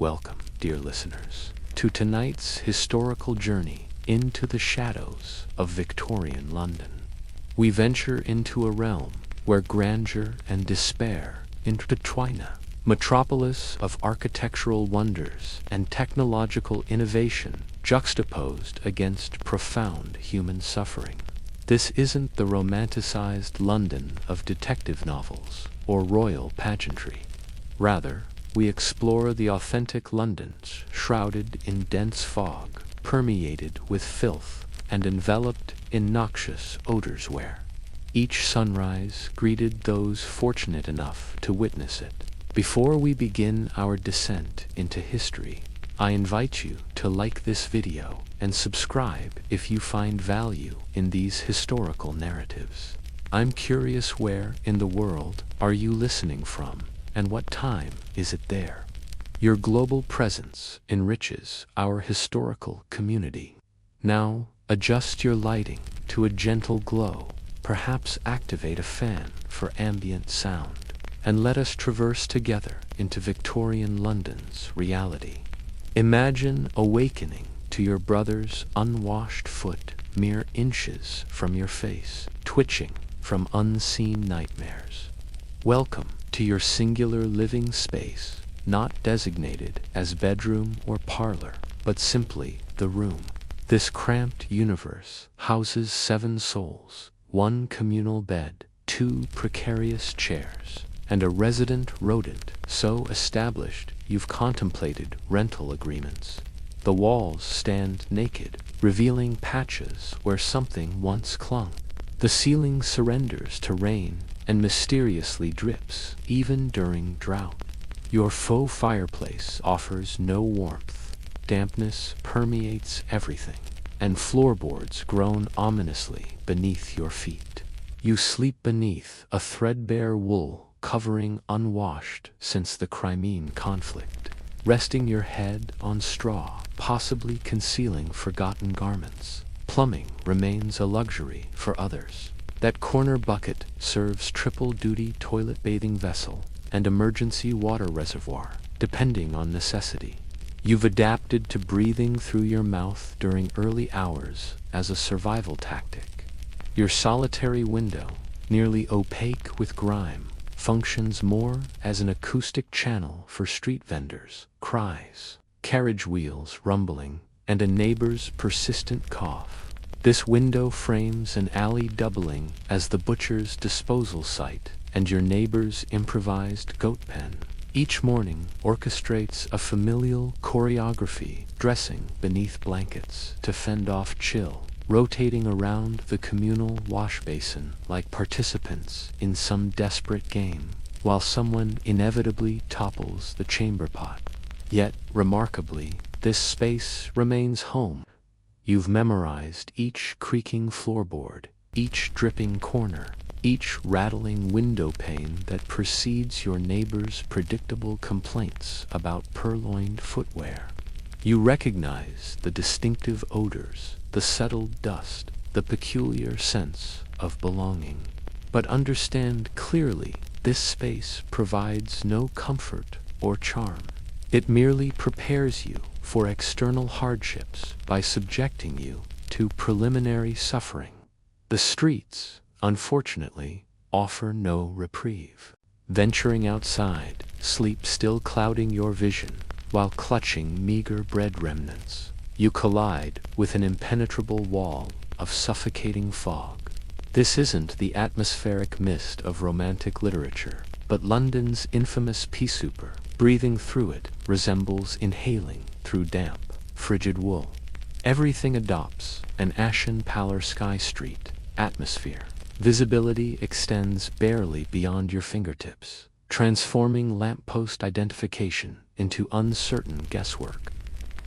welcome, dear listeners, to tonight's historical journey into the shadows of Victorian London. We venture into a realm where grandeur and despair intertwine, metropolis of architectural wonders and technological innovation juxtaposed against profound human suffering. This isn't the romanticized London of detective novels or royal pageantry. Rather, we explore the authentic Londons shrouded in dense fog, permeated with filth, and enveloped in noxious odors where each sunrise greeted those fortunate enough to witness it. Before we begin our descent into history, I invite you to like this video and subscribe if you find value in these historical narratives. I'm curious, where in the world are you listening from, and what time is it there? Your global presence enriches our historical community. Now, adjust your lighting to a gentle glow, perhaps activate a fan for ambient sound, and let us traverse together into Victorian London's reality. Imagine awakening to your brother's unwashed foot mere inches from your face, twitching from unseen nightmares. Welcome to your singular living space, not designated as bedroom or parlor, but simply the room. This cramped universe houses 7 souls, 1 communal bed, 2 precarious chairs, and a resident rodent so established you've contemplated rental agreements. The walls stand naked, revealing patches where something once clung. The ceiling surrenders to rain and mysteriously drips even during drought. Your faux fireplace offers no warmth. Dampness permeates everything, and floorboards groan ominously beneath your feet. You sleep beneath a threadbare wool covering unwashed since the Crimean conflict, resting your head on straw, possibly concealing forgotten garments. Plumbing remains a luxury for others. That corner bucket serves triple-duty toilet bathing vessel and emergency water reservoir, depending on necessity. You've adapted to breathing through your mouth during early hours as a survival tactic. Your solitary window, nearly opaque with grime, functions more as an acoustic channel for street vendors' cries, carriage wheels rumbling, and a neighbor's persistent cough. This window frames an alley doubling as the butcher's disposal site and your neighbor's improvised goat pen. Each morning orchestrates a familial choreography, dressing beneath blankets to fend off chill, rotating around the communal wash basin like participants in some desperate game, while someone inevitably topples the chamber pot. Yet, remarkably, this space remains home. You've memorized each creaking floorboard, each dripping corner, each rattling window pane that precedes your neighbor's predictable complaints about purloined footwear. You recognize the distinctive odors, the settled dust, the peculiar sense of belonging. But understand clearly, this space provides no comfort or charm. It merely prepares you for external hardships by subjecting you to preliminary suffering. The streets, unfortunately, offer no reprieve. Venturing outside, sleep still clouding your vision, while clutching meager bread remnants, you collide with an impenetrable wall of suffocating fog. This isn't the atmospheric mist of romantic literature, but London's infamous pea souper. Breathing through it resembles inhaling through damp, frigid wool. Everything adopts an ashen pallor sky street atmosphere. Visibility extends barely beyond your fingertips, transforming lamppost identification into uncertain guesswork.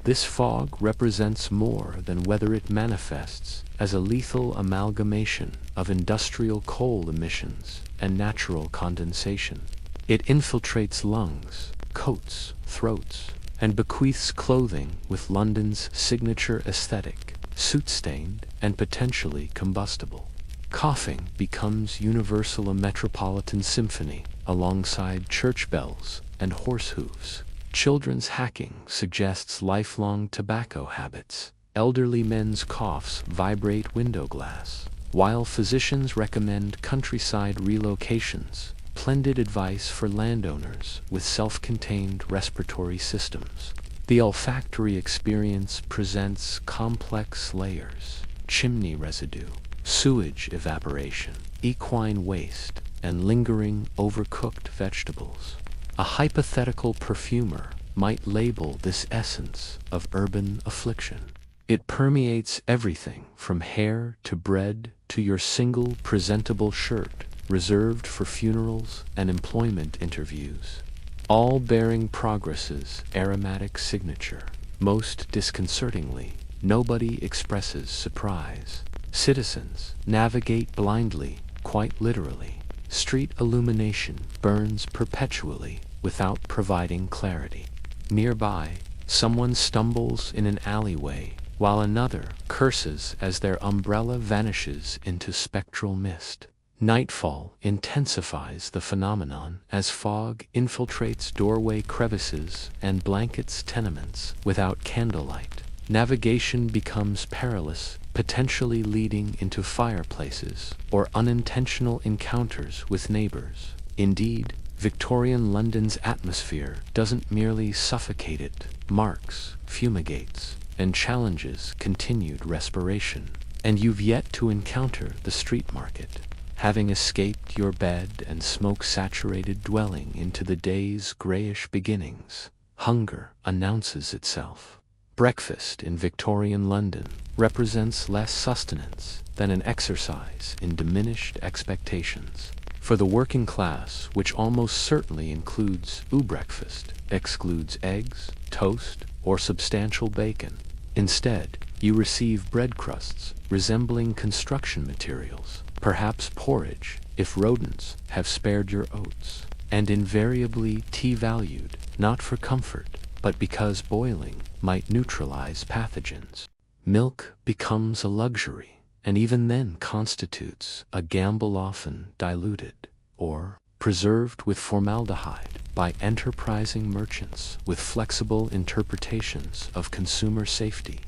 This fog represents more than whether it manifests as a lethal amalgamation of industrial coal emissions and natural condensation. It infiltrates lungs, coats, throats, and bequeaths clothing with London's signature aesthetic, soot-stained and potentially combustible. Coughing becomes universal, a metropolitan symphony alongside church bells and horse hooves. Children's hacking suggests lifelong tobacco habits. Elderly men's coughs vibrate window glass, while physicians recommend countryside relocations. Splendid advice for landowners with self-contained respiratory systems. The olfactory experience presents complex layers: chimney residue, sewage evaporation, equine waste, and lingering overcooked vegetables. A hypothetical perfumer might label this essence of urban affliction. It permeates everything from hair to bread to your single presentable shirt, reserved for funerals and employment interviews, all bearing progress's aromatic signature. Most disconcertingly, nobody expresses surprise. Citizens navigate blindly, quite literally. Street illumination burns perpetually without providing clarity. Nearby, someone stumbles in an alleyway, while another curses as their umbrella vanishes into spectral mist. Nightfall intensifies the phenomenon as fog infiltrates doorway crevices and blankets tenements. Without candlelight, navigation becomes perilous, potentially leading into fireplaces or unintentional encounters with neighbors. Indeed, Victorian London's atmosphere doesn't merely suffocate it, marks, fumigates, and challenges continued respiration. And you've yet to encounter the street market. Having escaped your bed and smoke-saturated dwelling into the day's grayish beginnings, hunger announces itself. Breakfast in Victorian London represents less sustenance than an exercise in diminished expectations. For the working class, which almost certainly includes breakfast, excludes eggs, toast, or substantial bacon. Instead, you receive bread crusts resembling construction materials, perhaps porridge if rodents have spared your oats, and invariably tea valued not for comfort, but because boiling might neutralize pathogens. Milk becomes a luxury, and even then constitutes a gamble, often diluted or preserved with formaldehyde by enterprising merchants with flexible interpretations of consumer safety.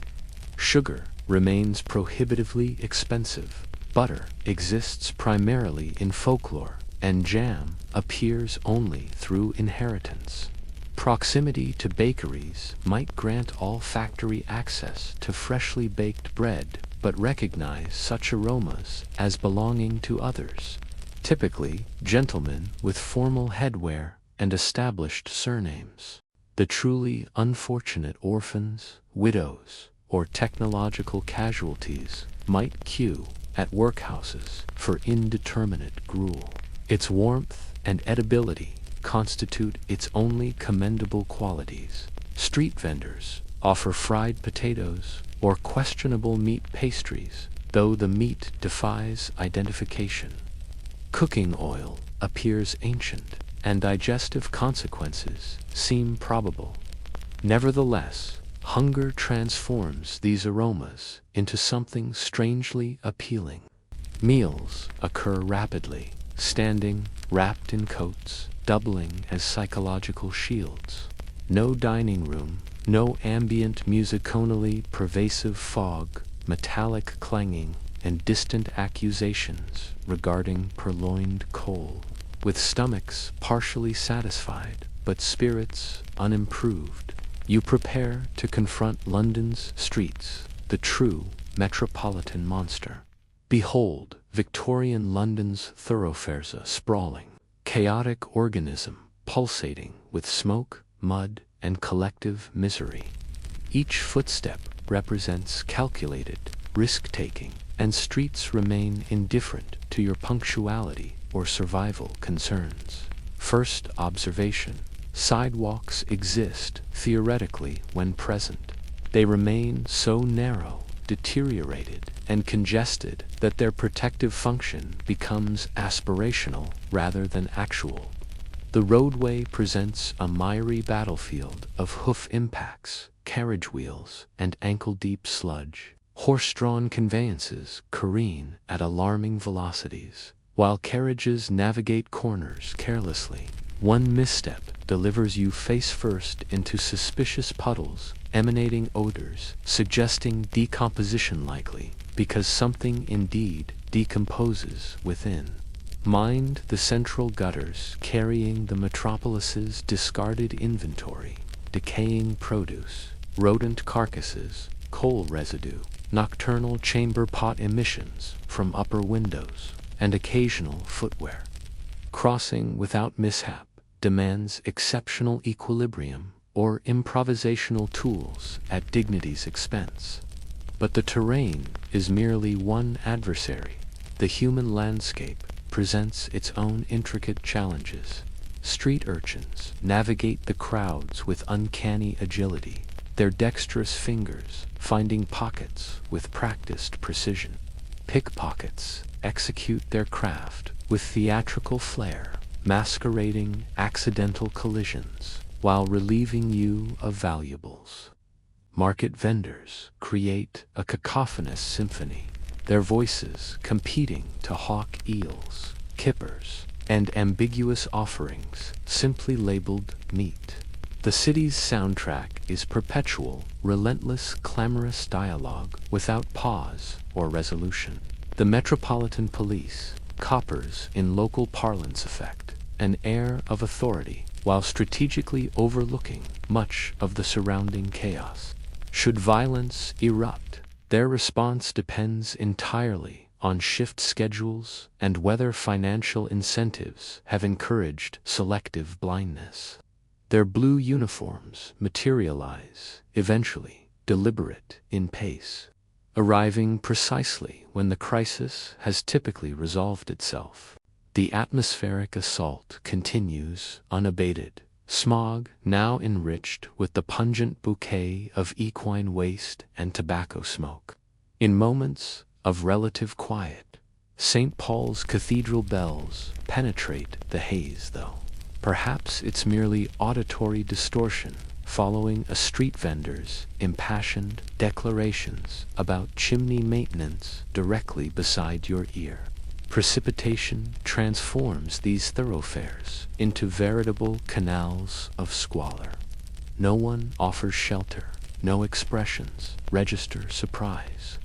Sugar remains prohibitively expensive. Butter exists primarily in folklore, and jam appears only through inheritance. Proximity to bakeries might grant olfactory access to freshly baked bread, but recognize such aromas as belonging to others, typically gentlemen with formal headwear and established surnames. The truly unfortunate orphans, widows, or technological casualties might queue at workhouses for indeterminate gruel. Its warmth and edibility constitute its only commendable qualities. Street vendors offer fried potatoes or questionable meat pastries, though the meat defies identification. Cooking oil appears ancient, and digestive consequences seem probable. Nevertheless, hunger transforms these aromas into something strangely appealing. Meals occur rapidly, standing, wrapped in coats, doubling as psychological shields. No dining room, no ambient musically pervasive fog, metallic clanging, and distant accusations regarding purloined coal. With stomachs partially satisfied, but spirits unimproved, you prepare to confront London's streets, the true metropolitan monster. Behold, Victorian London's thoroughfares, a sprawling, chaotic organism pulsating with smoke, mud, and collective misery. Each footstep represents calculated risk-taking, and streets remain indifferent to your punctuality or survival concerns. First observation: sidewalks exist theoretically when present. They remain so narrow, deteriorated, and congested that their protective function becomes aspirational rather than actual. The roadway presents a miry battlefield of hoof impacts, carriage wheels, and ankle-deep sludge. Horse-drawn conveyances careen at alarming velocities, while carriages navigate corners carelessly. One misstep delivers you face first into suspicious puddles, emanating odors, suggesting decomposition likely, because something indeed decomposes within. Mind the central gutters carrying the metropolis's discarded inventory, decaying produce, rodent carcasses, coal residue, nocturnal chamber pot emissions from upper windows, and occasional footwear. Crossing without mishap demands exceptional equilibrium or improvisational tools at dignity's expense. But the terrain is merely one adversary. The human landscape presents its own intricate challenges. Street urchins navigate the crowds with uncanny agility, their dexterous fingers finding pockets with practiced precision. Pickpockets execute their craft with theatrical flair, masquerading accidental collisions while relieving you of valuables. Market vendors create a cacophonous symphony, their voices competing to hawk eels, kippers, and ambiguous offerings simply labeled meat. The city's soundtrack is perpetual, relentless, clamorous dialogue without pause or resolution. The Metropolitan Police, coppers in local parlance affect an air of authority while strategically overlooking much of the surrounding chaos. Should violence erupt, their response depends entirely on shift schedules and whether financial incentives have encouraged selective blindness. Their blue uniforms materialize, eventually, deliberate in pace, arriving precisely when the crisis has typically resolved itself. The atmospheric assault continues unabated, smog now enriched with the pungent bouquet of equine waste and tobacco smoke. In moments of relative quiet, St. Paul's Cathedral bells penetrate the haze, though. Perhaps it's merely auditory distortion following a street vendor's impassioned declarations about chimney maintenance directly beside your ear. Precipitation transforms these thoroughfares into veritable canals of squalor. No one offers shelter, no expressions register surprise.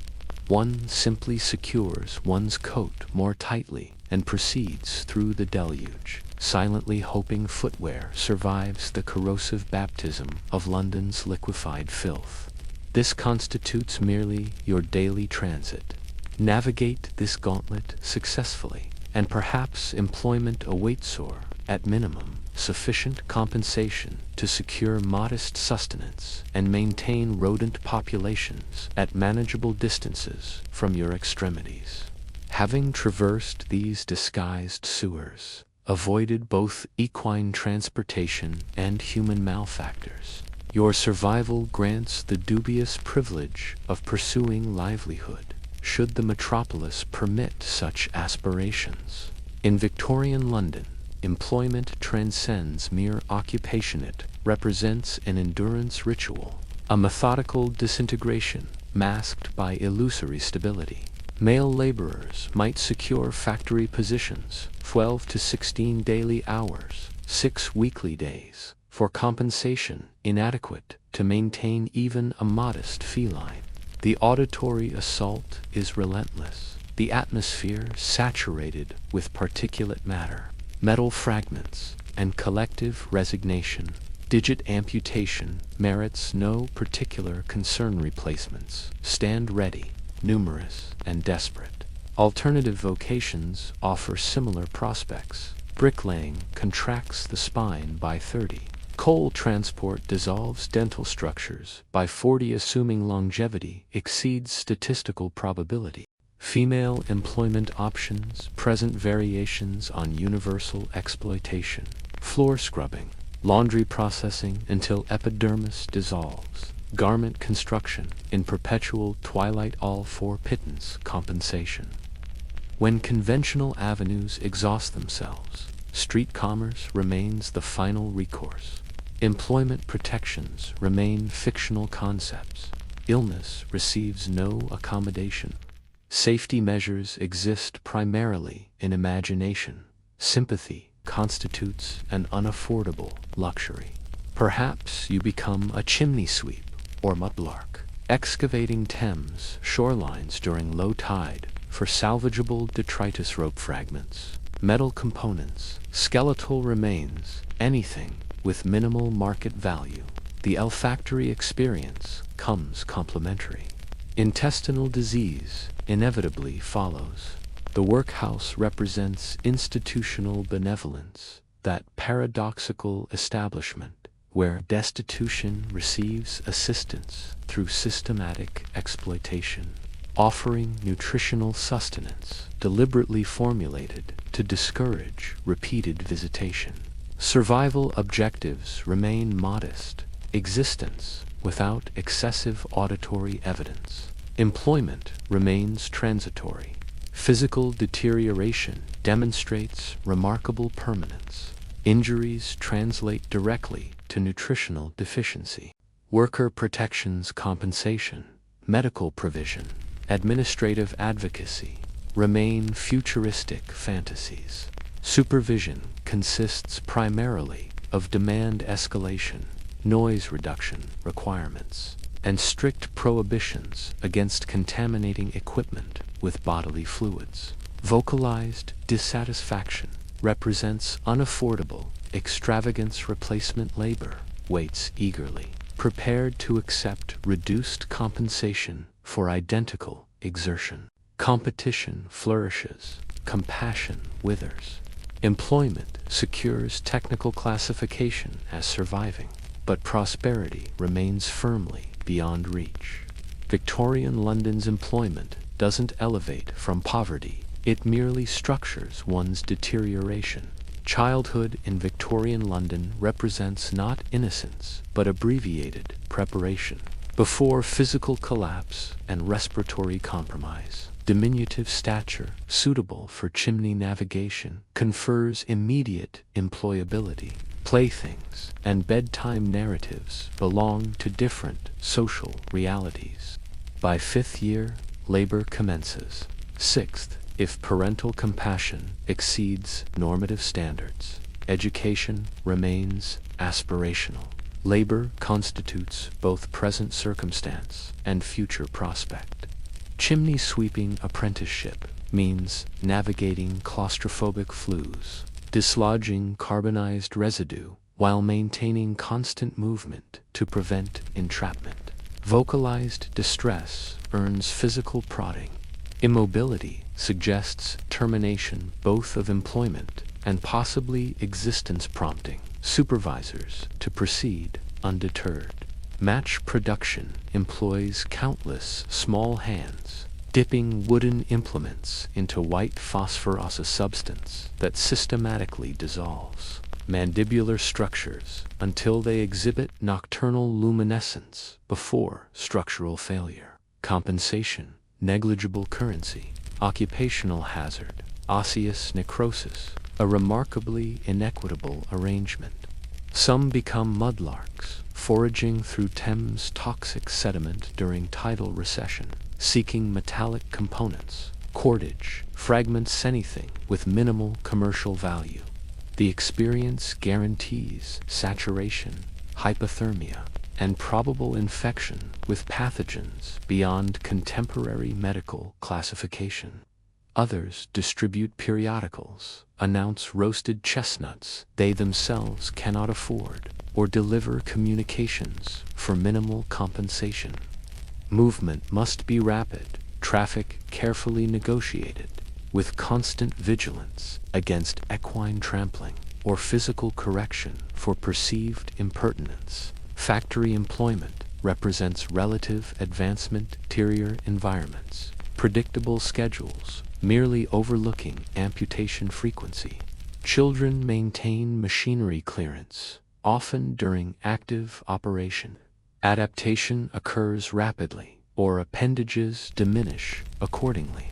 One simply secures one's coat more tightly and proceeds through the deluge, silently hoping footwear survives the corrosive baptism of London's liquefied filth. This constitutes merely your daily transit. Navigate this gauntlet successfully, and perhaps employment awaits, or, at minimum, sufficient compensation to secure modest sustenance and maintain rodent populations at manageable distances from your extremities. Having traversed these disguised sewers, avoided both equine transportation and human malefactors, your survival grants the dubious privilege of pursuing livelihood, should the metropolis permit such aspirations. In Victorian London, employment transcends mere occupation. It represents an endurance ritual, a methodical disintegration masked by illusory stability. Male laborers might secure factory positions, 12 to 16 daily hours, 6 weekly days, for compensation inadequate to maintain even a modest feline. The auditory assault is relentless, the atmosphere saturated with particulate matter, metal fragments, and collective resignation. Digit amputation merits no particular concern. Replacements stand ready, numerous and desperate. Alternative vocations offer similar prospects. Bricklaying contracts the spine by 30. Coal transport dissolves dental structures by 40. Assuming longevity exceeds statistical probability. Female employment options present variations on universal exploitation. Floor scrubbing, laundry processing until epidermis dissolves, garment construction in perpetual twilight, all for pittance compensation. When conventional avenues exhaust themselves, street commerce remains the final recourse. Employment protections remain fictional concepts. Illness receives no accommodation. Safety measures exist primarily in imagination. Sympathy constitutes an unaffordable luxury. Perhaps you become a chimney sweep or mudlark, excavating Thames shorelines during low tide for salvageable detritus rope fragments, metal components, skeletal remains, anything with minimal market value. The olfactory experience comes complimentary. Intestinal disease inevitably follows. The workhouse represents institutional benevolence, that paradoxical establishment where destitution receives assistance through systematic exploitation, offering nutritional sustenance deliberately formulated to discourage repeated visitation. Survival objectives remain modest, existence without excessive auditory evidence. Employment remains transitory. Physical deterioration demonstrates remarkable permanence. Injuries translate directly to nutritional deficiency. Worker protections, compensation, medical provision, administrative advocacy remain futuristic fantasies. Supervision consists primarily of demand escalation, noise reduction requirements, and strict prohibitions against contaminating equipment with bodily fluids. Vocalized dissatisfaction represents unaffordable extravagance. Replacement labor waits eagerly, prepared to accept reduced compensation for identical exertion. Competition flourishes, compassion withers. Employment secures technical classification as surviving, but prosperity remains firmly beyond reach. Victorian London's employment doesn't elevate from poverty, it merely structures one's deterioration. Childhood in Victorian London represents not innocence, but abbreviated preparation. Before physical collapse and respiratory compromise, diminutive stature, suitable for chimney navigation, confers immediate employability. Playthings and bedtime narratives belong to different social realities. By 5th year, labor commences. 6th, if parental compassion exceeds normative standards, education remains aspirational. Labor constitutes both present circumstance and future prospect. Chimney sweeping apprenticeship means navigating claustrophobic flues, dislodging carbonized residue while maintaining constant movement to prevent entrapment. Vocalized distress earns physical prodding. Immobility suggests termination both of employment and possibly existence, prompting supervisors to proceed undeterred. Match production employs countless small hands, dipping wooden implements into white phosphorescent substance that systematically dissolves mandibular structures until they exhibit nocturnal luminescence before structural failure. Compensation, negligible currency, occupational hazard, osseous necrosis, a remarkably inequitable arrangement. Some become mudlarks, foraging through Thames toxic sediment during tidal recession, seeking metallic components, cordage, fragments, anything with minimal commercial value. The experience guarantees saturation, hypothermia, and probable infection with pathogens beyond contemporary medical classification. Others distribute periodicals, announce roasted chestnuts they themselves cannot afford, or deliver communications for minimal compensation. Movement must be rapid, traffic carefully negotiated, with constant vigilance against equine trampling or physical correction for perceived impertinence. Factory employment represents relative advancement. Interior environments, predictable schedules, merely overlooking amputation frequency. Children maintain machinery clearance, often during active operation. Adaptation occurs rapidly, or appendages diminish accordingly.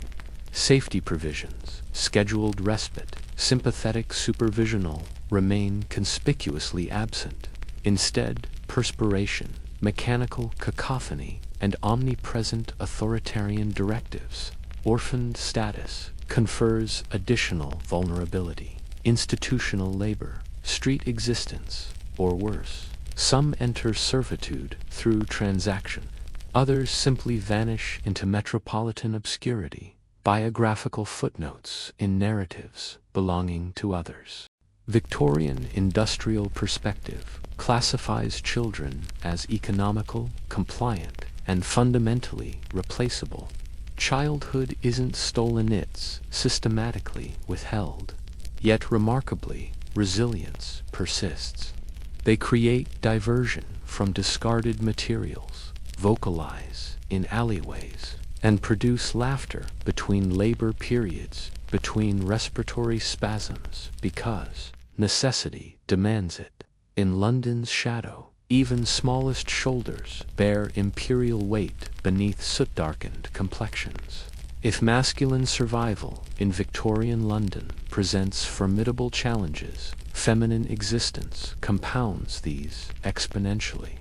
Safety provisions, scheduled respite, sympathetic supervisional remain conspicuously absent. Instead, perspiration, mechanical cacophony, and omnipresent authoritarian directives. Orphaned status confers additional vulnerability. institutional labor, street existence, or worse. Some enter servitude through transaction. Others simply vanish into metropolitan obscurity, biographical footnotes in narratives belonging to others. Victorian industrial perspective classifies children as economical, compliant, and fundamentally replaceable. Childhood isn't stolen, it's systematically withheld. Yet remarkably, resilience persists. They create diversion from discarded materials, vocalize in alleyways, and produce laughter between labor periods, between respiratory spasms, because necessity demands it. In London's shadow, even smallest shoulders bear imperial weight beneath soot-darkened complexions. If masculine survival in Victorian London presents formidable challenges, feminine existence compounds these exponentially.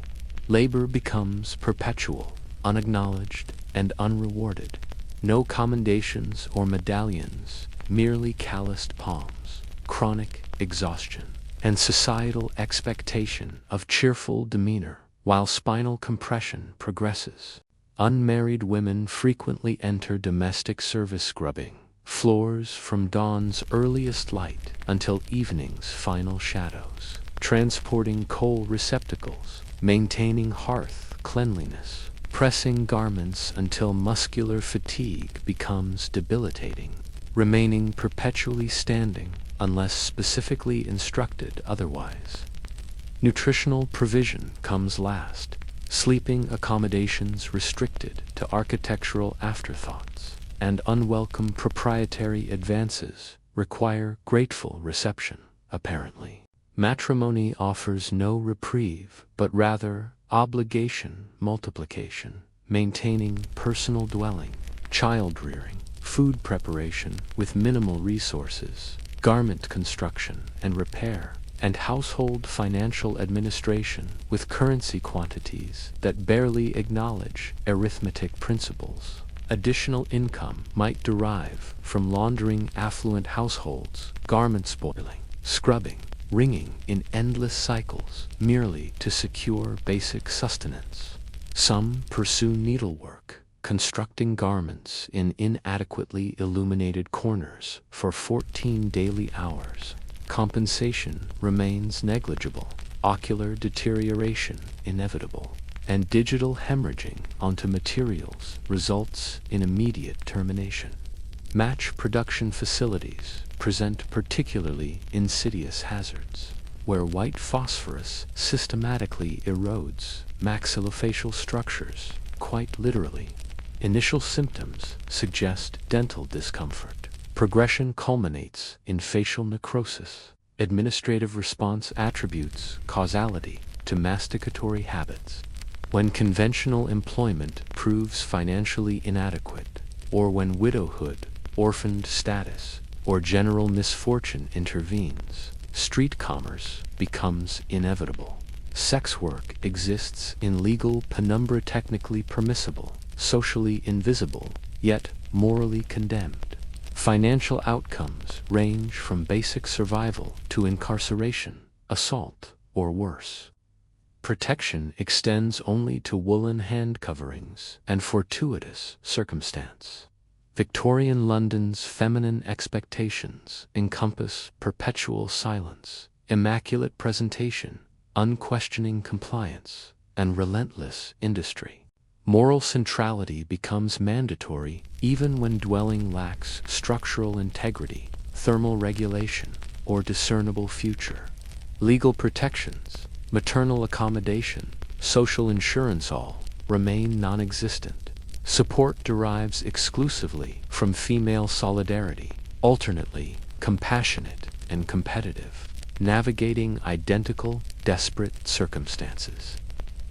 Labor becomes perpetual, unacknowledged, and unrewarded. No commendations or medallions, merely calloused palms, chronic exhaustion, and societal expectation of cheerful demeanor, while spinal compression progresses. Unmarried women frequently enter domestic service, scrubbing floors from dawn's earliest light until evening's final shadows, transporting coal receptacles, maintaining hearth cleanliness, pressing garments until muscular fatigue becomes debilitating, remaining perpetually standing unless specifically instructed otherwise. Nutritional provision comes last, sleeping accommodations restricted to architectural afterthoughts, and unwelcome proprietary advances require grateful reception, apparently. Matrimony offers no reprieve, but rather obligation multiplication, maintaining personal dwelling, child-rearing, food preparation with minimal resources, garment construction and repair, and household financial administration with currency quantities that barely acknowledge arithmetic principles. Additional income might derive from laundering affluent households, garment spoiling, scrubbing, wringing in endless cycles merely to secure basic sustenance. Some pursue needlework, constructing garments in inadequately illuminated corners for 14 daily hours. Compensation remains negligible, ocular deterioration inevitable, and digital hemorrhaging onto materials results in immediate termination. Match production facilities present particularly insidious hazards, where white phosphorus systematically erodes maxillofacial structures, quite literally. Initial symptoms suggest dental discomfort. Progression culminates in facial necrosis. Administrative response attributes causality to masticatory habits. When conventional employment proves financially inadequate, or when widowhood, orphaned status, or general misfortune intervenes, street commerce becomes inevitable. Sex work exists in legal penumbra, technically permissible, socially invisible, yet morally condemned. Financial outcomes range from basic survival to incarceration, assault, or worse. Protection extends only to woolen hand coverings and fortuitous circumstance. Victorian London's feminine expectations encompass perpetual silence, immaculate presentation, unquestioning compliance, and relentless industry. Moral centrality becomes mandatory even when dwelling lacks structural integrity, thermal regulation, or discernible future. Legal protections, maternal accommodation, social insurance all remain non-existent. Support derives exclusively from female solidarity, alternately compassionate and competitive, navigating identical, desperate circumstances.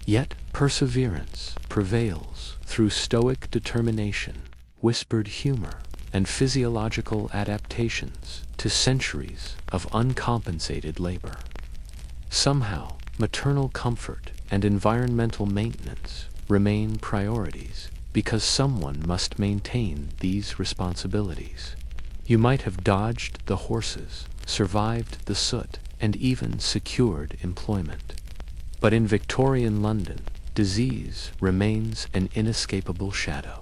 Yet perseverance prevails through stoic determination, whispered humor, and physiological adaptations to centuries of uncompensated labor. Somehow, maternal comfort and environmental maintenance remain priorities because someone must maintain these responsibilities. You might have dodged the horses, survived the soot, and even secured employment. But in Victorian London, disease remains an inescapable shadow.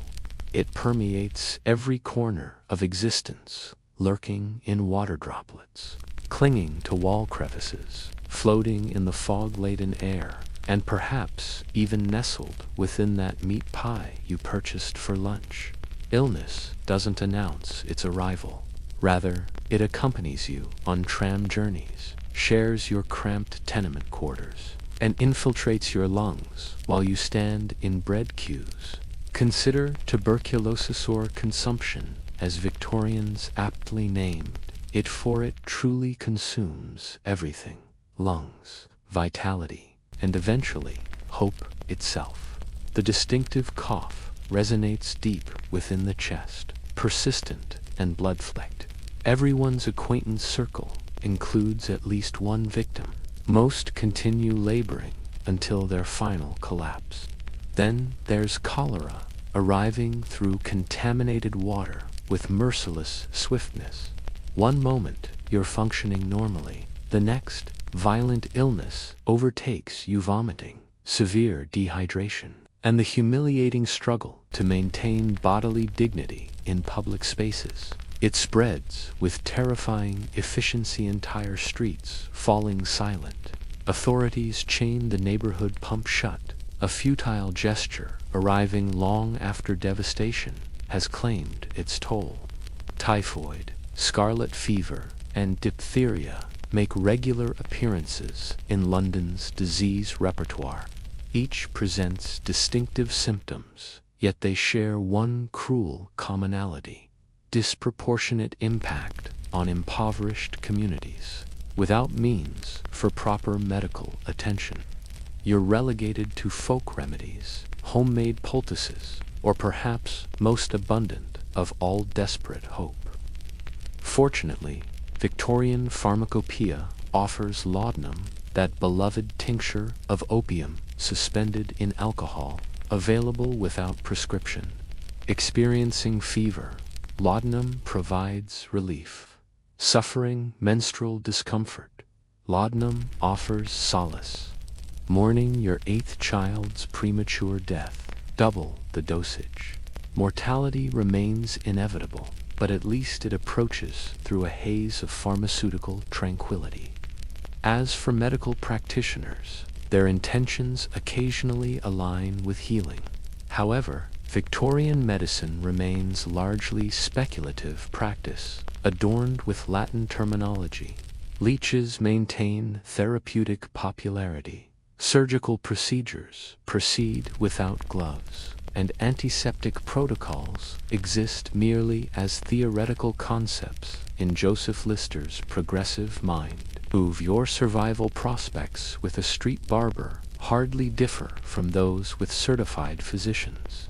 It permeates every corner of existence, lurking in water droplets, clinging to wall crevices, floating in the fog-laden air, and perhaps even nestled within that meat pie you purchased for lunch. Illness doesn't announce its arrival. Rather, it accompanies you on tram journeys, shares your cramped tenement quarters, and infiltrates your lungs while you stand in bread queues. Consider tuberculosis or consumption, as Victorians aptly named it, for it truly consumes everything: lungs, vitality, and eventually hope itself. The distinctive cough resonates deep within the chest, persistent and blood-flecked. Everyone's acquaintance circle includes at least one victim. Most continue laboring until their final collapse. Then there's cholera, arriving through contaminated water with merciless swiftness. One moment you're functioning normally, the next, violent illness overtakes you, vomiting, severe dehydration, and the humiliating struggle to maintain bodily dignity in public spaces. It spreads with terrifying efficiency, entire streets falling silent. Authorities chain the neighborhood pump shut, a futile gesture arriving long after devastation has claimed its toll. Typhoid, scarlet fever, and diphtheria make regular appearances in London's disease repertoire. Each presents distinctive symptoms, yet they share one cruel commonality: disproportionate impact on impoverished communities. Without means for proper medical attention, you're relegated to folk remedies, homemade poultices, or perhaps most abundant of all, desperate hope. Fortunately, Victorian pharmacopoeia offers laudanum, that beloved tincture of opium suspended in alcohol, available without prescription. Experiencing fever, laudanum provides relief. Suffering menstrual discomfort, laudanum offers solace. Mourning your 8th child's premature death, double the dosage. Mortality remains inevitable, but at least it approaches through a haze of pharmaceutical tranquility. As for medical practitioners, their intentions occasionally align with healing. However, Victorian medicine remains largely speculative practice, adorned with Latin terminology. Leeches maintain therapeutic popularity. Surgical procedures proceed without gloves, and antiseptic protocols exist merely as theoretical concepts in Joseph Lister's progressive mind. Move your survival prospects with a street barber hardly differ from those with certified physicians.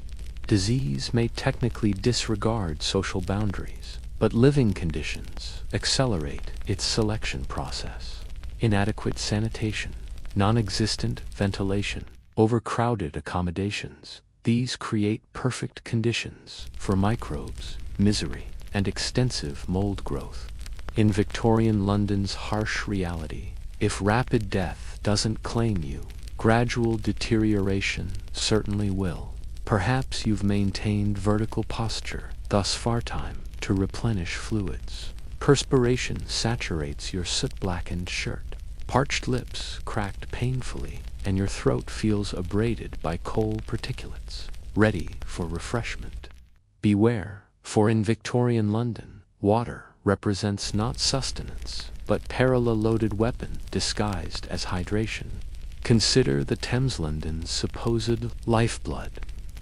Disease may technically disregard social boundaries, but living conditions accelerate its selection process. Inadequate sanitation, non-existent ventilation, overcrowded accommodations, these create perfect conditions for microbes, misery, and extensive mold growth. In Victorian London's harsh reality, if rapid death doesn't claim you, gradual deterioration certainly will. Perhaps you've maintained vertical posture thus far, time to replenish fluids. Perspiration saturates your soot-blackened shirt. Parched lips cracked painfully, and your throat feels abraded by coal particulates, ready for refreshment. Beware, for in Victorian London, water represents not sustenance, but parallel-loaded weapon disguised as hydration. Consider the Thames, London's supposed lifeblood.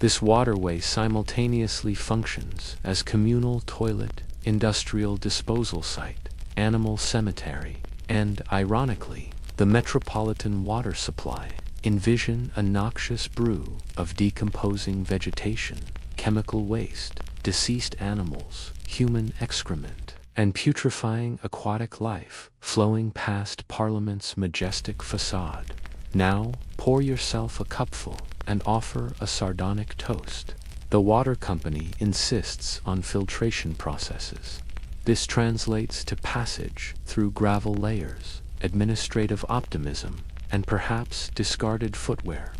This waterway simultaneously functions as communal toilet, industrial disposal site, animal cemetery, and, ironically, the metropolitan water supply. Envision a noxious brew of decomposing vegetation, chemical waste, deceased animals, human excrement, and putrefying aquatic life flowing past Parliament's majestic facade. Now, pour yourself a cupful and offer a sardonic toast. The water company insists on filtration processes. This translates to passage through gravel layers, administrative optimism, and perhaps discarded footwear.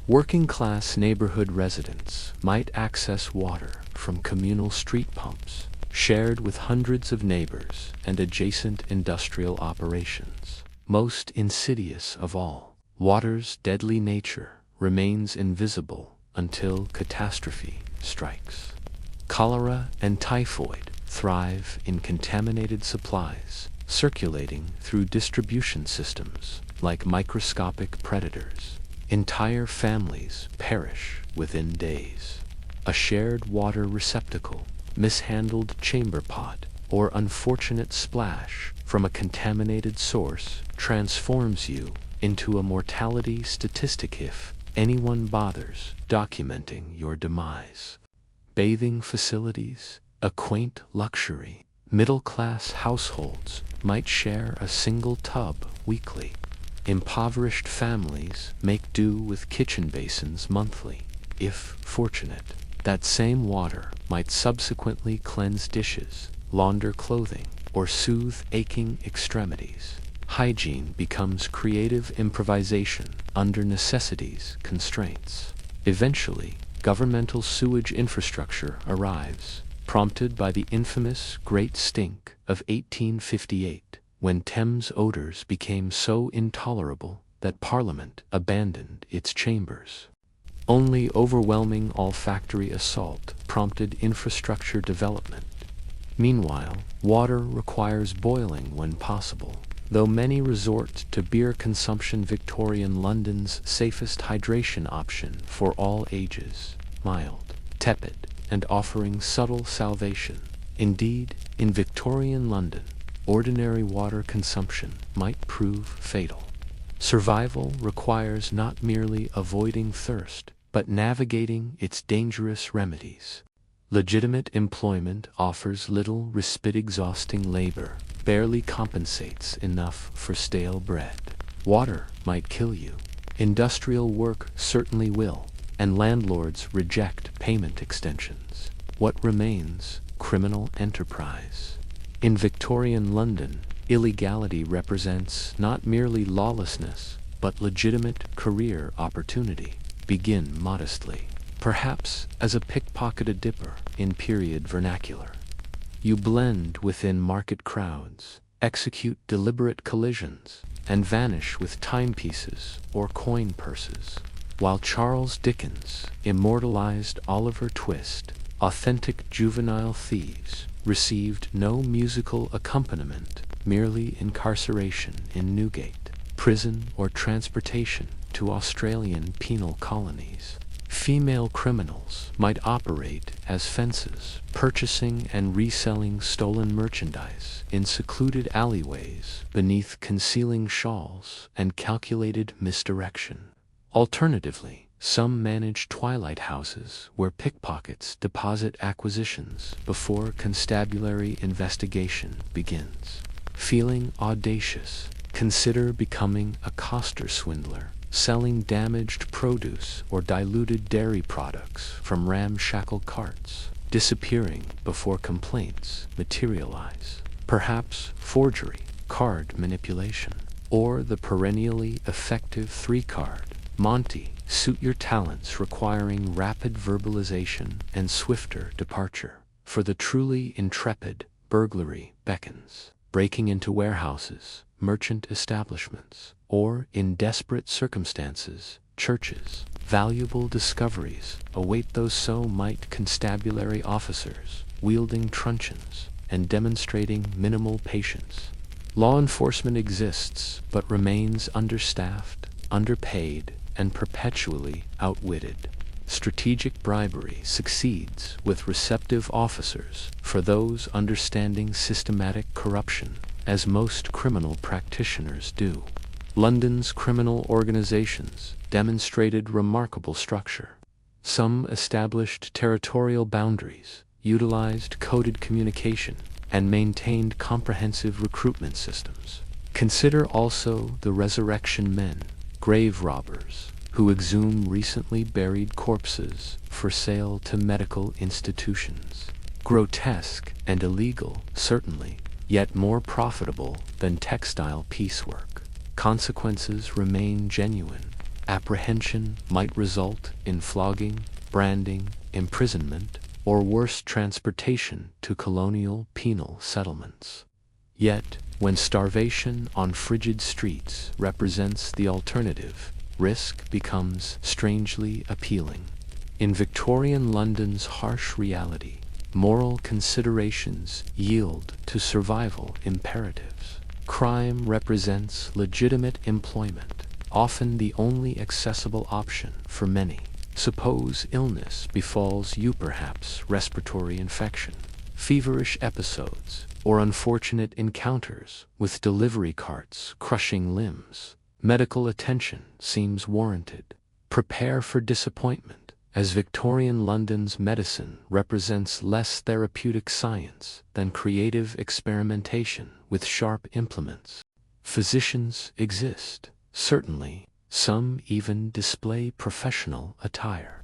Working-class neighborhood residents might access water from communal street pumps, shared with hundreds of neighbors and adjacent industrial operations. Most insidious of all, water's deadly nature remains invisible until catastrophe strikes. Cholera and typhoid thrive in contaminated supplies, circulating through distribution systems like microscopic predators. Entire families perish within days. A shared water receptacle, mishandled chamber pot, or unfortunate splash from a contaminated source transforms you into a mortality statistic if anyone bothers documenting your demise. Bathing facilities, a quaint luxury. Middle-class households might share a single tub weekly. Impoverished families make do with kitchen basins monthly, if fortunate. That same water might subsequently cleanse dishes, launder clothing, or soothe aching extremities. Hygiene becomes creative improvisation under necessity's constraints. Eventually, governmental sewage infrastructure arrives, prompted by the infamous Great Stink of 1858, when Thames odors became so intolerable that Parliament abandoned its chambers. Only overwhelming olfactory assault prompted infrastructure development. Meanwhile, water requires boiling when possible. Though many resort to beer consumption, Victorian London's safest hydration option for all ages, mild, tepid, and offering subtle salvation. Indeed, in Victorian London, ordinary water consumption might prove fatal. Survival requires not merely avoiding thirst, but navigating its dangerous remedies. Legitimate employment offers little respite. Exhausting labor barely compensates enough for stale bread. Water might kill you. Industrial work certainly will, and landlords reject payment extensions. What remains? Criminal enterprise. In Victorian London, illegality represents not merely lawlessness, but legitimate career opportunity. Begin modestly, perhaps as a pickpocketed dipper in period vernacular. You blend within market crowds, execute deliberate collisions, and vanish with timepieces or coin purses. While Charles Dickens immortalized Oliver Twist, authentic juvenile thieves received no musical accompaniment, merely incarceration in Newgate, prison, or transportation to Australian penal colonies. Female criminals might operate as fences, purchasing and reselling stolen merchandise in secluded alleyways beneath concealing shawls and calculated misdirection. Alternatively, some manage twilight houses where pickpockets deposit acquisitions before constabulary investigation begins. Feeling audacious? Consider becoming a coster swindler, selling damaged produce or diluted dairy products from ramshackle carts, disappearing before complaints materialize. Perhaps forgery, card manipulation, or the perennially effective three-card Monty. Suit your talents, requiring rapid verbalization and swifter departure. For the truly intrepid, burglary beckons. Breaking into warehouses, merchant establishments, or, in desperate circumstances, churches. Valuable discoveries await those so-might constabulary officers, wielding truncheons and demonstrating minimal patience. Law enforcement exists, but remains understaffed, underpaid, and perpetually outwitted. Strategic bribery succeeds with receptive officers for those understanding systematic corruption, as most criminal practitioners do. London's criminal organizations demonstrated remarkable structure. Some established territorial boundaries, utilized coded communication, and maintained comprehensive recruitment systems. Consider also the resurrection men, grave robbers, who exhume recently buried corpses for sale to medical institutions. Grotesque and illegal, certainly, yet more profitable than textile piecework. Consequences remain genuine. Apprehension might result in flogging, branding, imprisonment, or worse, transportation to colonial penal settlements. Yet, when starvation on frigid streets represents the alternative, risk becomes strangely appealing. In Victorian London's harsh reality, moral considerations yield to survival imperatives. Crime represents legitimate employment, often the only accessible option for many. Suppose illness befalls you, perhaps respiratory infection, feverish episodes, or unfortunate encounters with delivery carts crushing limbs. Medical attention seems warranted. Prepare for disappointment, as Victorian London's medicine represents less therapeutic science than creative experimentation with sharp implements. Physicians exist, certainly. Some even display professional attire.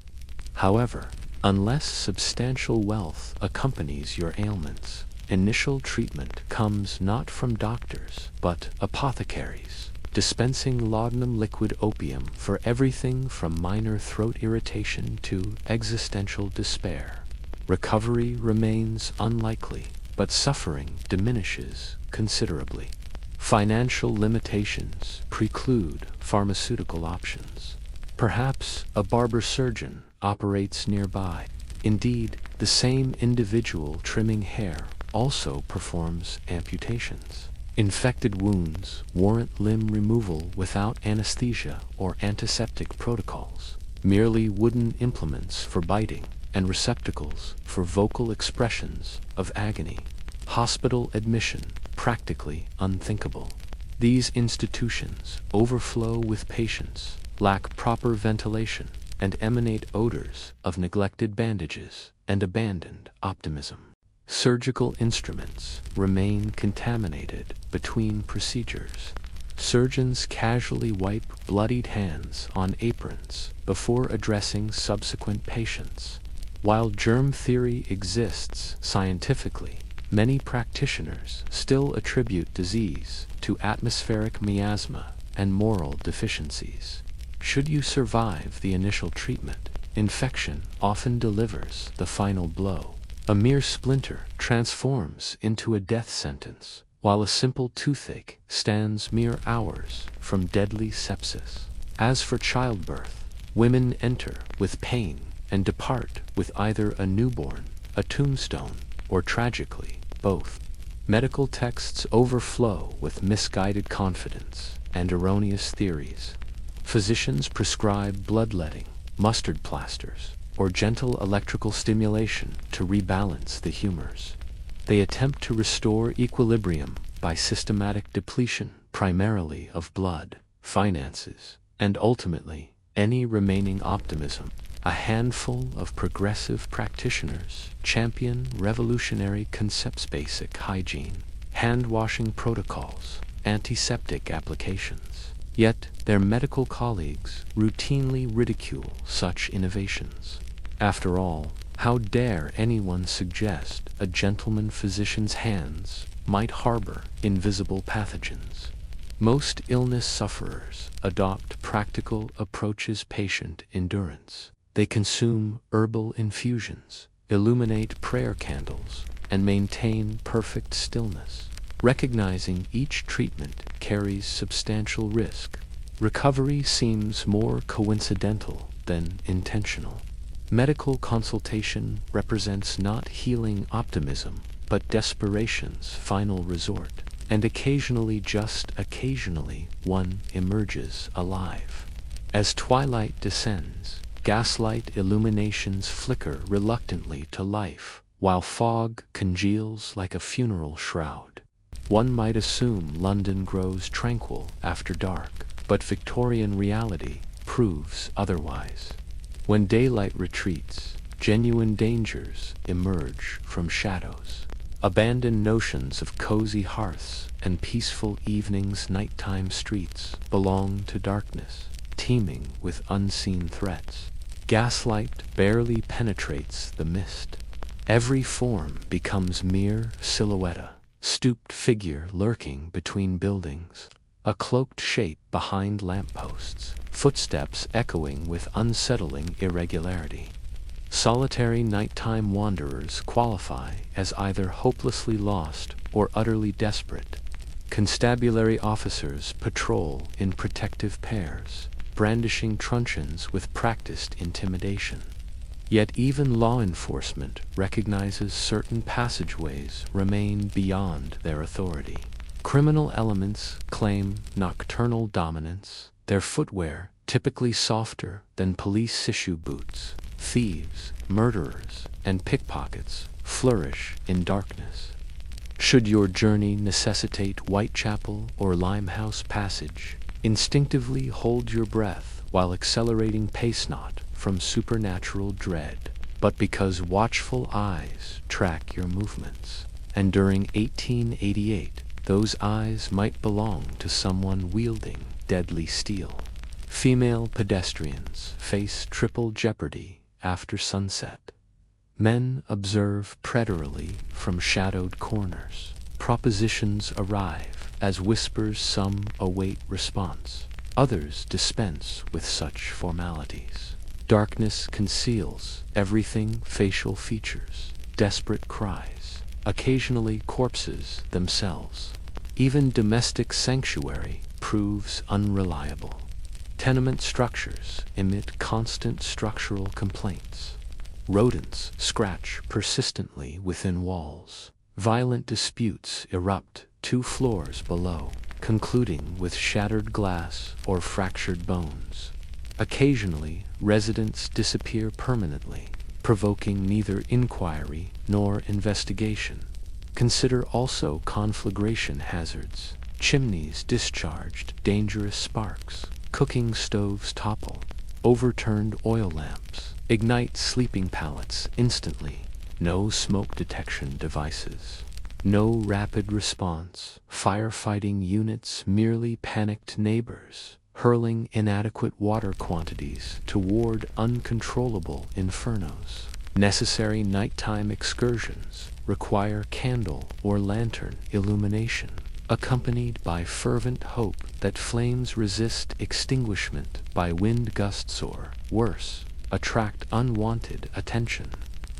However, unless substantial wealth accompanies your ailments, initial treatment comes not from doctors, but apothecaries, dispensing laudanum liquid opium for everything from minor throat irritation to existential despair. Recovery remains unlikely, but suffering diminishes considerably. Financial limitations preclude pharmaceutical options. Perhaps a barber surgeon operates nearby. Indeed, the same individual trimming hair also performs amputations. Infected wounds warrant limb removal without anesthesia or antiseptic protocols. Merely wooden implements for biting and receptacles for vocal expressions of agony. Hospital admission practically unthinkable. These institutions overflow with patients, lack proper ventilation, and emanate odors of neglected bandages and abandoned optimism. Surgical instruments remain contaminated between procedures. Surgeons casually wipe bloodied hands on aprons before addressing subsequent patients. While germ theory exists scientifically, many practitioners still attribute disease to atmospheric miasma and moral deficiencies. Should you survive the initial treatment, infection often delivers the final blow. A mere splinter transforms into a death sentence, while a simple toothache stands mere hours from deadly sepsis. As for childbirth, women enter with pain and depart with either a newborn, a tombstone, or tragically, both. Medical texts overflow with misguided confidence and erroneous theories. Physicians prescribe bloodletting, mustard plasters, or gentle electrical stimulation to rebalance the humors. They attempt to restore equilibrium by systematic depletion, primarily of blood, finances, and ultimately, any remaining optimism. A handful of progressive practitioners champion revolutionary concepts: basic hygiene, hand-washing protocols, antiseptic applications. Yet, their medical colleagues routinely ridicule such innovations. After all, how dare anyone suggest a gentleman physician's hands might harbor invisible pathogens? Most illness sufferers adopt practical approaches: patient endurance. They consume herbal infusions, illuminate prayer candles, and maintain perfect stillness. Recognizing each treatment carries substantial risk, recovery seems more coincidental than intentional. Medical consultation represents not healing optimism, but desperation's final resort, and occasionally, just occasionally, one emerges alive. As twilight descends, gaslight illuminations flicker reluctantly to life, while fog congeals like a funeral shroud. One might assume London grows tranquil after dark, but Victorian reality proves otherwise. When daylight retreats, genuine dangers emerge from shadows. Abandoned notions of cozy hearths and peaceful evenings. Nighttime streets belong to darkness, teeming with unseen threats. Gaslight barely penetrates the mist, Every form becomes mere silhouette, stooped figure lurking between buildings, a cloaked shape behind lampposts, footsteps echoing with unsettling irregularity. Solitary nighttime wanderers qualify as either hopelessly lost or utterly desperate. Constabulary officers patrol in protective pairs, brandishing truncheons with practiced intimidation. Yet even law enforcement recognizes certain passageways remain beyond their authority. Criminal elements claim nocturnal dominance, their footwear typically softer than police issue boots. Thieves, murderers, and pickpockets flourish in darkness. Should your journey necessitate Whitechapel or Limehouse Passage, instinctively hold your breath while accelerating pace not from supernatural dread, but because watchful eyes track your movements. And during 1888, those eyes might belong to someone wielding deadly steel. Female pedestrians face triple jeopardy after sunset. Men observe predatorily from shadowed corners. Propositions arrive as whispers, some await response. Others dispense with such formalities. Darkness conceals everything: facial features, desperate cries, occasionally corpses themselves. Even domestic sanctuary proves unreliable. Tenement structures emit constant structural complaints. Rodents scratch persistently within walls. Violent disputes erupt 2 floors below, concluding with shattered glass or fractured bones. Occasionally, residents disappear permanently, provoking neither inquiry nor investigation. Consider also conflagration hazards. Chimneys discharged dangerous sparks. Cooking stoves topple. Overturned oil lamps ignite sleeping pallets instantly. No smoke detection devices. No rapid response. Firefighting units, merely panicked neighbors, hurling inadequate water quantities toward uncontrollable infernos. Necessary nighttime excursions require candle or lantern illumination, accompanied by fervent hope that flames resist extinguishment by wind gusts or, worse, attract unwanted attention.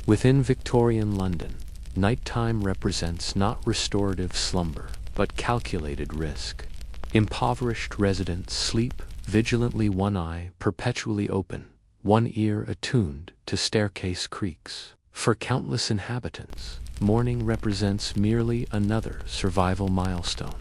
Within Victorian London, nighttime represents not restorative slumber, but calculated risk. Impoverished residents sleep vigilantly, one eye perpetually open, one ear attuned to staircase creaks. For countless inhabitants, morning represents merely another survival milestone.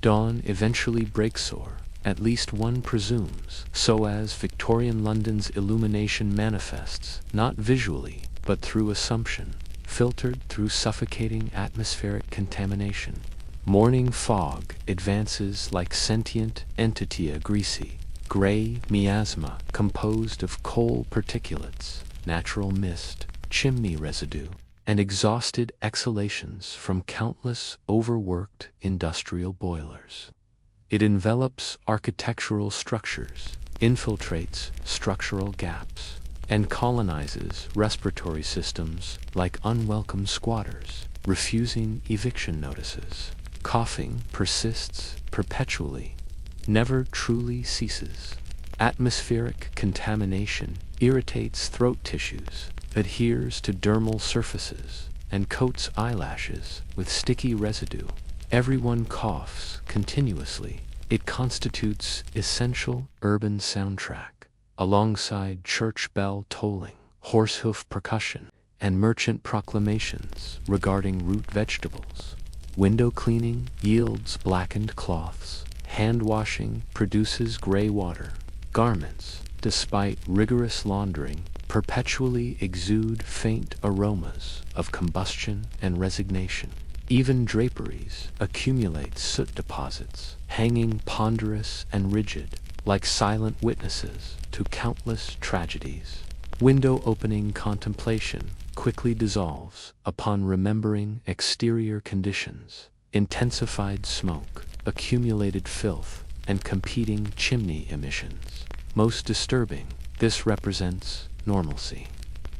Dawn eventually breaks, or at least one presumes, so as Victorian London's illumination manifests, not visually, but through assumption, filtered through suffocating atmospheric contamination. Morning fog advances like sentient entity, a greasy, gray miasma composed of coal particulates, natural mist, chimney residue, and exhausted exhalations from countless overworked industrial boilers. It envelops architectural structures, infiltrates structural gaps, and colonizes respiratory systems like unwelcome squatters, refusing eviction notices. Coughing persists perpetually, never truly ceases. Atmospheric contamination irritates throat tissues, adheres to dermal surfaces, and coats eyelashes with sticky residue. Everyone coughs continuously. It constitutes essential urban soundtrack, alongside church bell tolling, horsehoof percussion, and merchant proclamations regarding root vegetables. Window cleaning yields blackened cloths. Hand washing produces gray water. Garments, despite rigorous laundering, perpetually exude faint aromas of combustion and resignation. Even draperies accumulate soot deposits, hanging ponderous and rigid, like silent witnesses to countless tragedies. Window opening contemplation quickly dissolves upon remembering exterior conditions, intensified smoke, accumulated filth, and competing chimney emissions. Most disturbing, this represents normalcy.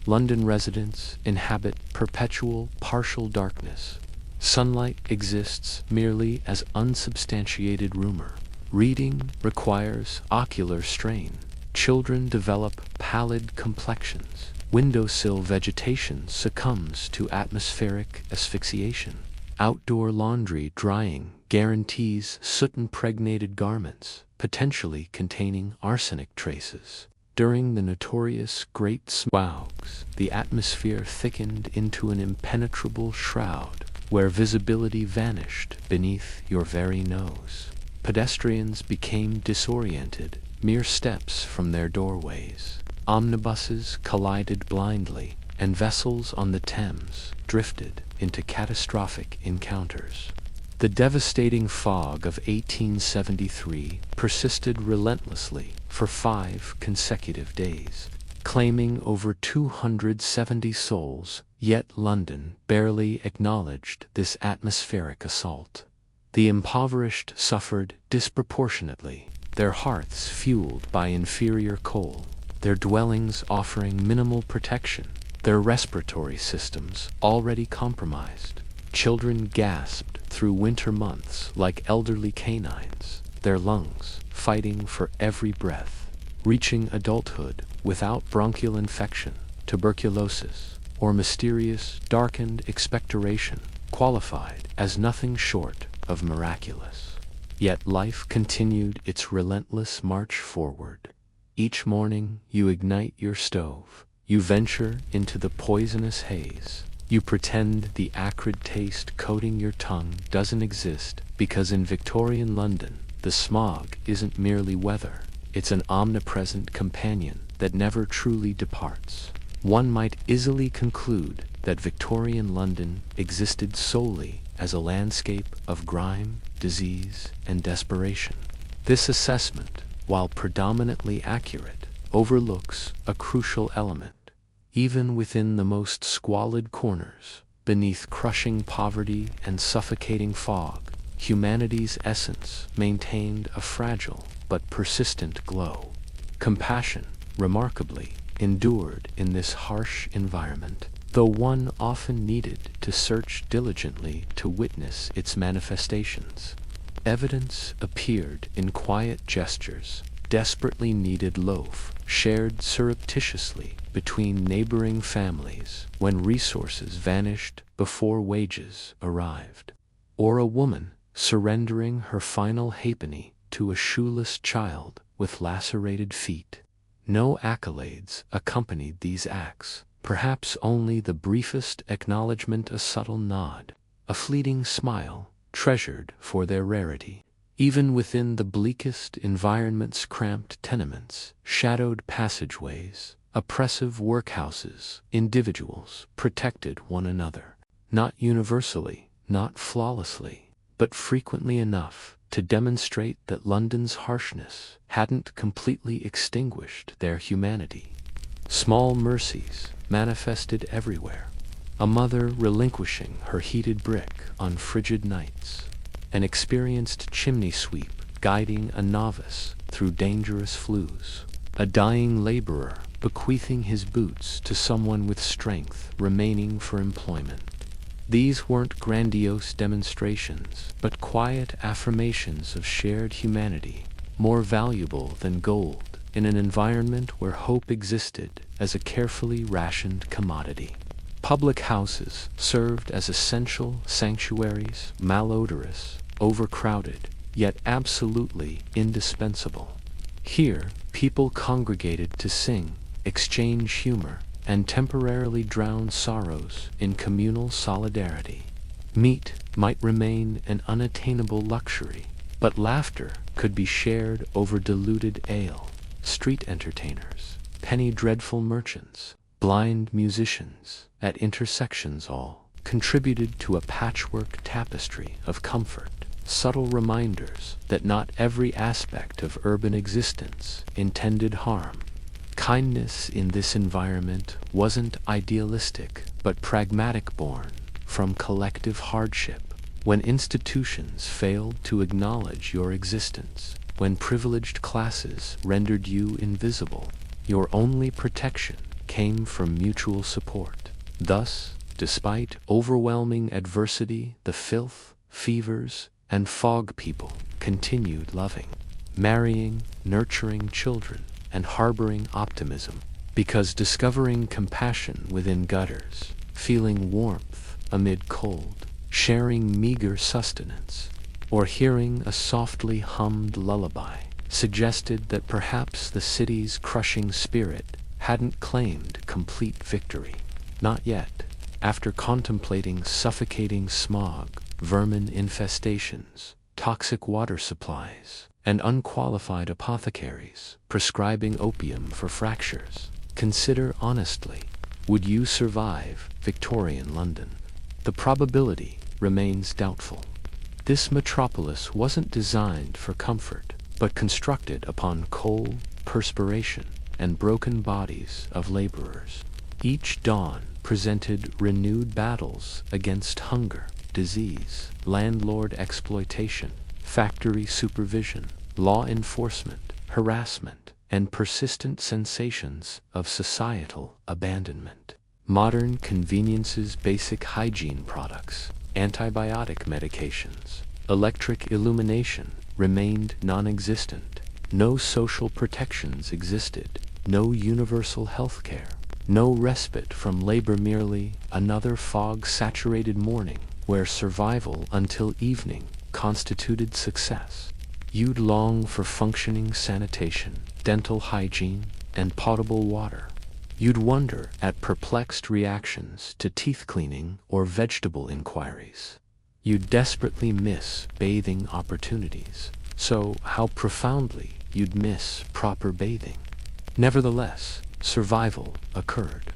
London residents inhabit perpetual partial darkness. Sunlight exists merely as unsubstantiated rumor. Reading requires ocular strain. Children develop pallid complexions. Windowsill vegetation succumbs to atmospheric asphyxiation. Outdoor laundry drying guarantees soot-impregnated garments, potentially containing arsenic traces. During the notorious Great Smogs, the atmosphere thickened into an impenetrable shroud, where visibility vanished beneath your very nose. Pedestrians became disoriented, mere steps from their doorways. Omnibuses collided blindly, and vessels on the Thames drifted into catastrophic encounters. The devastating fog of 1873 persisted relentlessly for 5 consecutive days, claiming over 270 souls, yet London barely acknowledged this atmospheric assault. The impoverished suffered disproportionately, their hearths fueled by inferior coal, their dwellings offering minimal protection, their respiratory systems already compromised. Children gasped through winter months like elderly canines, their lungs fighting for every breath. Reaching adulthood without bronchial infection, tuberculosis, or mysterious darkened expectoration qualified as nothing short of miraculous. Yet life continued its relentless march forward. Each morning you ignite your stove, you venture into the poisonous haze, you pretend the acrid taste coating your tongue doesn't exist, because in Victorian London, the smog isn't merely weather, it's an omnipresent companion that never truly departs. One might easily conclude that Victorian London existed solely as a landscape of grime, disease, and desperation. This assessment, while predominantly accurate, overlooks a crucial element. Even within the most squalid corners, beneath crushing poverty and suffocating fog, humanity's essence maintained a fragile but persistent glow. Compassion, remarkably, endured in this harsh environment, though one often needed to search diligently to witness its manifestations. Evidence appeared in quiet gestures, desperately needed loaf, shared surreptitiously between neighboring families when resources vanished before wages arrived, or a woman surrendering her final halfpenny to a shoeless child with lacerated feet. No accolades accompanied these acts, perhaps only the briefest acknowledgement, a subtle nod, a fleeting smile, treasured for their rarity. Even within the bleakest environments, cramped tenements, shadowed passageways, oppressive workhouses, individuals protected one another, not universally, not flawlessly, but frequently enough to demonstrate that London's harshness hadn't completely extinguished their humanity. Small mercies manifested everywhere. A mother relinquishing her heated brick on frigid nights, an experienced chimney sweep guiding a novice through dangerous flues, a dying laborer bequeathing his boots to someone with strength remaining for employment. These weren't grandiose demonstrations, but quiet affirmations of shared humanity, more valuable than gold in an environment where hope existed as a carefully rationed commodity. Public houses served as essential sanctuaries, malodorous, overcrowded, yet absolutely indispensable. Here, people congregated to sing, exchange humor, and temporarily drown sorrows in communal solidarity. Meat might remain an unattainable luxury, but laughter could be shared over diluted ale. Street entertainers, penny dreadful merchants, blind musicians, at intersections all contributed to a patchwork tapestry of comfort, subtle reminders that not every aspect of urban existence intended harm. Kindness in this environment wasn't idealistic but pragmatic, born from collective hardship. When institutions failed to acknowledge your existence, when privileged classes rendered you invisible, your only protection came from mutual support. Thus, despite overwhelming adversity, the filth, fevers, and fog people continued loving, marrying, nurturing children, and harboring optimism, because discovering compassion within gutters, feeling warmth amid cold, sharing meager sustenance, or hearing a softly hummed lullaby suggested that perhaps the city's crushing spirit hadn't claimed complete victory. Not yet. After contemplating suffocating smog, vermin infestations, toxic water supplies, and unqualified apothecaries prescribing opium for fractures, consider honestly, would you survive Victorian London? The probability remains doubtful. This metropolis wasn't designed for comfort, but constructed upon coal, perspiration, and broken bodies of laborers. Each dawn presented renewed battles against hunger, disease, landlord exploitation, factory supervision, law enforcement, harassment, and persistent sensations of societal abandonment. Modern conveniences, basic hygiene products, antibiotic medications, electric illumination remained non-existent. No social protections existed, no universal health care, no respite from labor, merely another fog-saturated morning where survival until evening constituted success. You'd long for functioning sanitation, dental hygiene, and potable water. You'd wonder at perplexed reactions to teeth cleaning or vegetable inquiries. You'd desperately miss bathing opportunities. So how profoundly you'd miss proper bathing. Nevertheless, survival occurred.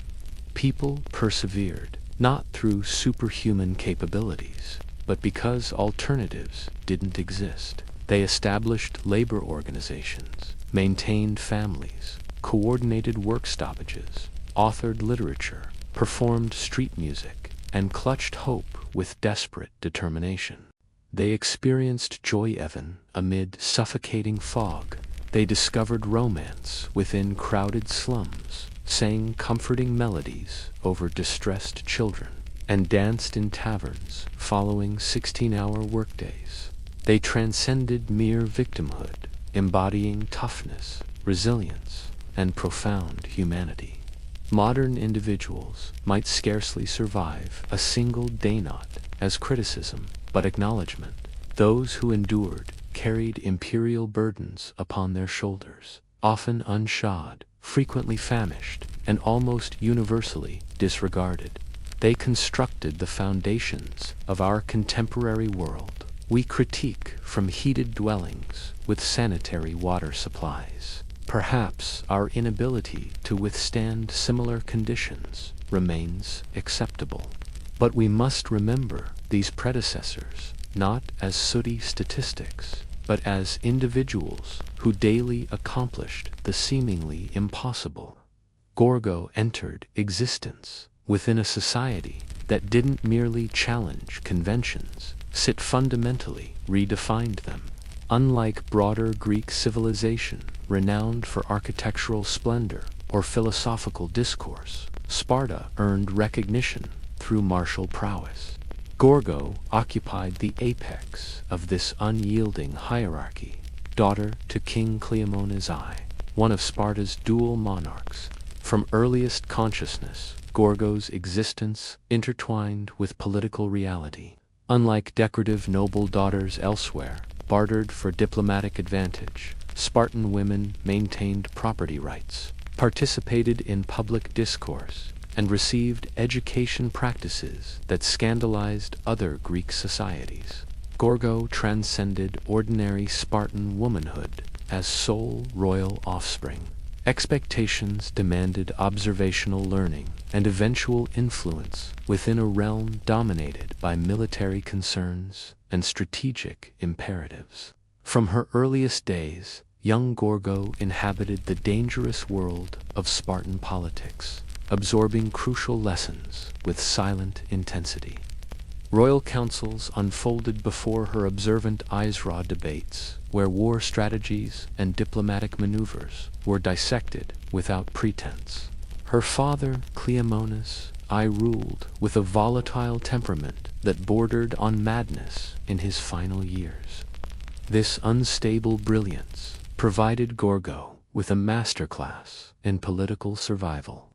People persevered, not through superhuman capabilities, but because alternatives didn't exist. They established labor organizations, maintained families, coordinated work stoppages, authored literature, performed street music, and clutched hope with desperate determination. They experienced joy even amid suffocating fog. They discovered romance within crowded slums, sang comforting melodies over distressed children, and danced in taverns following 16-hour workdays. They transcended mere victimhood, embodying toughness, resilience, and profound humanity. Modern individuals might scarcely survive a single day, not as criticism, but acknowledgement. Those who endured carried imperial burdens upon their shoulders, often unshod, frequently famished, and almost universally disregarded. They constructed the foundations of our contemporary world. We critique from heated dwellings with sanitary water supplies. Perhaps our inability to withstand similar conditions remains acceptable. But we must remember these predecessors not as sooty statistics, but as individuals who daily accomplished the seemingly impossible. Gorgo entered existence within a society that didn't merely challenge conventions, it fundamentally redefined them. Unlike broader Greek civilization, renowned for architectural splendor or philosophical discourse, Sparta earned recognition through martial prowess. Gorgo occupied the apex of this unyielding hierarchy. Daughter to King Cleomenes I, one of Sparta's dual monarchs, from earliest consciousness, Gorgo's existence intertwined with political reality. Unlike decorative noble daughters elsewhere, bartered for diplomatic advantage, Spartan women maintained property rights, participated in public discourse, and received education practices that scandalized other Greek societies. Gorgo transcended ordinary Spartan womanhood as sole royal offspring. Expectations demanded observational learning and eventual influence within a realm dominated by military concerns and strategic imperatives. From her earliest days, young Gorgo inhabited the dangerous world of Spartan politics, absorbing crucial lessons with silent intensity. Royal councils unfolded before her observant eyes, raw debates, where war strategies and diplomatic maneuvers were dissected without pretense. Her father, Cleomenes, I ruled with a volatile temperament that bordered on madness in his final years. This unstable brilliance provided Gorgo with a masterclass in political survival,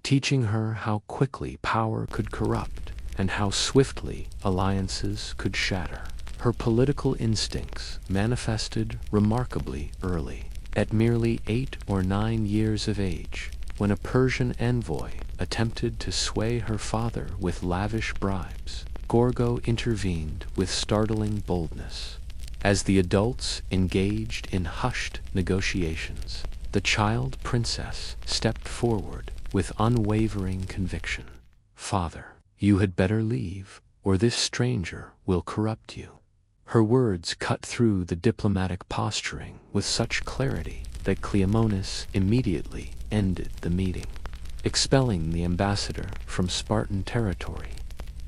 teaching her how quickly power could corrupt and how swiftly alliances could shatter. Her political instincts manifested remarkably early. At merely 8 or 9 years of age, when a Persian envoy attempted to sway her father with lavish bribes, Gorgo intervened with startling boldness. As the adults engaged in hushed negotiations, the child princess stepped forward with unwavering conviction. "Father, you had better leave, or this stranger will corrupt you." Her words cut through the diplomatic posturing with such clarity that Cleomenes immediately ended the meeting, expelling the ambassador from Spartan territory.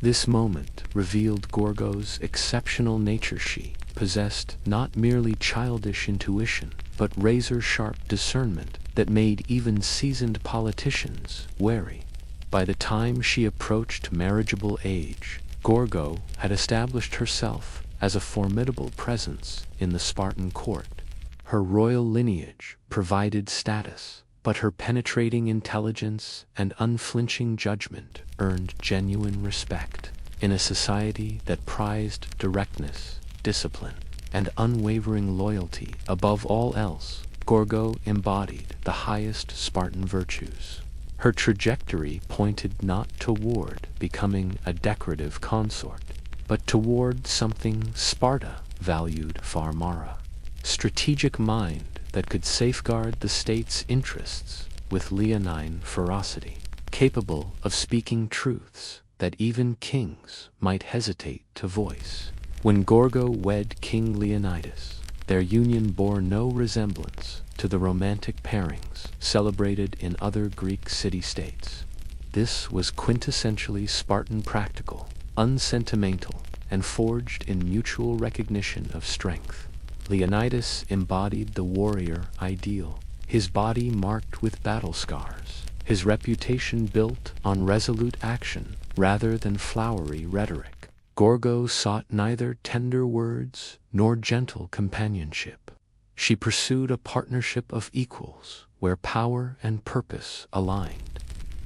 This moment revealed Gorgo's exceptional nature. She possessed not merely childish intuition, but razor-sharp discernment that made even seasoned politicians wary. By the time she approached marriageable age, Gorgo had established herself as a formidable presence in the Spartan court. Her royal lineage provided status, but her penetrating intelligence and unflinching judgment earned genuine respect. In a society that prized directness, discipline, and unwavering loyalty above all else, Gorgo embodied the highest Spartan virtues. Her trajectory pointed not toward becoming a decorative consort, but toward something Sparta valued far more: strategic mind that could safeguard the state's interests with leonine ferocity, capable of speaking truths that even kings might hesitate to voice. When Gorgo wed King Leonidas, their union bore no resemblance to the romantic pairings celebrated in other Greek city-states. This was quintessentially Spartan, practical, unsentimental, and forged in mutual recognition of strength. Leonidas embodied the warrior ideal, his body marked with battle scars, his reputation built on resolute action rather than flowery rhetoric. Gorgo sought neither tender words nor gentle companionship. She pursued a partnership of equals, where power and purpose aligned.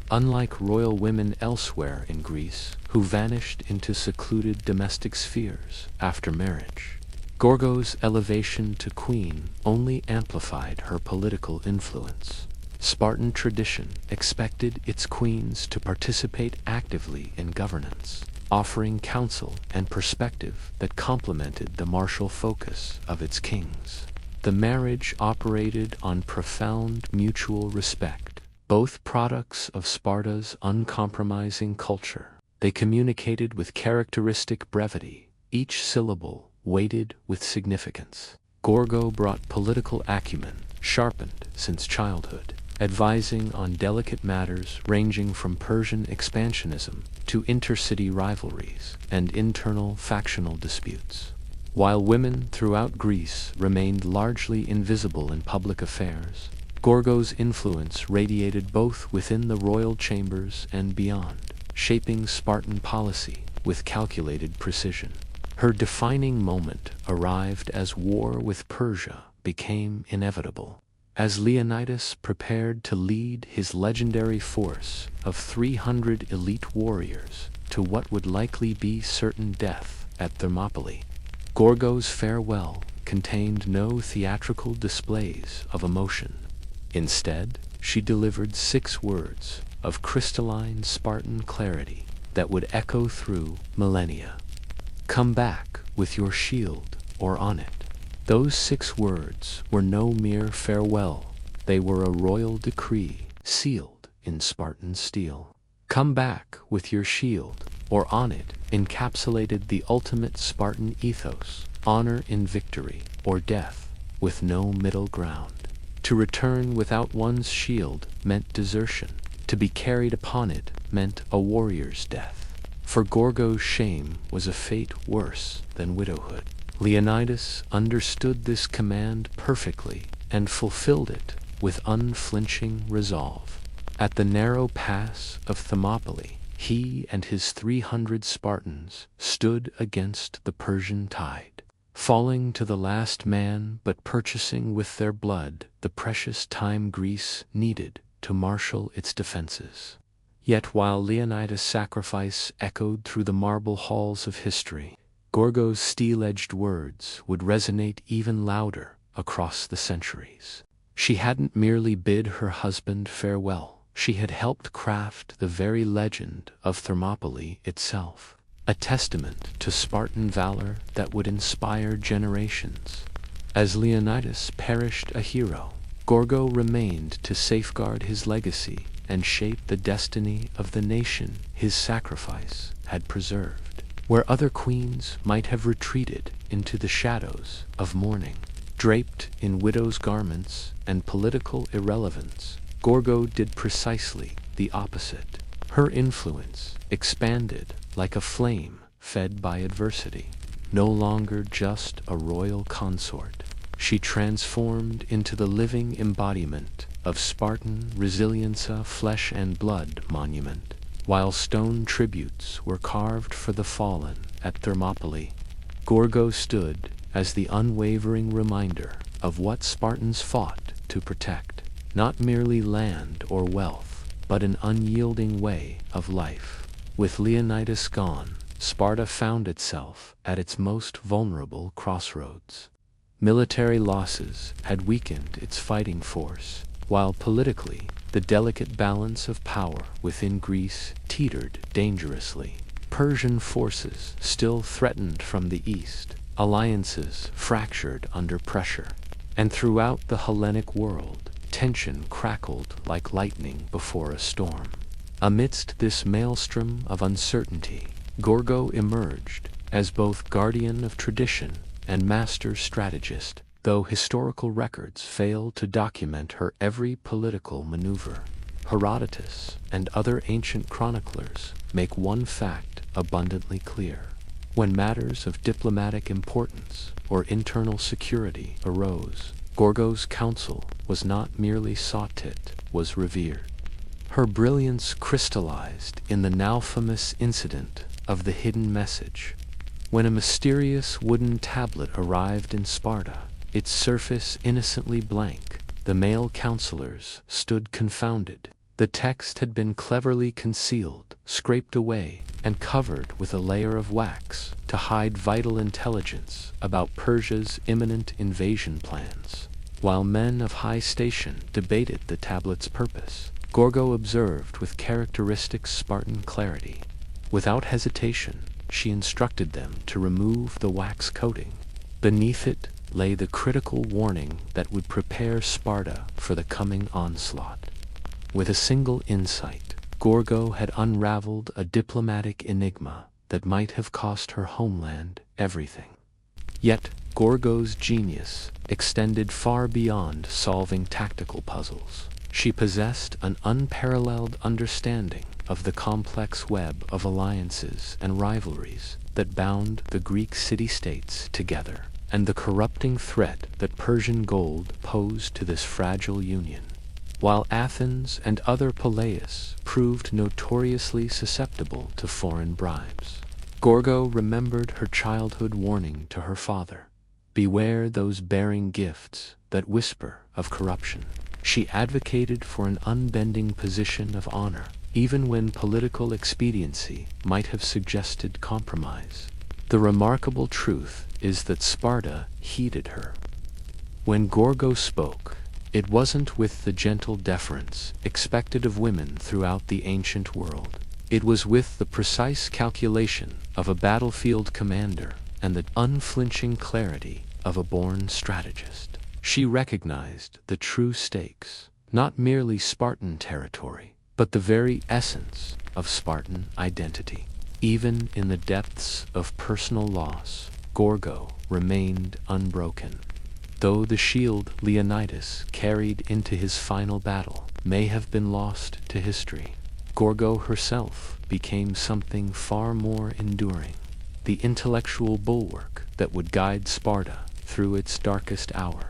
Unlike royal women elsewhere in Greece, who vanished into secluded domestic spheres after marriage, Gorgo's elevation to queen only amplified her political influence. Spartan tradition expected its queens to participate actively in governance, offering counsel and perspective that complemented the martial focus of its kings. The marriage operated on profound mutual respect, both products of Sparta's uncompromising culture. They communicated with characteristic brevity, each syllable weighted with significance. Gorgo brought political acumen, sharpened since childhood, advising on delicate matters ranging from Persian expansionism to intercity rivalries and internal factional disputes. While women throughout Greece remained largely invisible in public affairs, Gorgo's influence radiated both within the royal chambers and beyond, shaping Spartan policy with calculated precision. Her defining moment arrived as war with Persia became inevitable. As Leonidas prepared to lead his legendary force of 300 elite warriors to what would likely be certain death at Thermopylae, Gorgo's farewell contained no theatrical displays of emotion. Instead, she delivered 6 words of crystalline Spartan clarity that would echo through millennia. "Come back with your shield or on it." Those 6 words were no mere farewell. They were a royal decree sealed in Spartan steel. "Come back with your shield or on it" encapsulated the ultimate Spartan ethos: honor in victory or death, with no middle ground. To return without one's shield meant desertion. To be carried upon it meant a warrior's death. For Gorgo's shame was a fate worse than widowhood. Leonidas understood this command perfectly and fulfilled it with unflinching resolve. At the narrow pass of Thermopylae, he and his 300 Spartans stood against the Persian tide, falling to the last man but purchasing with their blood the precious time Greece needed to marshal its defenses. Yet while Leonidas' sacrifice echoed through the marble halls of history, Gorgo's steel-edged words would resonate even louder across the centuries. She hadn't merely bid her husband farewell. She had helped craft the very legend of Thermopylae itself, a testament to Spartan valor that would inspire generations. As Leonidas perished a hero, Gorgo remained to safeguard his legacy and shape the destiny of the nation his sacrifice had preserved. Where other queens might have retreated into the shadows of mourning, draped in widow's garments and political irrelevance, Gorgo did precisely the opposite. Her influence expanded like a flame fed by adversity. No longer just a royal consort, she transformed into the living embodiment of Spartan resilience, a flesh and blood monument. While stone tributes were carved for the fallen at Thermopylae, Gorgo stood as the unwavering reminder of what Spartans fought to protect. Not merely land or wealth, but an unyielding way of life. With Leonidas gone, Sparta found itself at its most vulnerable crossroads. Military losses had weakened its fighting force, while politically, the delicate balance of power within Greece teetered dangerously. Persian forces still threatened from the east, alliances fractured under pressure, and throughout the Hellenic world, tension crackled like lightning before a storm. Amidst this maelstrom of uncertainty, Gorgo emerged as both guardian of tradition and master strategist, though historical records fail to document her every political maneuver. Herodotus and other ancient chroniclers make one fact abundantly clear. When matters of diplomatic importance or internal security arose, Gorgo's counsel was not merely sought, it was revered. Her brilliance crystallized in the now famous incident of the hidden message. When a mysterious wooden tablet arrived in Sparta, its surface innocently blank, the male counselors stood confounded. The text had been cleverly concealed, scraped away, and covered with a layer of wax to hide vital intelligence about Persia's imminent invasion plans. While men of high station debated the tablet's purpose, Gorgo observed with characteristic Spartan clarity. Without hesitation, she instructed them to remove the wax coating. Beneath it lay the critical warning that would prepare Sparta for the coming onslaught. With a single insight, Gorgo had unraveled a diplomatic enigma that might have cost her homeland everything. Yet, Gorgo's genius extended far beyond solving tactical puzzles. She possessed an unparalleled understanding of the complex web of alliances and rivalries that bound the Greek city-states together, and the corrupting threat that Persian gold posed to this fragile union. While Athens and other Peleus proved notoriously susceptible to foreign bribes, Gorgo remembered her childhood warning to her father. Beware those bearing gifts that whisper of corruption. She advocated for an unbending position of honor, even when political expediency might have suggested compromise. The remarkable truth is that Sparta heeded her. When Gorgo spoke, it wasn't with the gentle deference expected of women throughout the ancient world. It was with the precise calculation of a battlefield commander and the unflinching clarity of a born strategist. She recognized the true stakes, not merely Spartan territory, but the very essence of Spartan identity. Even in the depths of personal loss, Gorgo remained unbroken. Though the shield Leonidas carried into his final battle may have been lost to history, Gorgo herself became something far more enduring, the intellectual bulwark that would guide Sparta through its darkest hour.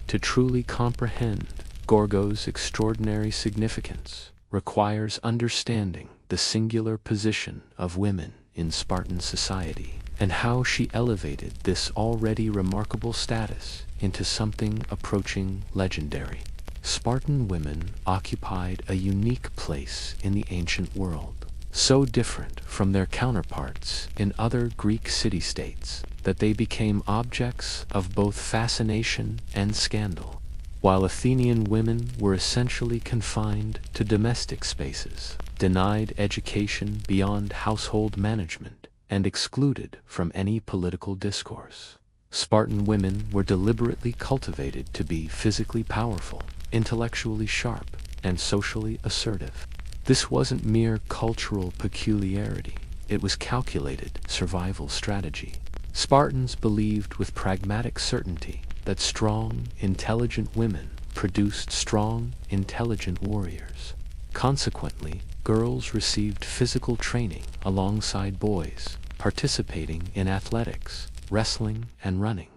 To truly comprehend Gorgo's extraordinary significance, requires understanding the singular position of women in Spartan society, and how she elevated this already remarkable status into something approaching legendary. Spartan women occupied a unique place in the ancient world, so different from their counterparts in other Greek city-states that they became objects of both fascination and scandal. While Athenian women were essentially confined to domestic spaces, denied education beyond household management, and excluded from any political discourse, Spartan women were deliberately cultivated to be physically powerful, intellectually sharp, and socially assertive. This wasn't mere cultural peculiarity, it was calculated survival strategy. Spartans believed with pragmatic certainty that strong, intelligent women produced strong, intelligent warriors. Consequently, girls received physical training alongside boys, participating in athletics, wrestling, and running.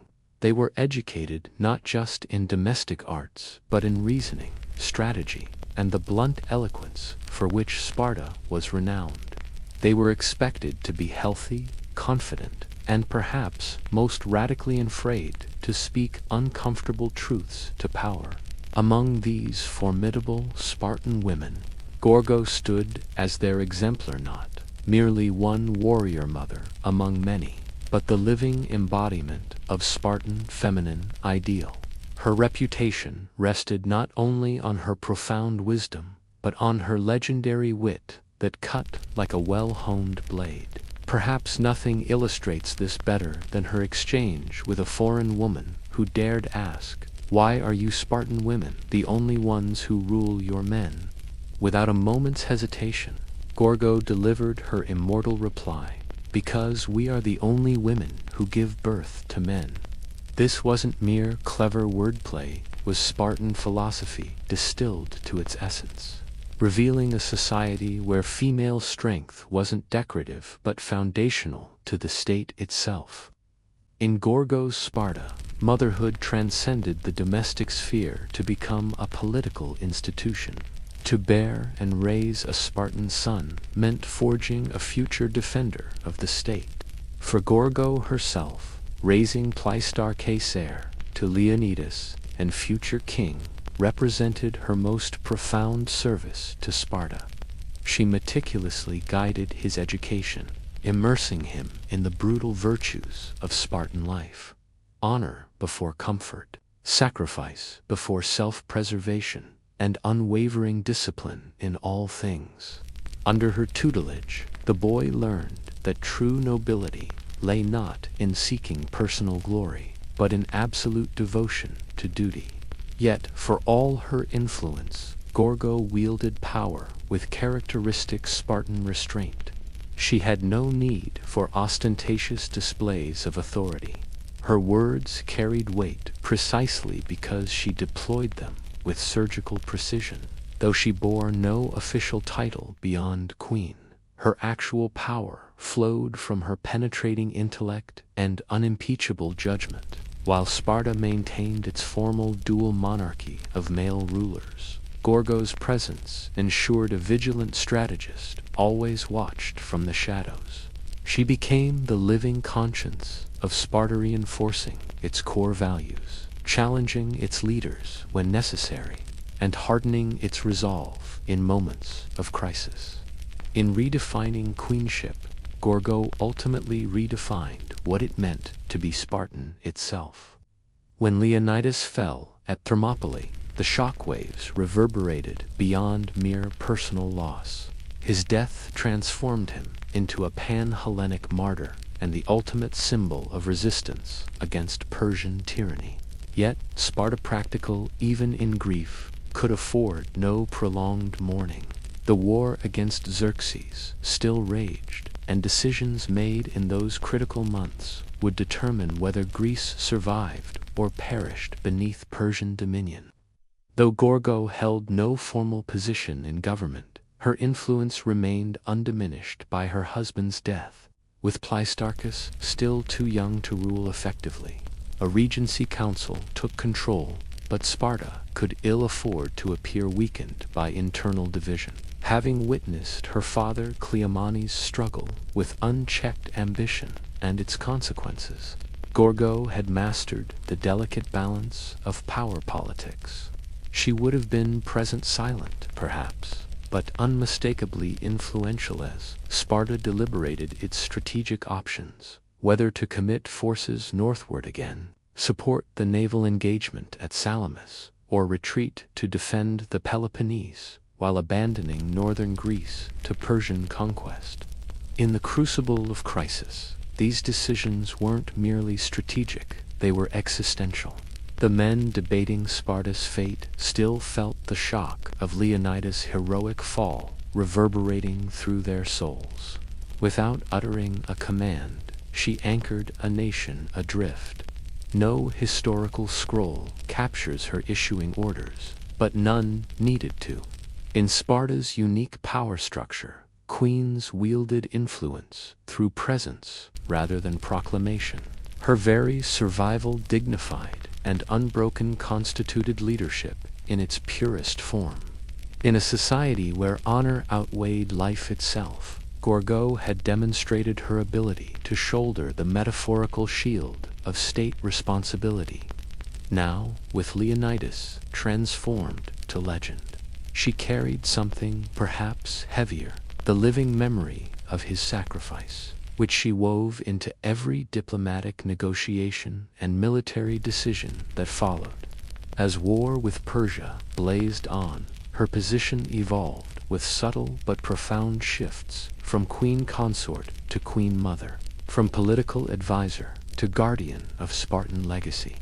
They were educated not just in domestic arts, but in reasoning, strategy, and the blunt eloquence for which Sparta was renowned. They were expected to be healthy, confident, and perhaps most radically afraid to speak uncomfortable truths to power. Among these formidable Spartan women, Gorgo stood as their exemplar, not merely one warrior mother among many, but the living embodiment of Spartan feminine ideal. Her reputation rested not only on her profound wisdom, but on her legendary wit that cut like a well-honed blade. Perhaps nothing illustrates this better than her exchange with a foreign woman who dared ask, "Why are you Spartan women the only ones who rule your men?" Without a moment's hesitation, Gorgo delivered her immortal reply, "Because we are the only women who give birth to men." This wasn't mere clever wordplay, was Spartan philosophy distilled to its essence, revealing a society where female strength wasn't decorative but foundational to the state itself. In Gorgo's Sparta, motherhood transcended the domestic sphere to become a political institution. To bear and raise a Spartan son meant forging a future defender of the state. For Gorgo herself, raising Pleistarchus heir to Leonidas and future king represented her most profound service to Sparta. She meticulously guided his education, immersing him in the brutal virtues of Spartan life: honor before comfort, sacrifice before self-preservation, and unwavering discipline in all things. Under her tutelage, the boy learned that true nobility lay not in seeking personal glory, but in absolute devotion to duty. Yet, for all her influence, Gorgo wielded power with characteristic Spartan restraint. She had no need for ostentatious displays of authority. Her words carried weight precisely because she deployed them with surgical precision. Though she bore no official title beyond queen, her actual power flowed from her penetrating intellect and unimpeachable judgment. While Sparta maintained its formal dual monarchy of male rulers, Gorgo's presence ensured a vigilant strategist always watched from the shadows. She became the living conscience of Sparta, reinforcing its core values, challenging its leaders when necessary, and hardening its resolve in moments of crisis. In redefining queenship, Gorgo ultimately redefined what it meant to be Spartan itself. When Leonidas fell at Thermopylae, the shockwaves reverberated beyond mere personal loss. His death transformed him into a pan-Hellenic martyr and the ultimate symbol of resistance against Persian tyranny. Yet, Sparta, practical even in grief, could afford no prolonged mourning. The war against Xerxes still raged, and decisions made in those critical months would determine whether Greece survived or perished beneath Persian dominion. Though Gorgo held no formal position in government, her influence remained undiminished by her husband's death. With Pleistarchus still too young to rule effectively, a regency council took control, but Sparta could ill afford to appear weakened by internal division. Having witnessed her father Cleomenes' struggle with unchecked ambition and its consequences, Gorgo had mastered the delicate balance of power politics. She would have been present silent, perhaps, but unmistakably influential as Sparta deliberated its strategic options, whether to commit forces northward again, support the naval engagement at Salamis, or retreat to defend the Peloponnese, while abandoning northern Greece to Persian conquest. In the crucible of crisis, these decisions weren't merely strategic, they were existential. The men debating Sparta's fate still felt the shock of Leonidas' heroic fall reverberating through their souls. Without uttering a command, she anchored a nation adrift. No historical scroll captures her issuing orders, but none needed to. In Sparta's unique power structure, queens wielded influence through presence rather than proclamation. Her very survival dignified and unbroken constituted leadership in its purest form. In a society where honor outweighed life itself, Gorgo had demonstrated her ability to shoulder the metaphorical shield of state responsibility. Now, with Leonidas transformed to legend, she carried something perhaps heavier, the living memory of his sacrifice, which she wove into every diplomatic negotiation and military decision that followed. As war with Persia blazed on, her position evolved with subtle but profound shifts from queen consort to queen mother, from political advisor to guardian of Spartan legacy.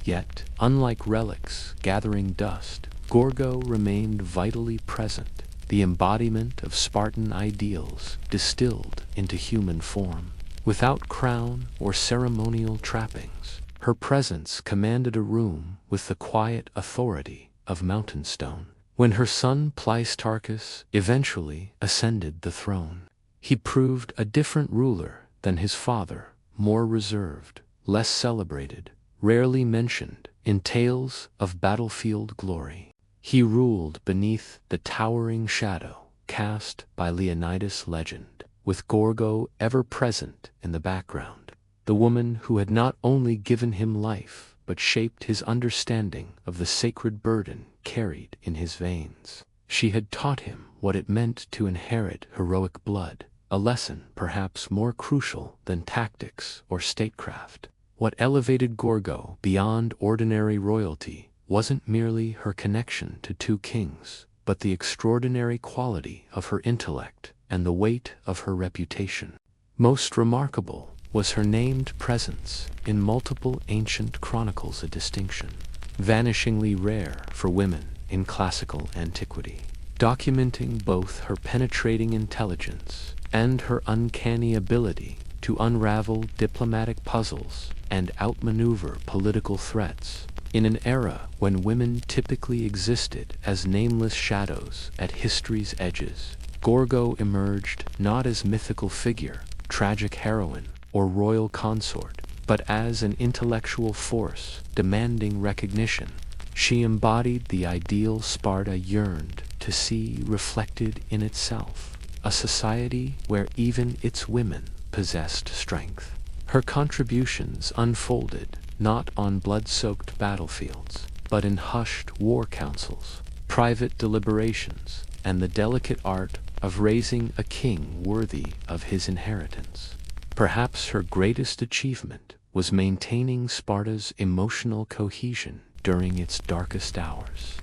Yet, unlike relics gathering dust, Gorgo remained vitally present, the embodiment of Spartan ideals distilled into human form. Without crown or ceremonial trappings, her presence commanded a room with the quiet authority of mountain stone. When her son Pleistarchus eventually ascended the throne, he proved a different ruler than his father, more reserved, less celebrated, rarely mentioned in tales of battlefield glory. He ruled beneath the towering shadow cast by Leonidas' legend, with Gorgo ever present in the background, the woman who had not only given him life but shaped his understanding of the sacred burden carried in his veins. She had taught him what it meant to inherit heroic blood, a lesson perhaps more crucial than tactics or statecraft. What elevated Gorgo beyond ordinary royalty wasn't merely her connection to two kings, but the extraordinary quality of her intellect and the weight of her reputation. Most remarkable was her named presence in multiple ancient chronicles, a distinction vanishingly rare for women in classical antiquity, documenting both her penetrating intelligence and her uncanny ability to unravel diplomatic puzzles and outmaneuver political threats. In an era when women typically existed as nameless shadows at history's edges, Gorgo emerged not as mythical figure, tragic heroine, or royal consort, but as an intellectual force demanding recognition. She embodied the ideal Sparta yearned to see reflected in itself, a society where even its women possessed strength. Her contributions unfolded not on blood-soaked battlefields, but in hushed war councils, private deliberations, and the delicate art of raising a king worthy of his inheritance. Perhaps her greatest achievement was maintaining Sparta's emotional cohesion during its darkest hours,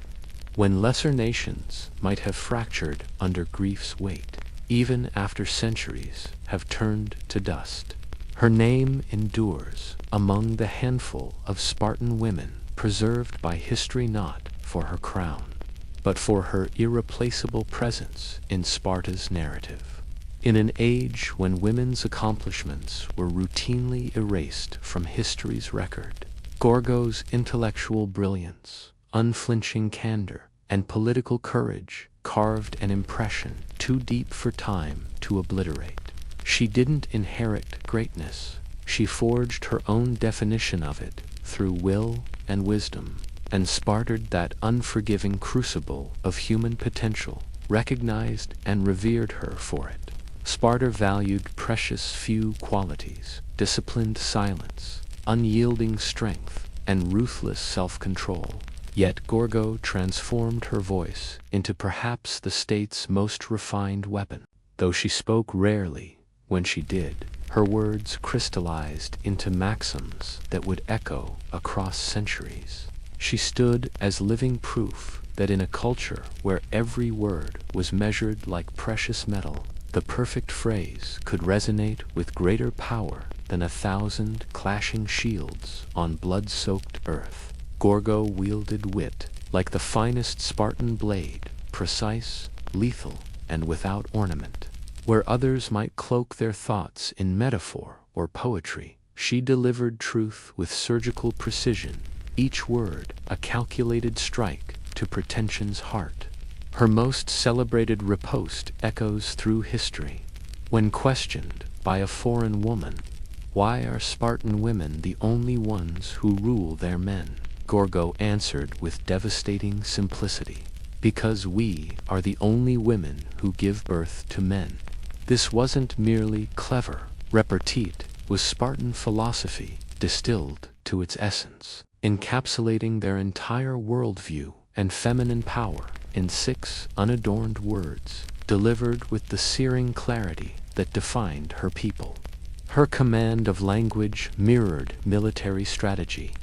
when lesser nations might have fractured under grief's weight, even after centuries have turned to dust. Her name endures among the handful of Spartan women preserved by history not for her crown, but for her irreplaceable presence in Sparta's narrative. In an age when women's accomplishments were routinely erased from history's record, Gorgo's intellectual brilliance, unflinching candor, and political courage carved an impression too deep for time to obliterate. She didn't inherit greatness, she forged her own definition of it through will and wisdom. and Sparta, that unforgiving crucible of human potential, recognized and revered her for it. Sparta valued precious few qualities: disciplined silence, unyielding strength, and ruthless self-control. Yet Gorgo transformed her voice into perhaps the state's most refined weapon. Though she spoke rarely, when she did, her words crystallized into maxims that would echo across centuries. She stood as living proof that in a culture where every word was measured like precious metal, the perfect phrase could resonate with greater power than 1,000 clashing shields on blood-soaked earth. Gorgo wielded wit like the finest Spartan blade, precise, lethal, and without ornament. Where others might cloak their thoughts in metaphor or poetry, she delivered truth with surgical precision, each word a calculated strike to pretension's heart. Her most celebrated riposte echoes through history. When questioned by a foreign woman, "Why are Spartan women the only ones who rule their men?" Gorgo answered with devastating simplicity, "Because we are the only women who give birth to men." This wasn't merely clever repartee, was Spartan philosophy distilled to its essence, encapsulating their entire worldview and feminine power in 6 unadorned words, delivered with the searing clarity that defined her people. Her command of language mirrored military strategy.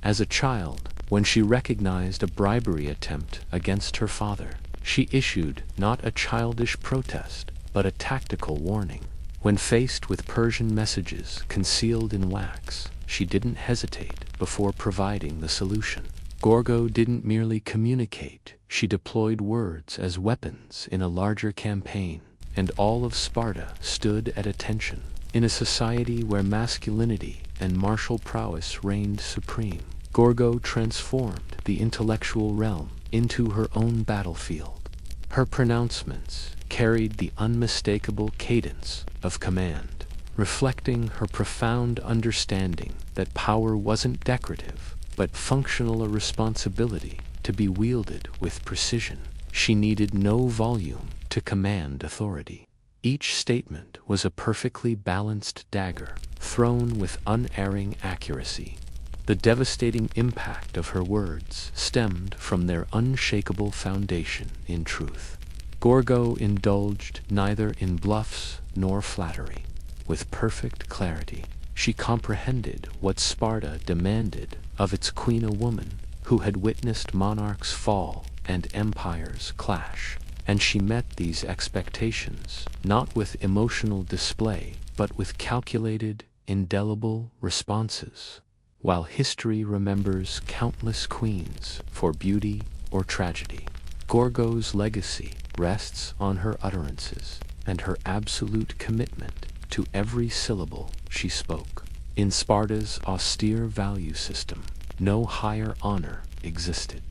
As a child, when she recognized a bribery attempt against her father, she issued not a childish protest, but a tactical warning. When faced with Persian messages concealed in wax, she didn't hesitate before providing the solution. Gorgo didn't merely communicate, she deployed words as weapons in a larger campaign, and all of Sparta stood at attention. In a society where masculinity and martial prowess reigned supreme, Gorgo transformed the intellectual realm into her own battlefield. Her pronouncements carried the unmistakable cadence of command, reflecting her profound understanding that power wasn't decorative, but functional, a responsibility to be wielded with precision. She needed no volume to command authority. Each statement was a perfectly balanced dagger, thrown with unerring accuracy. The devastating impact of her words stemmed from their unshakable foundation in truth. Gorgo indulged neither in bluffs nor flattery. With perfect clarity, she comprehended what Sparta demanded of its queen, a woman who had witnessed monarchs fall and empires clash, and she met these expectations not with emotional display, but with calculated, indelible responses. While history remembers countless queens for beauty or tragedy, Gorgo's legacy rests on her utterances and her absolute commitment to every syllable she spoke. In Sparta's austere value system, no higher honor existed.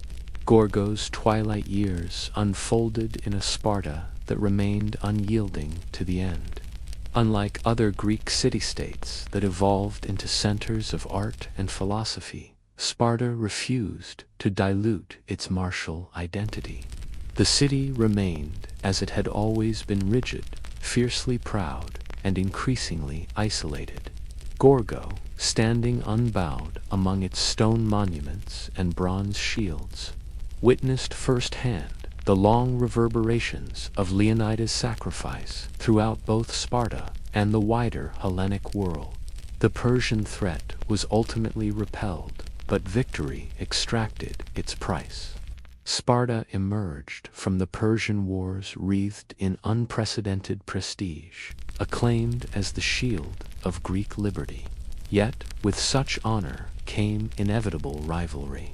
Gorgo's twilight years unfolded in a Sparta that remained unyielding to the end. Unlike other Greek city-states that evolved into centers of art and philosophy, Sparta refused to dilute its martial identity. The city remained as it had always been: rigid, fiercely proud, and increasingly isolated. Gorgo, standing unbowed among its stone monuments and bronze shields, witnessed firsthand the long reverberations of Leonida's sacrifice throughout both Sparta and the wider Hellenic world. The Persian threat was ultimately repelled, but victory extracted its price. Sparta emerged from the Persian Wars wreathed in unprecedented prestige, acclaimed as the shield of Greek liberty. Yet, with such honor came inevitable rivalry.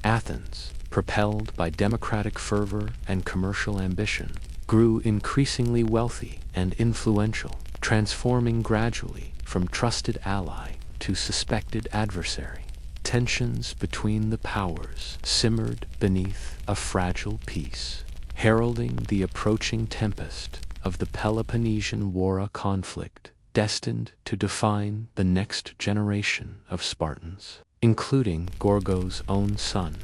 Athens, propelled by democratic fervor and commercial ambition, grew increasingly wealthy and influential, transforming gradually from trusted ally to suspected adversary. Tensions between the powers simmered beneath a fragile peace, heralding the approaching tempest of the Peloponnesian War, a conflict destined to define the next generation of Spartans, including Gorgo's own son.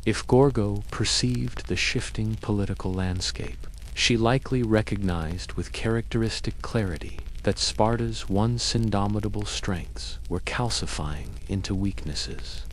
If Gorgo perceived the shifting political landscape, she likely recognized with characteristic clarity that Sparta's once indomitable strengths were calcifying into weaknesses.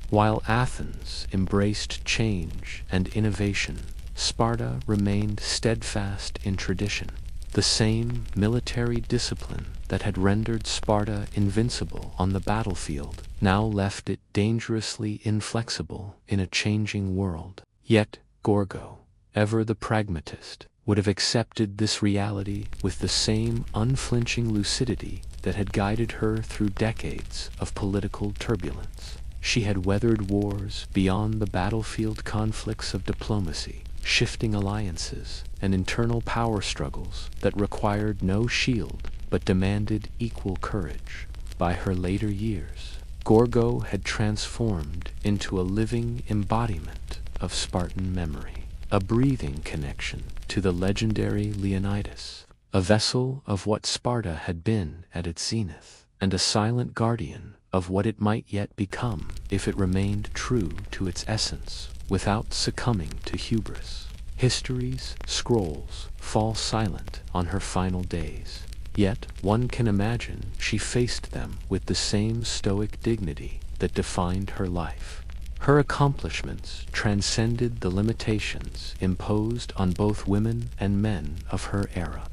While Athens embraced change and innovation, Sparta remained steadfast in tradition. The same military discipline that had rendered Sparta invincible on the battlefield now left it dangerously inflexible in a changing world. Yet Gorgo, ever the pragmatist, would have accepted this reality with the same unflinching lucidity that had guided her through decades of political turbulence. She had weathered wars beyond the battlefield conflicts of diplomacy, shifting alliances, and internal power struggles that required no shield but demanded equal courage. By her later years, Gorgo had transformed into a living embodiment of Spartan memory, a breathing connection to the legendary Leonidas, a vessel of what Sparta had been at its zenith, and a silent guardian of what it might yet become if it remained true to its essence without succumbing to hubris. History's scrolls fall silent on her final days, yet one can imagine she faced them with the same stoic dignity that defined her life. Her accomplishments transcended the limitations imposed on both women and men of her era.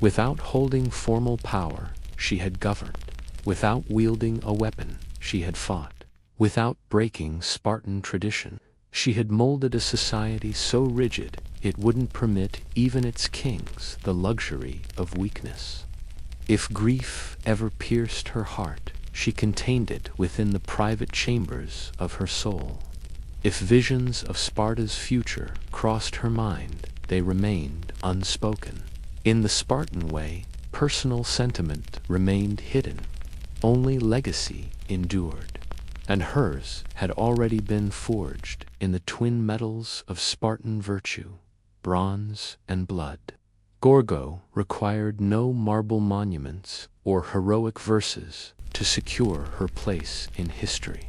Without holding formal power, she had governed. Without wielding a weapon, she had fought. Without breaking Spartan tradition, she had molded a society so rigid it wouldn't permit even its kings the luxury of weakness. If grief ever pierced her heart, she contained it within the private chambers of her soul. If visions of Sparta's future crossed her mind, they remained unspoken. In the Spartan way, personal sentiment remained hidden. Only legacy endured, and hers had already been forged in the twin metals of Spartan virtue, bronze and blood. Gorgo required no marble monuments or heroic verses to secure her place in history.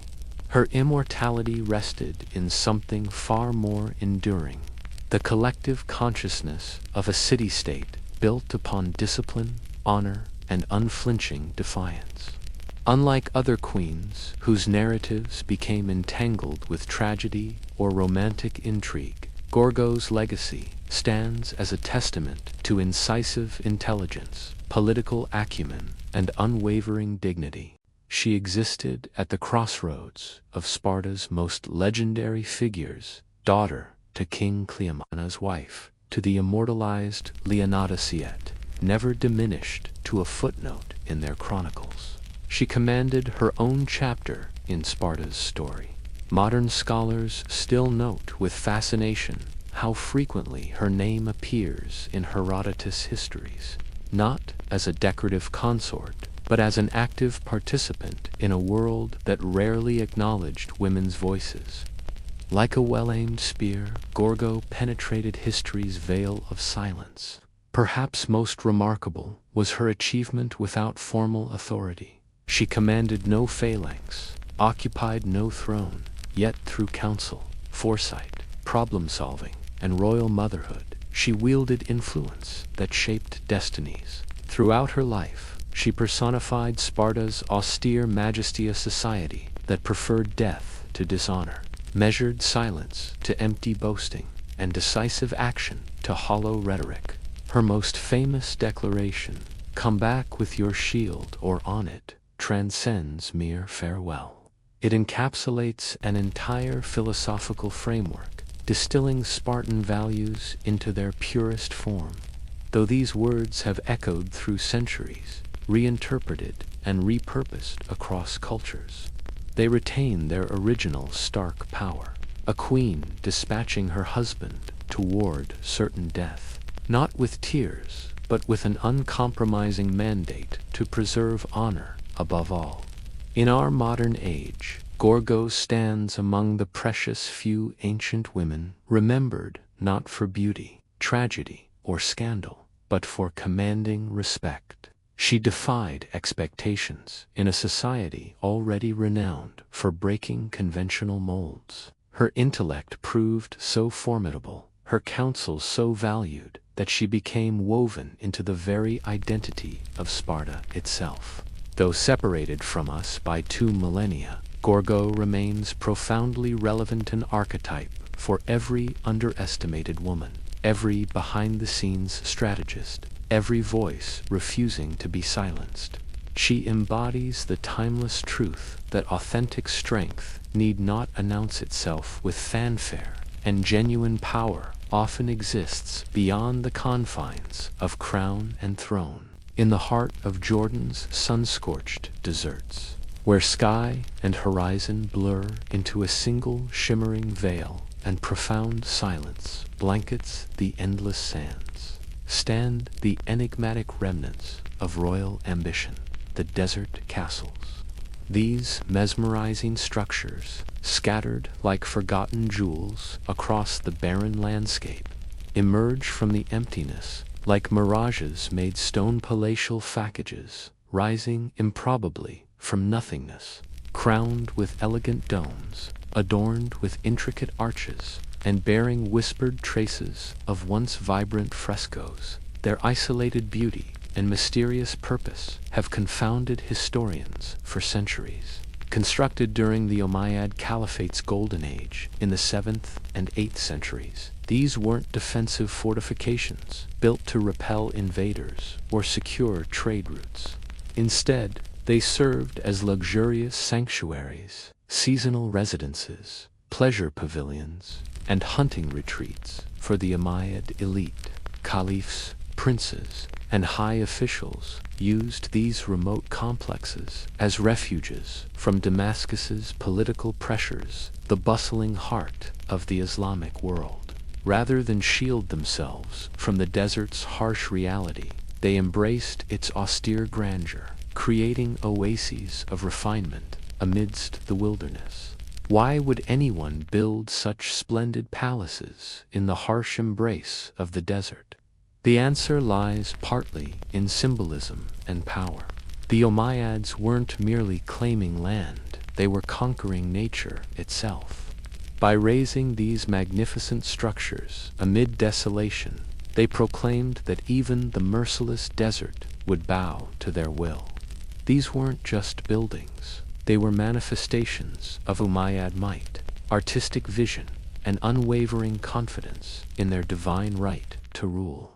Her immortality rested in something far more enduring, the collective consciousness of a city-state built upon discipline, honor, and unflinching defiance. Unlike other queens whose narratives became entangled with tragedy or romantic intrigue, Gorgo's legacy stands as a testament to incisive intelligence, political acumen, and unwavering dignity. She existed at the crossroads of Sparta's most legendary figures, daughter to King Cleomena's wife, to the immortalized Leonidas, yet never diminished to a footnote in their chronicles. She commanded her own chapter in Sparta's story. Modern scholars still note with fascination how frequently her name appears in Herodotus' histories, not as a decorative consort, but as an active participant in a world that rarely acknowledged women's voices. Like a well-aimed spear, Gorgo penetrated history's veil of silence. Perhaps most remarkable was her achievement without formal authority. She commanded no phalanx, occupied no throne, yet through counsel, foresight, problem-solving, and royal motherhood, she wielded influence that shaped destinies. Throughout her life, she personified Sparta's austere majesty, a society that preferred death to dishonor, measured silence to empty boasting, and decisive action to hollow rhetoric. Her most famous declaration, "Come back with your shield or on it," transcends mere farewell. It encapsulates an entire philosophical framework, distilling Spartan values into their purest form. Though these words have echoed through centuries, reinterpreted and repurposed across cultures, they retain their original stark power. A queen dispatching her husband toward certain death, not with tears, but with an uncompromising mandate to preserve honor above all. In our modern age, Gorgo stands among the precious few ancient women remembered not for beauty, tragedy, or scandal, but for commanding respect. She defied expectations in a society already renowned for breaking conventional molds. Her intellect proved so formidable, her counsels so valued, that she became woven into the very identity of Sparta itself. Though separated from us by 2 millennia, Gorgo remains profoundly relevant an archetype for every underestimated woman, every behind-the-scenes strategist, every voice refusing to be silenced. She embodies the timeless truth that authentic strength need not announce itself with fanfare, and genuine power often exists beyond the confines of crown and throne, in the heart of Jordan's sun-scorched deserts, where sky and horizon blur into a single shimmering veil and profound silence blankets the endless sands, stand the enigmatic remnants of royal ambition, the desert castles. These mesmerizing structures, scattered like forgotten jewels across the barren landscape, emerge from the emptiness like mirages made stone palatial facades, rising improbably from nothingness, crowned with elegant domes, adorned with intricate arches, and bearing whispered traces of once vibrant frescoes. Their isolated beauty and mysterious purpose have confounded historians for centuries. Constructed during the Umayyad Caliphate's golden age in the 7th and 8th centuries, these weren't defensive fortifications built to repel invaders or secure trade routes. Instead, they served as luxurious sanctuaries, seasonal residences, pleasure pavilions, and hunting retreats for the Umayyad elite. Caliphs, princes, and high officials used these remote complexes as refuges from Damascus's political pressures, the bustling heart of the Islamic world. Rather than shield themselves from the desert's harsh reality, they embraced its austere grandeur, creating oases of refinement amidst the wilderness. Why would anyone build such splendid palaces in the harsh embrace of the desert? The answer lies partly in symbolism and power. The Umayyads weren't merely claiming land, they were conquering nature itself. By raising these magnificent structures amid desolation, they proclaimed that even the merciless desert would bow to their will. These weren't just buildings, they were manifestations of Umayyad might, artistic vision, and unwavering confidence in their divine right to rule.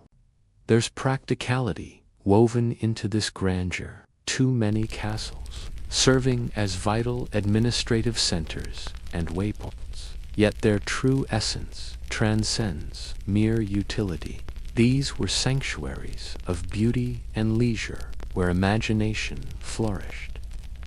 There's practicality woven into this grandeur. Too many castles, serving as vital administrative centers and waypoints. Yet their true essence transcends mere utility. These were sanctuaries of beauty and leisure where imagination flourished.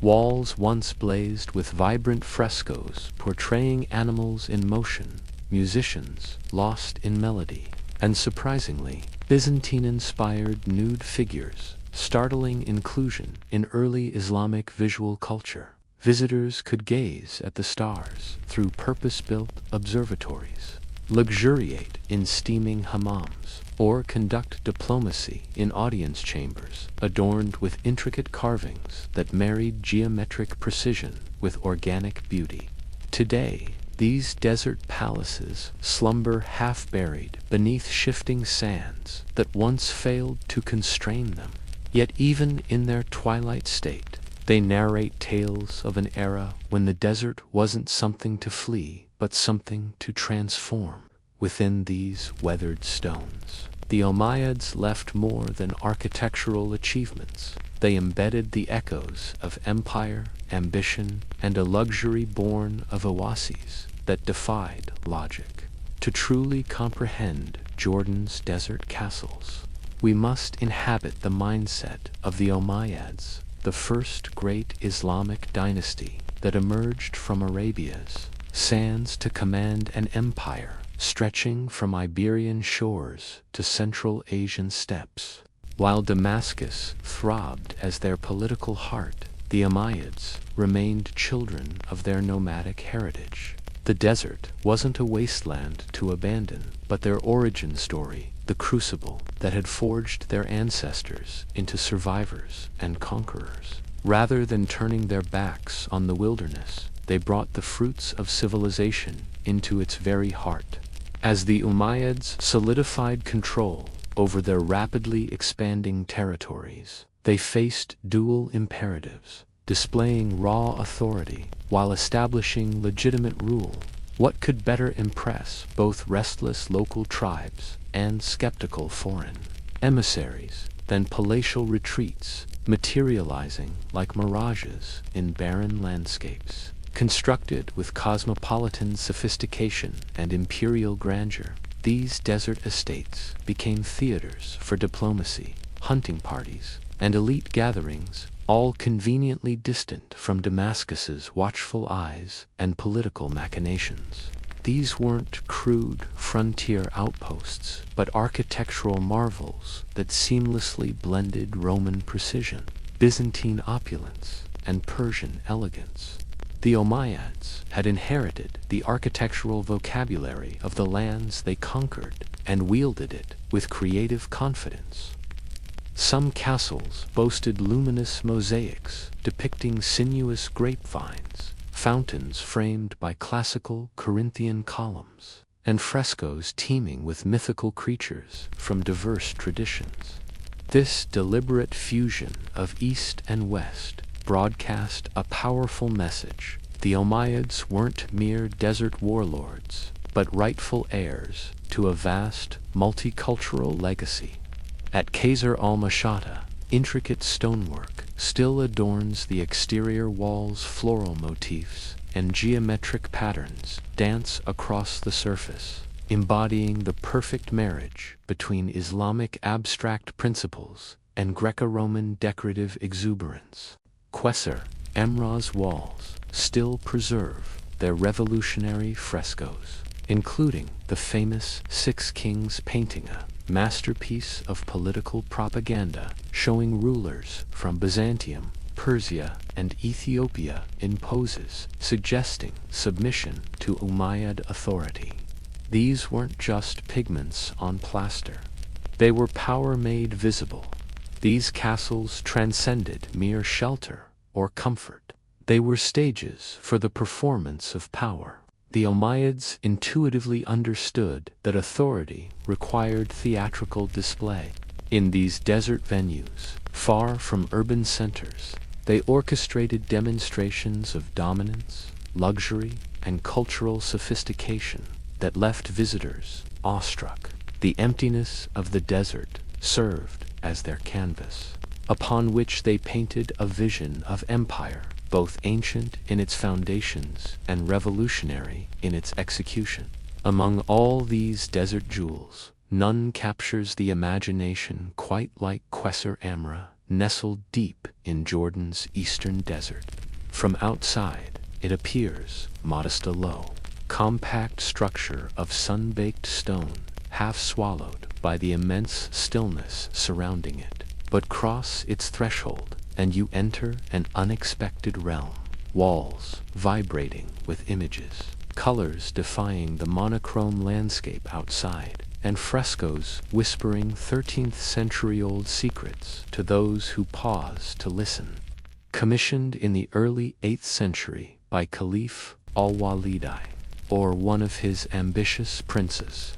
Walls once blazed with vibrant frescoes portraying animals in motion, musicians lost in melody, and surprisingly, Byzantine-inspired nude figures, startling inclusion in early Islamic visual culture. Visitors could gaze at the stars through purpose-built observatories, luxuriate in steaming hammams, or conduct diplomacy in audience chambers adorned with intricate carvings that married geometric precision with organic beauty. Today, these desert palaces slumber half-buried beneath shifting sands that once failed to constrain them. Yet even in their twilight state, they narrate tales of an era when the desert wasn't something to flee, but something to transform. Within these weathered stones, the Umayyads left more than architectural achievements. They embedded the echoes of empire, ambition, and a luxury born of oases that defied logic. To truly comprehend Jordan's desert castles, we must inhabit the mindset of the Umayyads, the first great Islamic dynasty that emerged from Arabia's sands to command an empire stretching from Iberian shores to Central Asian steppes. While Damascus throbbed as their political heart, the Umayyads remained children of their nomadic heritage. The desert wasn't a wasteland to abandon, but their origin story, the crucible that had forged their ancestors into survivors and conquerors. Rather than turning their backs on the wilderness, they brought the fruits of civilization into its very heart. As the Umayyads solidified control over their rapidly expanding territories, they faced dual imperatives, displaying raw authority while establishing legitimate rule. What could better impress both restless local tribes and skeptical foreign emissaries than palatial retreats materializing like mirages in barren landscapes? Constructed with cosmopolitan sophistication and imperial grandeur, these desert estates became theaters for diplomacy, hunting parties, and elite gatherings, all conveniently distant from Damascus's watchful eyes and political machinations. These weren't crude frontier outposts, but architectural marvels that seamlessly blended Roman precision, Byzantine opulence, and Persian elegance. The Umayyads had inherited the architectural vocabulary of the lands they conquered and wielded it with creative confidence. Some castles boasted luminous mosaics depicting sinuous grapevines, fountains framed by classical Corinthian columns, and frescoes teeming with mythical creatures from diverse traditions. This deliberate fusion of East and West broadcast a powerful message. The Umayyads weren't mere desert warlords, but rightful heirs to a vast, multicultural legacy. At Qasr al-Mashata, intricate stonework still adorns the exterior walls. Floral motifs and geometric patterns dance across the surface, embodying the perfect marriage between Islamic abstract principles and Greco-Roman decorative exuberance. Qasr Amra's walls still preserve their revolutionary frescoes, including the famous Six Kings painting, a masterpiece of political propaganda showing rulers from Byzantium, Persia, and Ethiopia in poses suggesting submission to Umayyad authority. These weren't just pigments on plaster. They were power made visible. These castles transcended mere shelter or comfort. They were stages for the performance of power. The Umayyads intuitively understood that authority required theatrical display. In these desert venues, far from urban centers, they orchestrated demonstrations of dominance, luxury, and cultural sophistication that left visitors awestruck. The emptiness of the desert served as their canvas, upon which they painted a vision of empire, both ancient in its foundations and revolutionary in its execution. Among all these desert jewels, none captures the imagination quite like Qasr Amra, nestled deep in Jordan's eastern desert. From outside, it appears modest, a low, compact structure of sun-baked stone, half swallowed by the immense stillness surrounding it. But cross its threshold, and you enter an unexpected realm. Walls vibrating with images, colors defying the monochrome landscape outside, and frescoes whispering 13th-century-old secrets to those who pause to listen. Commissioned in the early 8th century by Caliph al-Walidi, or one of his ambitious princes,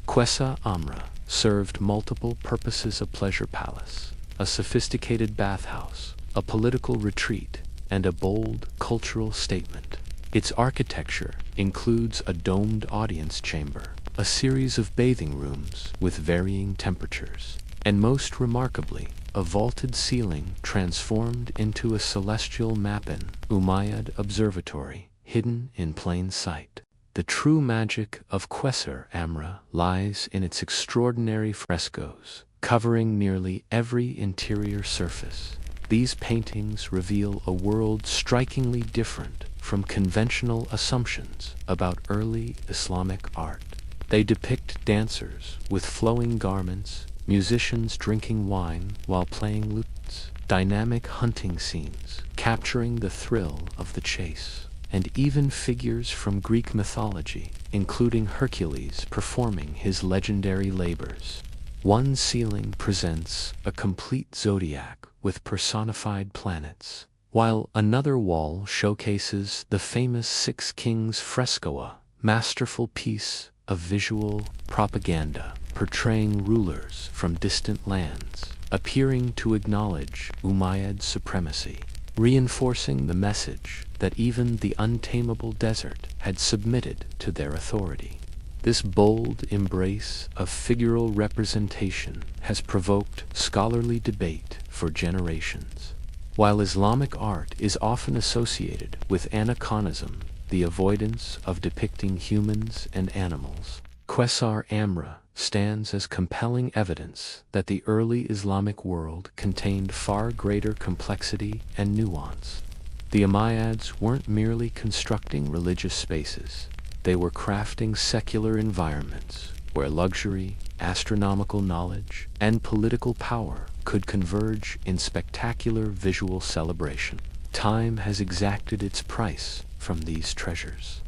Qasr Amra served multiple purposes: a pleasure palace, a sophisticated bathhouse, a political retreat, and a bold cultural statement. Its architecture includes a domed audience chamber, a series of bathing rooms with varying temperatures, and most remarkably, a vaulted ceiling transformed into a celestial Mappin Umayyad observatory hidden in plain sight. The true magic of Qasr Amra lies in its extraordinary frescoes, covering nearly every interior surface. These paintings reveal a world strikingly different from conventional assumptions about early Islamic art. They depict dancers with flowing garments, musicians drinking wine while playing lutes, dynamic hunting scenes capturing the thrill of the chase, and even figures from Greek mythology, including Hercules performing his legendary labors. One ceiling presents a complete zodiac with personified planets, while another wall showcases the famous Six Kings fresco, a masterful piece of visual propaganda portraying rulers from distant lands, appearing to acknowledge Umayyad supremacy, reinforcing the message that even the untamable desert had submitted to their authority. This bold embrace of figural representation has provoked scholarly debate for generations. While Islamic art is often associated with aniconism, the avoidance of depicting humans and animals, Qesar Amra stands as compelling evidence that the early Islamic world contained far greater complexity and nuance. The Umayyads weren't merely constructing religious spaces, they were crafting secular environments where luxury, astronomical knowledge, and political power could converge in spectacular visual celebration. Time has exacted its price from these treasures.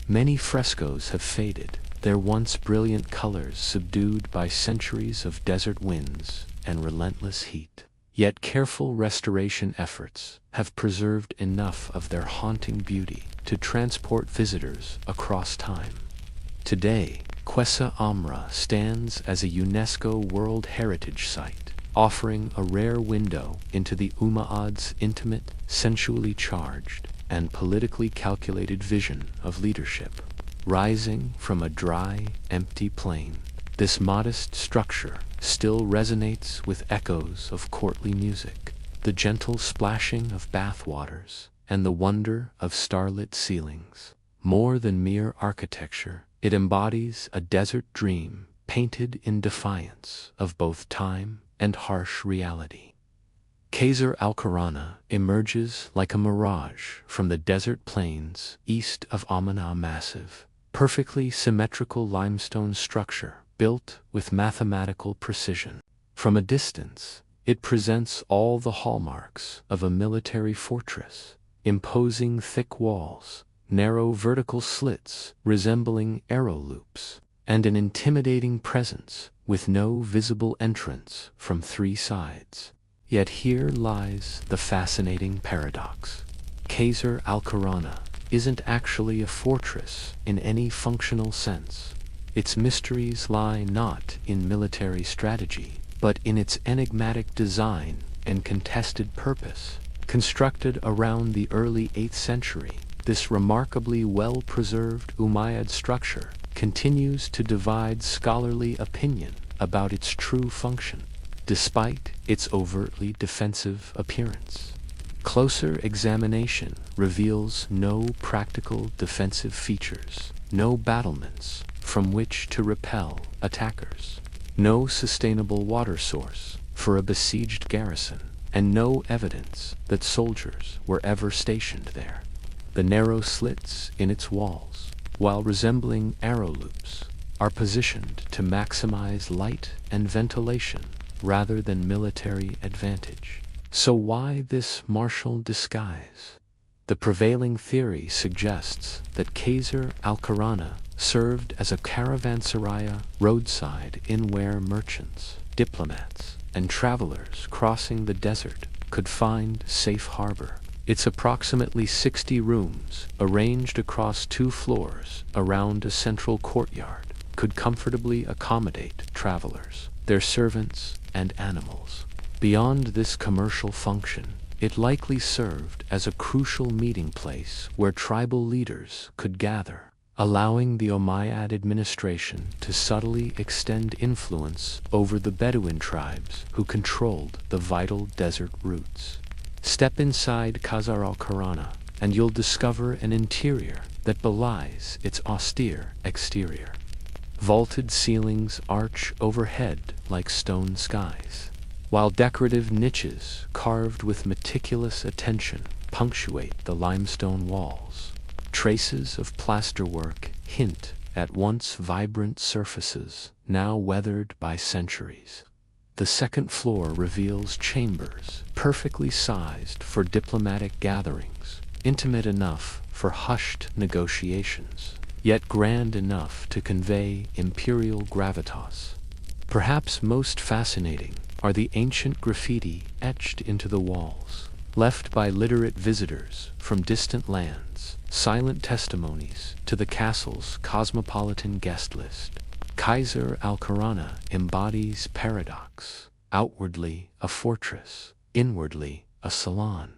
Many frescoes have faded, their once brilliant colors subdued by centuries of desert winds and relentless heat. Yet careful restoration efforts have preserved enough of their haunting beauty to transport visitors across time. Today, Qesar Amra stands as a UNESCO World Heritage Site, offering a rare window into the Umayyads' intimate, sensually charged, and politically calculated vision of leadership. Rising from a dry, empty plain, this modest structure still resonates with echoes of courtly music, the gentle splashing of bathwaters, and the wonder of starlit ceilings. More than mere architecture, it embodies a desert dream painted in defiance of both time and harsh reality. Qesar al-Kharana emerges like a mirage from the desert plains east of Amana, massive, perfectly symmetrical limestone structure built with mathematical precision. From a distance, it presents all the hallmarks of a military fortress: imposing thick walls, narrow vertical slits resembling arrow loops, and an intimidating presence with no visible entrance from three sides. Yet here lies the fascinating paradox. Qesar al-Kharana isn't actually a fortress in any functional sense. Its mysteries lie not in military strategy, but in its enigmatic design and contested purpose. Constructed around the early 8th century, this remarkably well-preserved Umayyad structure continues to divide scholarly opinion about its true function, despite its overtly defensive appearance. Closer examination reveals no practical defensive features, no battlements from which to repel attackers, no sustainable water source for a besieged garrison, and no evidence that soldiers were ever stationed there. The narrow slits in its walls, while resembling arrow loops, are positioned to maximize light and ventilation rather than military advantage. So why this martial disguise? The prevailing theory suggests that Qesar al-Kharana served as a caravanserai, roadside inn where merchants, diplomats, and travelers crossing the desert could find safe harbor. Its approximately 60 rooms, arranged across 2 floors around a central courtyard, could comfortably accommodate travelers, their servants, and animals. Beyond this commercial function, it likely served as a crucial meeting place where tribal leaders could gather, allowing the Umayyad administration to subtly extend influence over the Bedouin tribes who controlled the vital desert routes. Step inside Qesar al-Kharana, and you'll discover an interior that belies its austere exterior. Vaulted ceilings arch overhead like stone skies, while decorative niches carved with meticulous attention punctuate the limestone walls. Traces of plasterwork hint at once vibrant surfaces, now weathered by centuries. The second floor reveals chambers perfectly sized for diplomatic gatherings, intimate enough for hushed negotiations, yet grand enough to convey imperial gravitas. Perhaps most fascinating are the ancient graffiti etched into the walls, left by literate visitors from distant lands, silent testimonies to the castle's cosmopolitan guest list. Kaiser Al-Kharana embodies paradox, outwardly a fortress, inwardly a salon.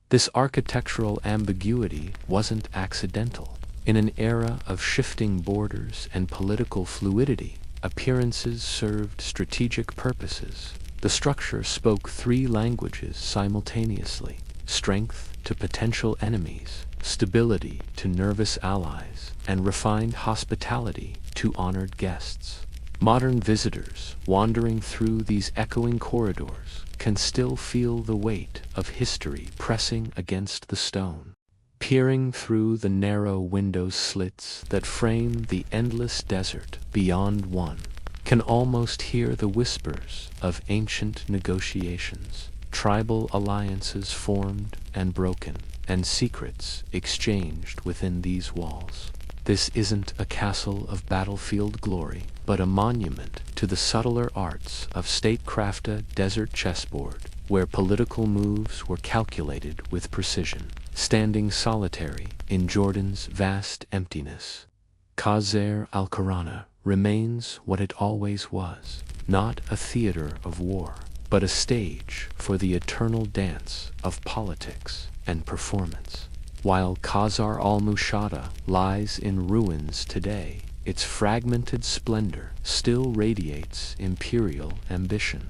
This architectural ambiguity wasn't accidental. In an era of shifting borders and political fluidity, appearances served strategic purposes. The structure spoke three languages simultaneously: strength to potential enemies, stability to nervous allies, and refined hospitality to honored guests. Modern visitors wandering through these echoing corridors can still feel the weight of history pressing against the stone. Peering through the narrow window slits that frame the endless desert beyond one, can almost hear the whispers of ancient negotiations, tribal alliances formed and broken, and secrets exchanged within these walls. This isn't a castle of battlefield glory, but a monument to the subtler arts of statecraft desert chessboard, where political moves were calculated with precision, standing solitary in Jordan's vast emptiness. Kaiser Al-Kharana remains what it always was, not a theater of war, but a stage for the eternal dance of politics and performance. While Qasr al-Mushata lies in ruins today, its fragmented splendor still radiates imperial ambition.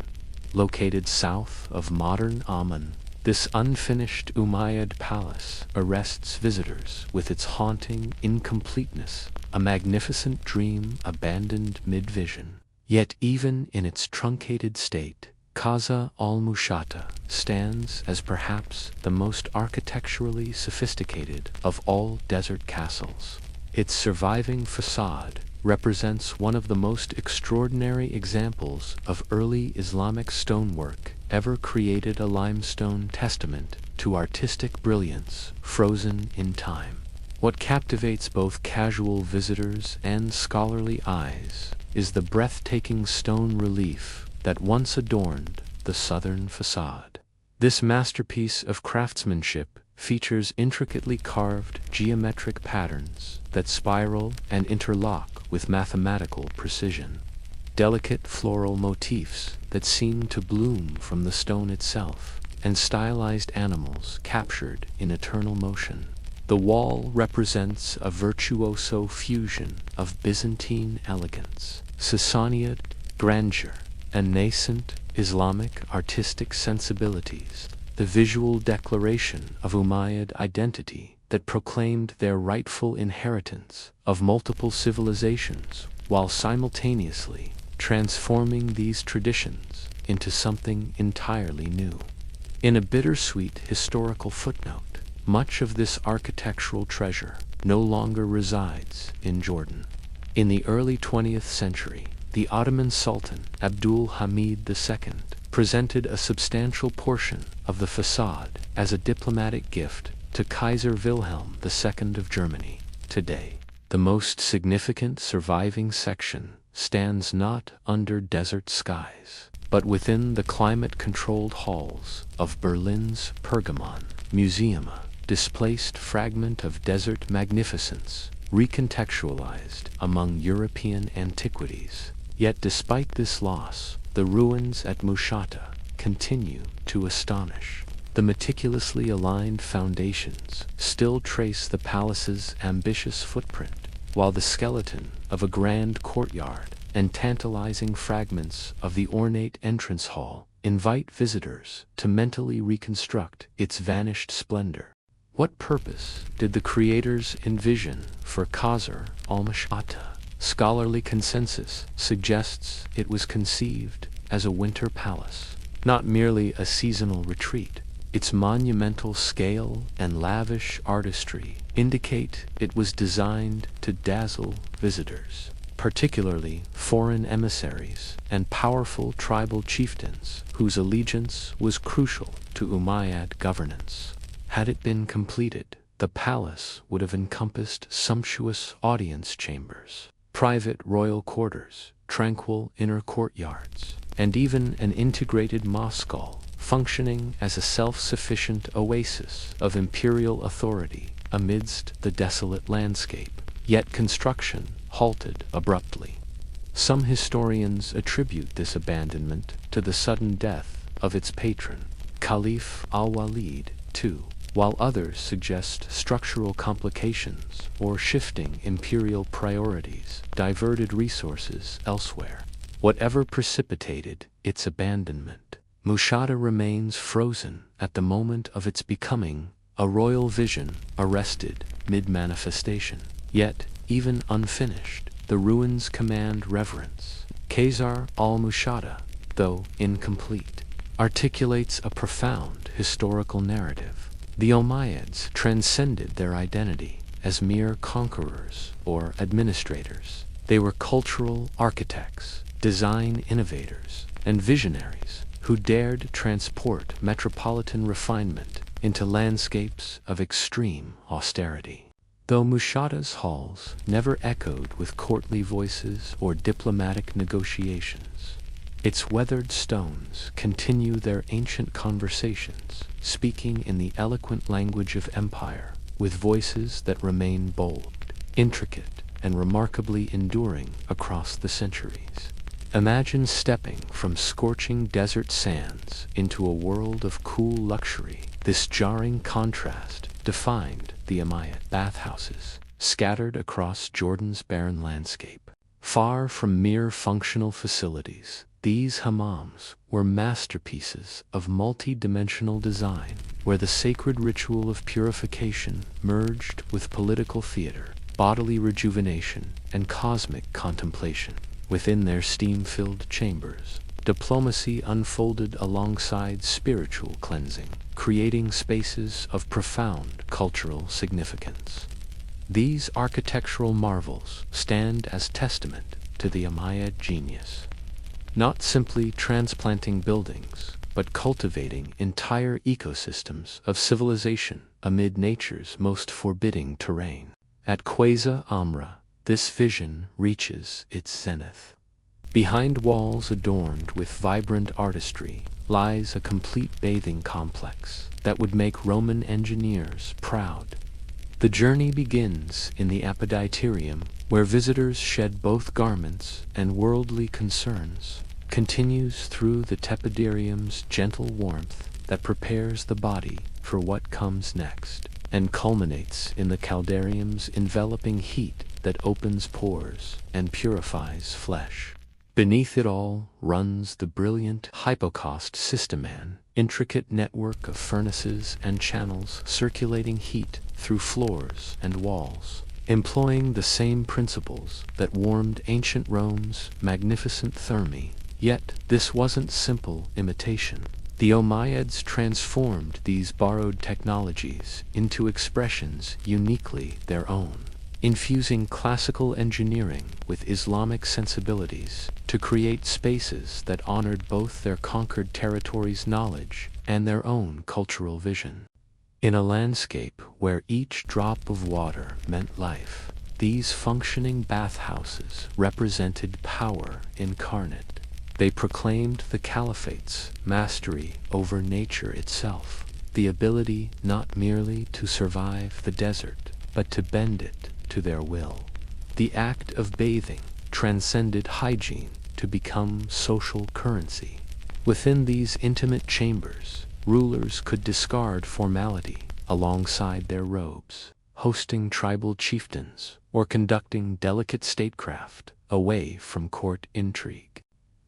Located south of modern Amman, this unfinished Umayyad palace arrests visitors with its haunting incompleteness, a magnificent dream abandoned mid-vision. Yet even in its truncated state, Qasr al-Mushata stands as perhaps the most architecturally sophisticated of all desert castles. Its surviving facade represents one of the most extraordinary examples of early Islamic stonework ever created, a limestone testament to artistic brilliance frozen in time. What captivates both casual visitors and scholarly eyes is the breathtaking stone relief that once adorned the southern facade. This masterpiece of craftsmanship features intricately carved geometric patterns that spiral and interlock with mathematical precision. Delicate floral motifs that seem to bloom from the stone itself, and stylized animals captured in eternal motion. The wall represents a virtuoso fusion of Byzantine elegance, Sassanid grandeur, and nascent Islamic artistic sensibilities, the visual declaration of Umayyad identity that proclaimed their rightful inheritance of multiple civilizations while simultaneously transforming these traditions into something entirely new. In a bittersweet historical footnote, much of this architectural treasure no longer resides in Jordan. In the early 20th century, the Ottoman Sultan Abdul Hamid II presented a substantial portion of the facade as a diplomatic gift to Kaiser Wilhelm II of Germany. Today, the most significant surviving section stands not under desert skies, but within the climate-controlled halls of Berlin's Pergamon Museum, a displaced fragment of desert magnificence, recontextualized among European antiquities. Yet despite this loss, the ruins at Mushata continue to astonish. The meticulously aligned foundations still trace the palace's ambitious footprint, while the skeleton of a grand courtyard and tantalizing fragments of the ornate entrance hall invite visitors to mentally reconstruct its vanished splendor. What purpose did the creators envision for Qasr al-Mushata? Scholarly consensus suggests it was conceived as a winter palace, not merely a seasonal retreat. Its monumental scale and lavish artistry indicate it was designed to dazzle visitors, particularly foreign emissaries and powerful tribal chieftains whose allegiance was crucial to Umayyad governance. Had it been completed, the palace would have encompassed sumptuous audience chambers, private royal quarters, tranquil inner courtyards, and even an integrated mosque hall functioning as a self-sufficient oasis of imperial authority amidst the desolate landscape. Yet construction halted abruptly. Some historians attribute this abandonment to the sudden death of its patron, Caliph al-Walid II, while others suggest structural complications or shifting imperial priorities diverted resources elsewhere. Whatever precipitated its abandonment, Mushada remains frozen at the moment of its becoming a royal vision arrested mid-manifestation. Yet, even unfinished, the ruins command reverence. Khazar al-Mushada, though incomplete, articulates a profound historical narrative. The Umayyads transcended their identity as mere conquerors or administrators. They were cultural architects, design innovators, and visionaries who dared transport metropolitan refinement into landscapes of extreme austerity. Though Mushada's halls never echoed with courtly voices or diplomatic negotiations, its weathered stones continue their ancient conversations, speaking in the eloquent language of empire, with voices that remain bold, intricate, and remarkably enduring across the centuries. Imagine stepping from scorching desert sands into a world of cool luxury. This jarring contrast defined the Umayyad bathhouses scattered across Jordan's barren landscape. Far from mere functional facilities, these hammams were masterpieces of multi-dimensional design, where the sacred ritual of purification merged with political theater, bodily rejuvenation, and cosmic contemplation. Within their steam-filled chambers, diplomacy unfolded alongside spiritual cleansing, creating spaces of profound cultural significance. These architectural marvels stand as testament to the Umayyad genius, not simply transplanting buildings, but cultivating entire ecosystems of civilization amid nature's most forbidding terrain. At Queza Amra, this vision reaches its zenith. Behind walls adorned with vibrant artistry lies a complete bathing complex that would make Roman engineers proud. The journey begins in the Apoditerium, where visitors shed both garments and worldly concerns, continues through the Tepidarium's gentle warmth that prepares the body for what comes next, and culminates in the Caldarium's enveloping heat that opens pores and purifies flesh. Beneath it all runs the brilliant hypocaust systeman, intricate network of furnaces and channels circulating heat through floors and walls, employing the same principles that warmed ancient Rome's magnificent thermae. Yet this wasn't simple imitation. The Umayyads transformed these borrowed technologies into expressions uniquely their own, infusing classical engineering with Islamic sensibilities to create spaces that honored both their conquered territories' knowledge and their own cultural vision. In a landscape where each drop of water meant life, these functioning bathhouses represented power incarnate. They proclaimed the caliphate's mastery over nature itself, the ability not merely to survive the desert, but to bend it to their will. The act of bathing transcended hygiene to become social currency. Within these intimate chambers, rulers could discard formality alongside their robes, hosting tribal chieftains or conducting delicate statecraft away from court intrigue.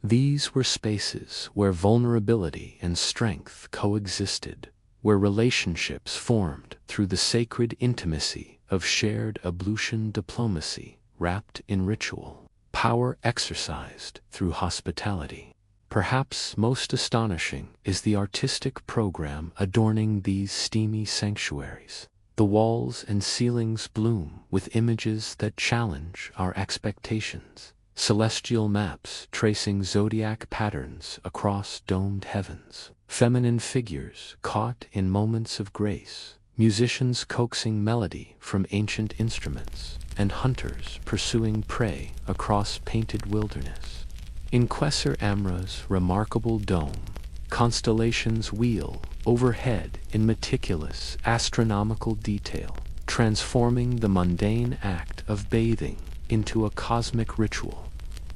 These were spaces where vulnerability and strength coexisted, where relationships formed through the sacred intimacy of shared ablution diplomacy wrapped in ritual, power exercised through hospitality. Perhaps most astonishing is the artistic program adorning these steamy sanctuaries. The walls and ceilings bloom with images that challenge our expectations. Celestial maps tracing zodiac patterns across domed heavens, feminine figures caught in moments of grace, musicians coaxing melody from ancient instruments, and hunters pursuing prey across painted wilderness. In Quessa Amra's remarkable dome, Constellations wheel overhead in meticulous astronomical detail, transforming the mundane act of bathing into a cosmic ritual.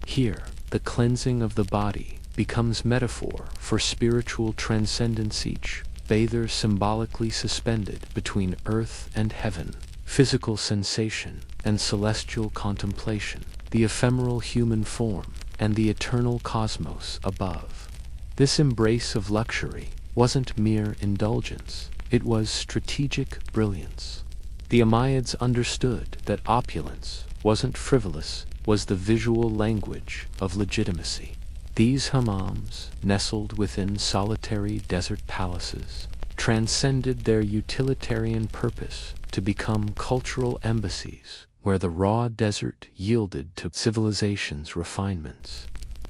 Here, the cleansing of the body becomes metaphor for spiritual transcendence, each bather symbolically suspended between earth and heaven, physical sensation and celestial contemplation, the ephemeral human form and the eternal cosmos above. This embrace of luxury wasn't mere indulgence, it was strategic brilliance. The Umayyads understood that opulence wasn't frivolous, was the visual language of legitimacy. These hammams, nestled within solitary desert palaces, transcended their utilitarian purpose to become cultural embassies where the raw desert yielded to civilization's refinements.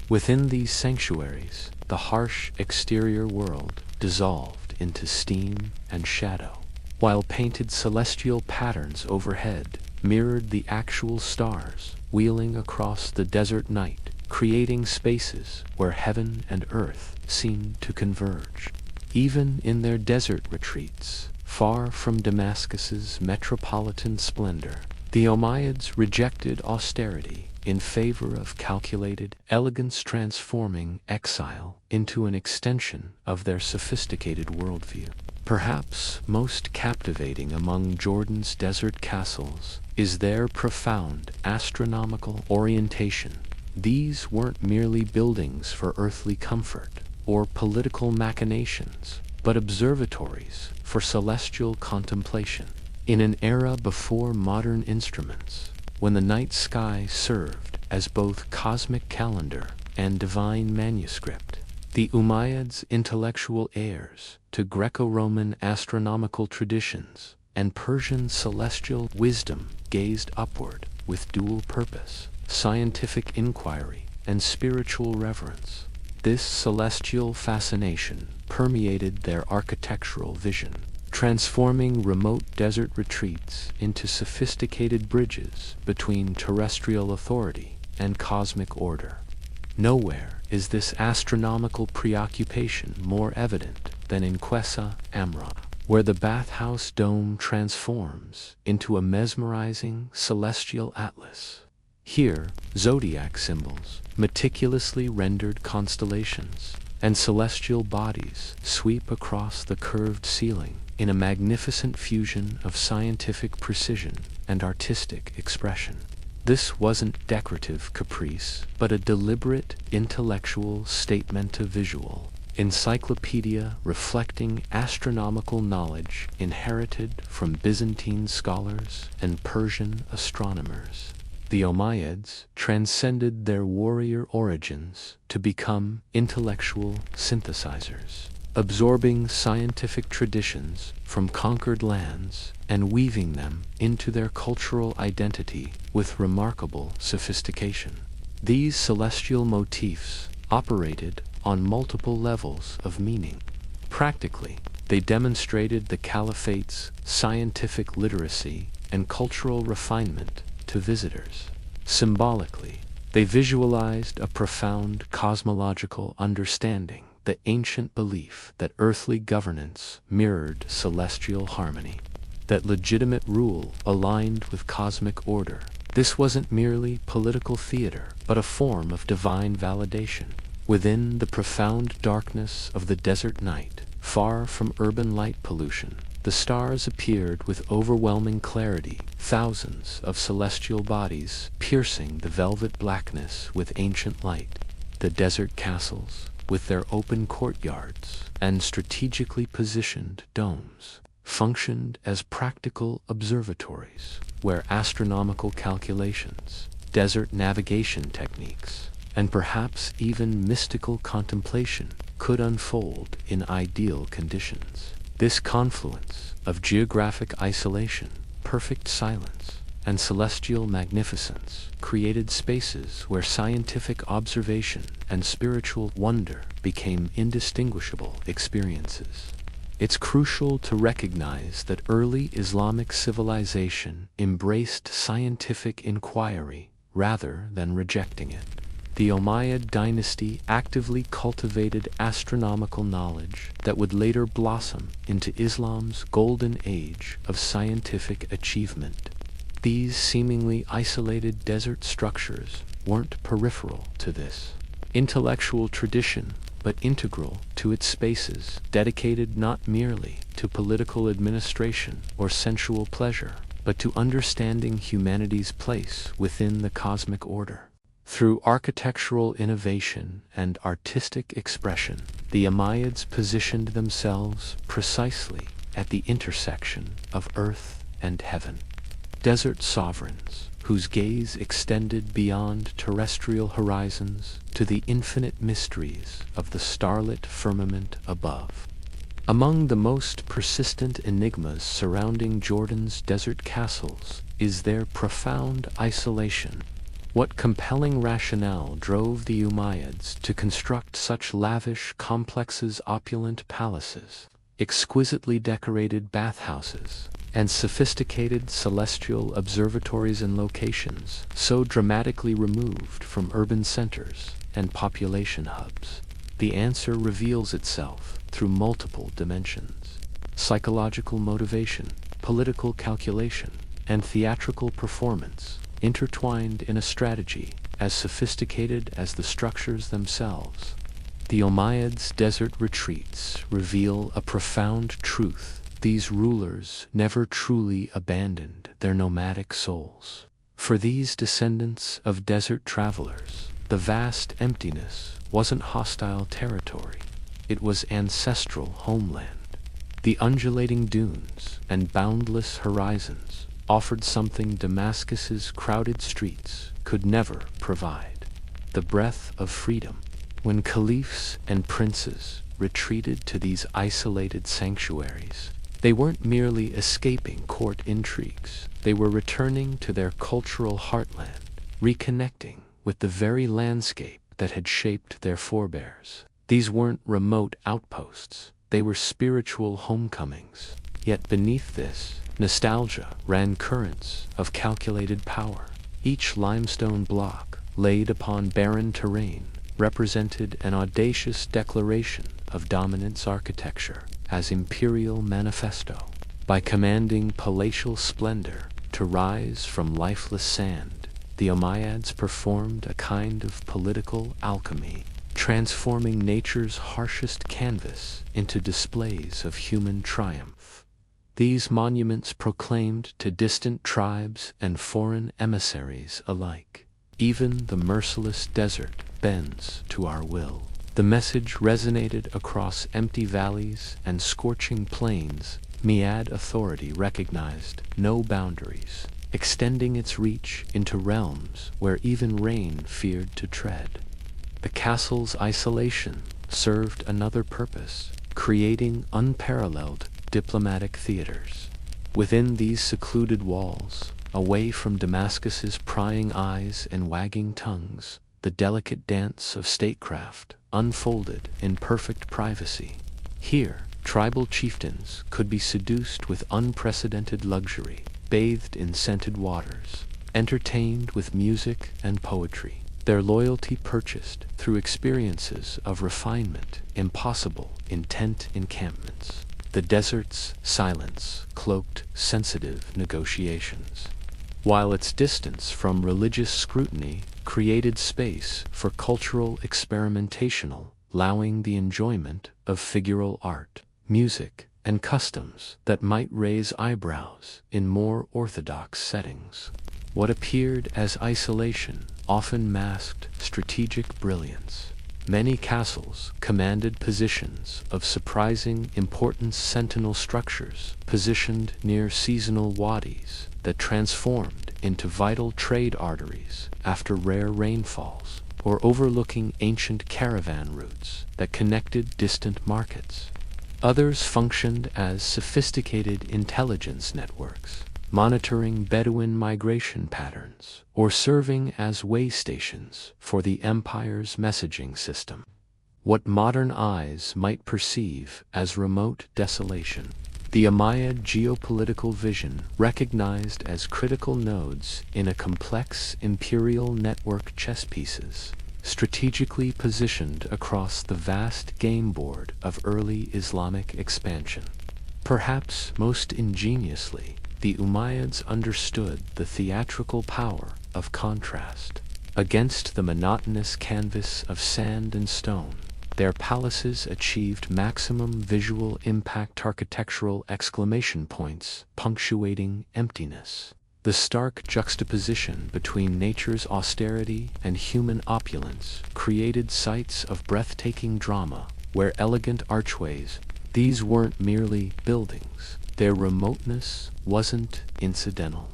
Within these sanctuaries, the harsh exterior world dissolved into steam and shadow, while painted celestial patterns overhead mirrored the actual stars wheeling across the desert night, creating spaces where heaven and earth seemed to converge. Even in their desert retreats, far from Damascus's metropolitan splendor, the Umayyads rejected austerity in favor of calculated elegance, transforming exile into an extension of their sophisticated worldview. Perhaps most captivating among Jordan's desert castles is their profound astronomical orientation. These weren't merely buildings for earthly comfort or political machinations, but observatories for celestial contemplation. In an era before modern instruments, when the night sky served as both cosmic calendar and divine manuscript, the Umayyads' intellectual heirs to Greco-Roman astronomical traditions and Persian celestial wisdom gazed upward with dual purpose, scientific inquiry and spiritual reverence. This celestial fascination permeated their architectural vision, transforming remote desert retreats into sophisticated bridges between terrestrial authority and cosmic order. Nowhere is this astronomical preoccupation more evident than in Quessa Amra, where the bathhouse dome transforms into a mesmerizing celestial atlas. Here, zodiac symbols, meticulously rendered constellations, and celestial bodies sweep across the curved ceiling in a magnificent fusion of scientific precision and artistic expression. This wasn't decorative caprice, but a deliberate intellectual statement of visual encyclopedia reflecting astronomical knowledge inherited from Byzantine scholars and Persian astronomers. The Umayyads transcended their warrior origins to become intellectual synthesizers, absorbing scientific traditions from conquered lands and weaving them into their cultural identity with remarkable sophistication. These celestial motifs operated on multiple levels of meaning. Practically, they demonstrated the caliphate's scientific literacy and cultural refinement to visitors. Symbolically, they visualized a profound cosmological understanding, the ancient belief that earthly governance mirrored celestial harmony, that legitimate rule aligned with cosmic order. This wasn't merely political theater, but a form of divine validation. Within the profound darkness of the desert night, far from urban light pollution, the stars appeared with overwhelming clarity, thousands of celestial bodies piercing the velvet blackness with ancient light. The desert castles, with their open courtyards and strategically positioned domes, functioned as practical observatories where astronomical calculations, desert navigation techniques, and perhaps even mystical contemplation could unfold in ideal conditions. This confluence of geographic isolation, perfect silence, and celestial magnificence created spaces where scientific observation and spiritual wonder became indistinguishable experiences. It's crucial to recognize that early Islamic civilization embraced scientific inquiry rather than rejecting it. The Umayyad dynasty actively cultivated astronomical knowledge that would later blossom into Islam's golden age of scientific achievement. These seemingly isolated desert structures weren't peripheral to this intellectual tradition, but integral to its spaces, dedicated not merely to political administration or sensual pleasure, but to understanding humanity's place within the cosmic order. Through architectural innovation and artistic expression, the Umayyads positioned themselves precisely at the intersection of earth and heaven. Desert sovereigns, whose gaze extended beyond terrestrial horizons to the infinite mysteries of the starlit firmament above. Among the most persistent enigmas surrounding Jordan's desert castles is their profound isolation. What compelling rationale drove the Umayyads to construct such lavish complexes, opulent palaces, exquisitely decorated bathhouses, and sophisticated celestial observatories in locations so dramatically removed from urban centers and population hubs? The answer reveals itself through multiple dimensions: psychological motivation, political calculation, and theatrical performance, intertwined in a strategy as sophisticated as the structures themselves. The Umayyads' desert retreats reveal a profound truth: these rulers never truly abandoned their nomadic souls. For these descendants of desert travelers, the vast emptiness wasn't hostile territory, it was ancestral homeland. The undulating dunes and boundless horizons offered something Damascus's crowded streets could never provide: the breath of freedom. When caliphs and princes retreated to these isolated sanctuaries, they weren't merely escaping court intrigues, they were returning to their cultural heartland, reconnecting with the very landscape that had shaped their forebears. These weren't remote outposts, they were spiritual homecomings. Yet beneath this nostalgia ran currents of calculated power. Each limestone block, laid upon barren terrain, represented an audacious declaration of dominance architecture as imperial manifesto. By commanding palatial splendor to rise from lifeless sand, the Umayyads performed a kind of political alchemy, transforming nature's harshest canvas into displays of human triumph. These monuments proclaimed to distant tribes and foreign emissaries alike: even the merciless desert bends to our will. The message resonated across empty valleys and scorching plains. Umayyad authority recognized no boundaries, extending its reach into realms where even rain feared to tread. The castle's isolation served another purpose: creating unparalleled diplomatic theaters. Within these secluded walls, away from Damascus's prying eyes and wagging tongues, the delicate dance of statecraft unfolded in perfect privacy. Here, tribal chieftains could be seduced with unprecedented luxury, bathed in scented waters, entertained with music and poetry, their loyalty purchased through experiences of refinement impossible in tent encampments. The desert's silence cloaked sensitive negotiations, while its distance from religious scrutiny created space for cultural experimentation, allowing the enjoyment of figural art, music, and customs that might raise eyebrows in more orthodox settings. What appeared as isolation often masked strategic brilliance. Many castles commanded positions of surprising importance: sentinel structures positioned near seasonal wadis that transformed into vital trade arteries after rare rainfalls, or overlooking ancient caravan routes that connected distant markets. Others functioned as sophisticated intelligence networks, monitoring Bedouin migration patterns, or serving as way stations for the empire's messaging system. What modern eyes might perceive as remote desolation, the Umayyad geopolitical vision recognized as critical nodes in a complex imperial network: chess pieces strategically positioned across the vast game board of early Islamic expansion. Perhaps most ingeniously, the Umayyads understood the theatrical power of contrast. Against the monotonous canvas of sand and stone, their palaces achieved maximum visual impact, architectural exclamation points punctuating emptiness. The stark juxtaposition between nature's austerity and human opulence created sights of breathtaking drama, where elegant archways, these weren't merely buildings. Their remoteness wasn't incidental.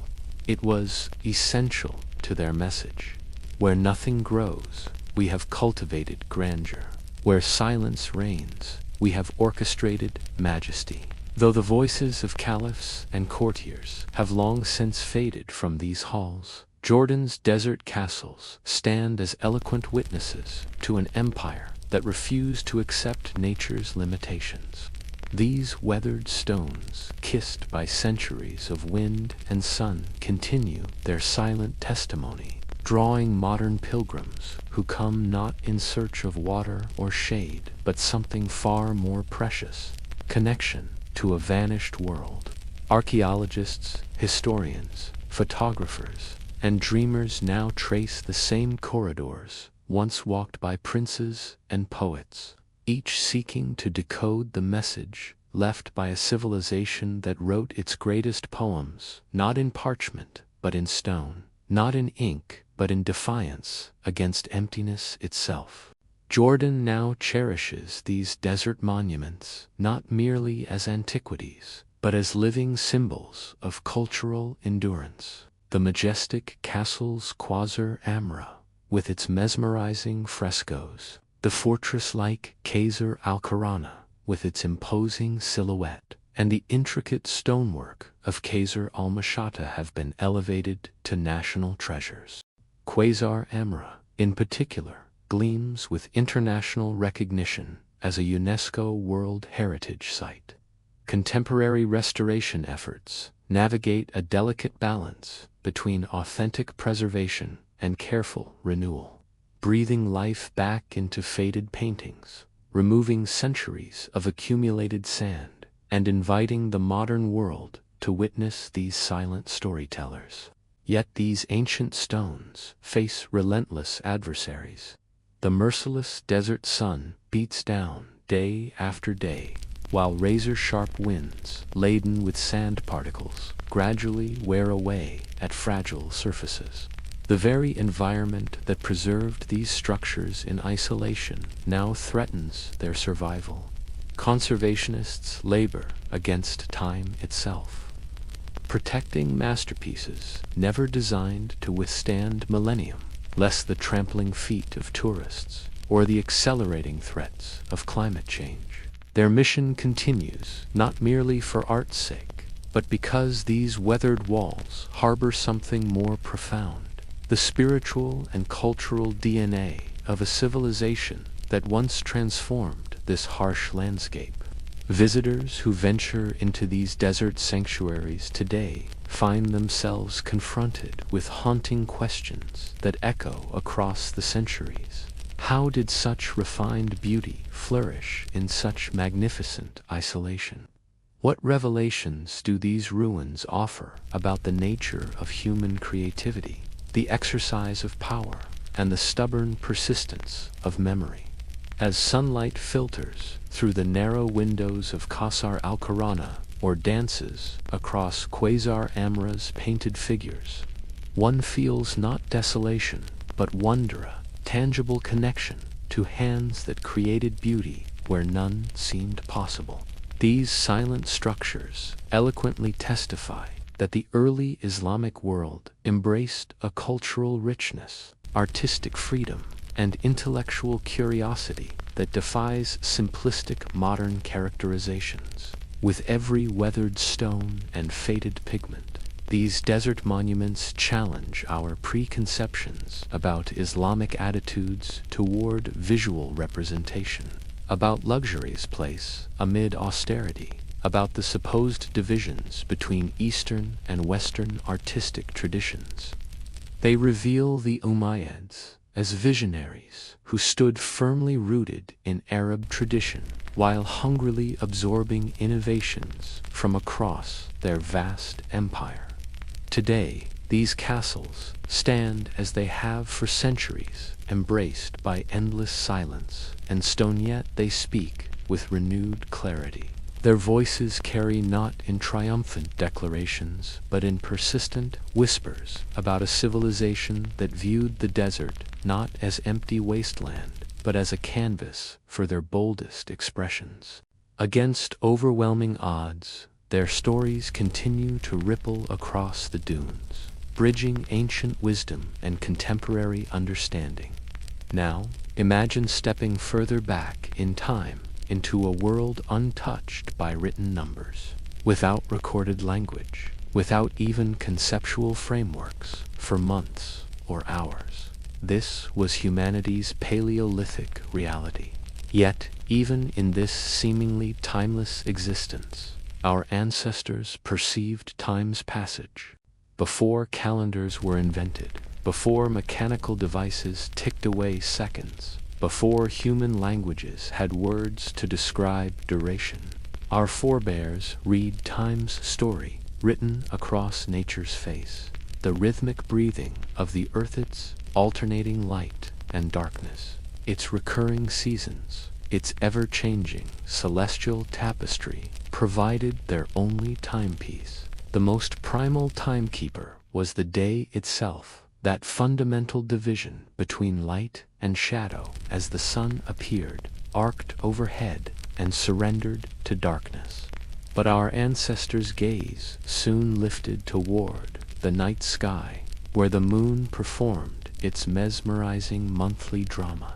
It was essential to their message. Where nothing grows, we have cultivated grandeur. Where silence reigns, we have orchestrated majesty. Though the voices of caliphs and courtiers have long since faded from these halls, Jordan's desert castles stand as eloquent witnesses to an empire that refused to accept nature's limitations. These weathered stones, kissed by centuries of wind and sun, continue their silent testimony, drawing modern pilgrims who come not in search of water or shade, but something far more precious: connection to a vanished world. Archaeologists, historians, photographers, and dreamers now trace the same corridors once walked by princes and poets, each seeking to decode the message left by a civilization that wrote its greatest poems not in parchment but in stone, not in ink but in defiance against emptiness itself. Jordan now cherishes these desert monuments not merely as antiquities, but as living symbols of cultural endurance. The majestic castle's Qasr Amra, with its mesmerizing frescoes, the fortress-like Qasr al-Kharana, with its imposing silhouette, and the intricate stonework of Qasr al-Mashata have been elevated to national treasures. Qasr Amra, in particular, gleams with international recognition as a UNESCO World Heritage Site. Contemporary restoration efforts navigate a delicate balance between authentic preservation and careful renewal, breathing life back into faded paintings, removing centuries of accumulated sand, and inviting the modern world to witness these silent storytellers. Yet these ancient stones face relentless adversaries. The merciless desert sun beats down day after day, while razor-sharp winds, laden with sand particles, gradually wear away at fragile surfaces. The very environment that preserved these structures in isolation now threatens their survival. Conservationists labor against time itself, protecting masterpieces never designed to withstand millennium, lest the trampling feet of tourists or the accelerating threats of climate change. Their mission continues, not merely for art's sake, but because these weathered walls harbor something more profound: the spiritual and cultural DNA of a civilization that once transformed this harsh landscape. Visitors who venture into these desert sanctuaries today find themselves confronted with haunting questions that echo across the centuries. How did such refined beauty flourish in such magnificent isolation? What revelations do these ruins offer about the nature of human creativity, the exercise of power, and the stubborn persistence of memory? As sunlight filters through the narrow windows of Qasr al-Kharana or dances across Qasr Amra's painted figures, one feels not desolation, but wonder, a tangible connection to hands that created beauty where none seemed possible. These silent structures eloquently testify that the early Islamic world embraced a cultural richness, artistic freedom, and intellectual curiosity that defies simplistic modern characterizations. With every weathered stone and faded pigment, these desert monuments challenge our preconceptions about Islamic attitudes toward visual representation, about luxury's place amid austerity, about the supposed divisions between Eastern and Western artistic traditions. They reveal the Umayyads, as visionaries who stood firmly rooted in Arab tradition while hungrily absorbing innovations from across their vast empire. Today, these castles stand as they have for centuries, embraced by endless silence and stone, yet they speak with renewed clarity. Their voices carry not in triumphant declarations, but in persistent whispers about a civilization that viewed the desert not as empty wasteland, but as a canvas for their boldest expressions. Against overwhelming odds, their stories continue to ripple across the dunes, bridging ancient wisdom and contemporary understanding. Now, imagine stepping further back in time into a world untouched by written numbers, without recorded language, without even conceptual frameworks for months or hours. This was humanity's Paleolithic reality. Yet, even in this seemingly timeless existence, our ancestors perceived time's passage. Before calendars were invented, before mechanical devices ticked away seconds, before human languages had words to describe duration, our forebears read time's story written across nature's face, the rhythmic breathing of the earth, its alternating light and darkness, its recurring seasons, its ever-changing celestial tapestry provided their only timepiece. The most primal timekeeper was the day itself, that fundamental division between light and shadow as the sun appeared, arced overhead, and surrendered to darkness. But our ancestors' gaze soon lifted toward the night sky, where the moon performed its mesmerizing monthly drama.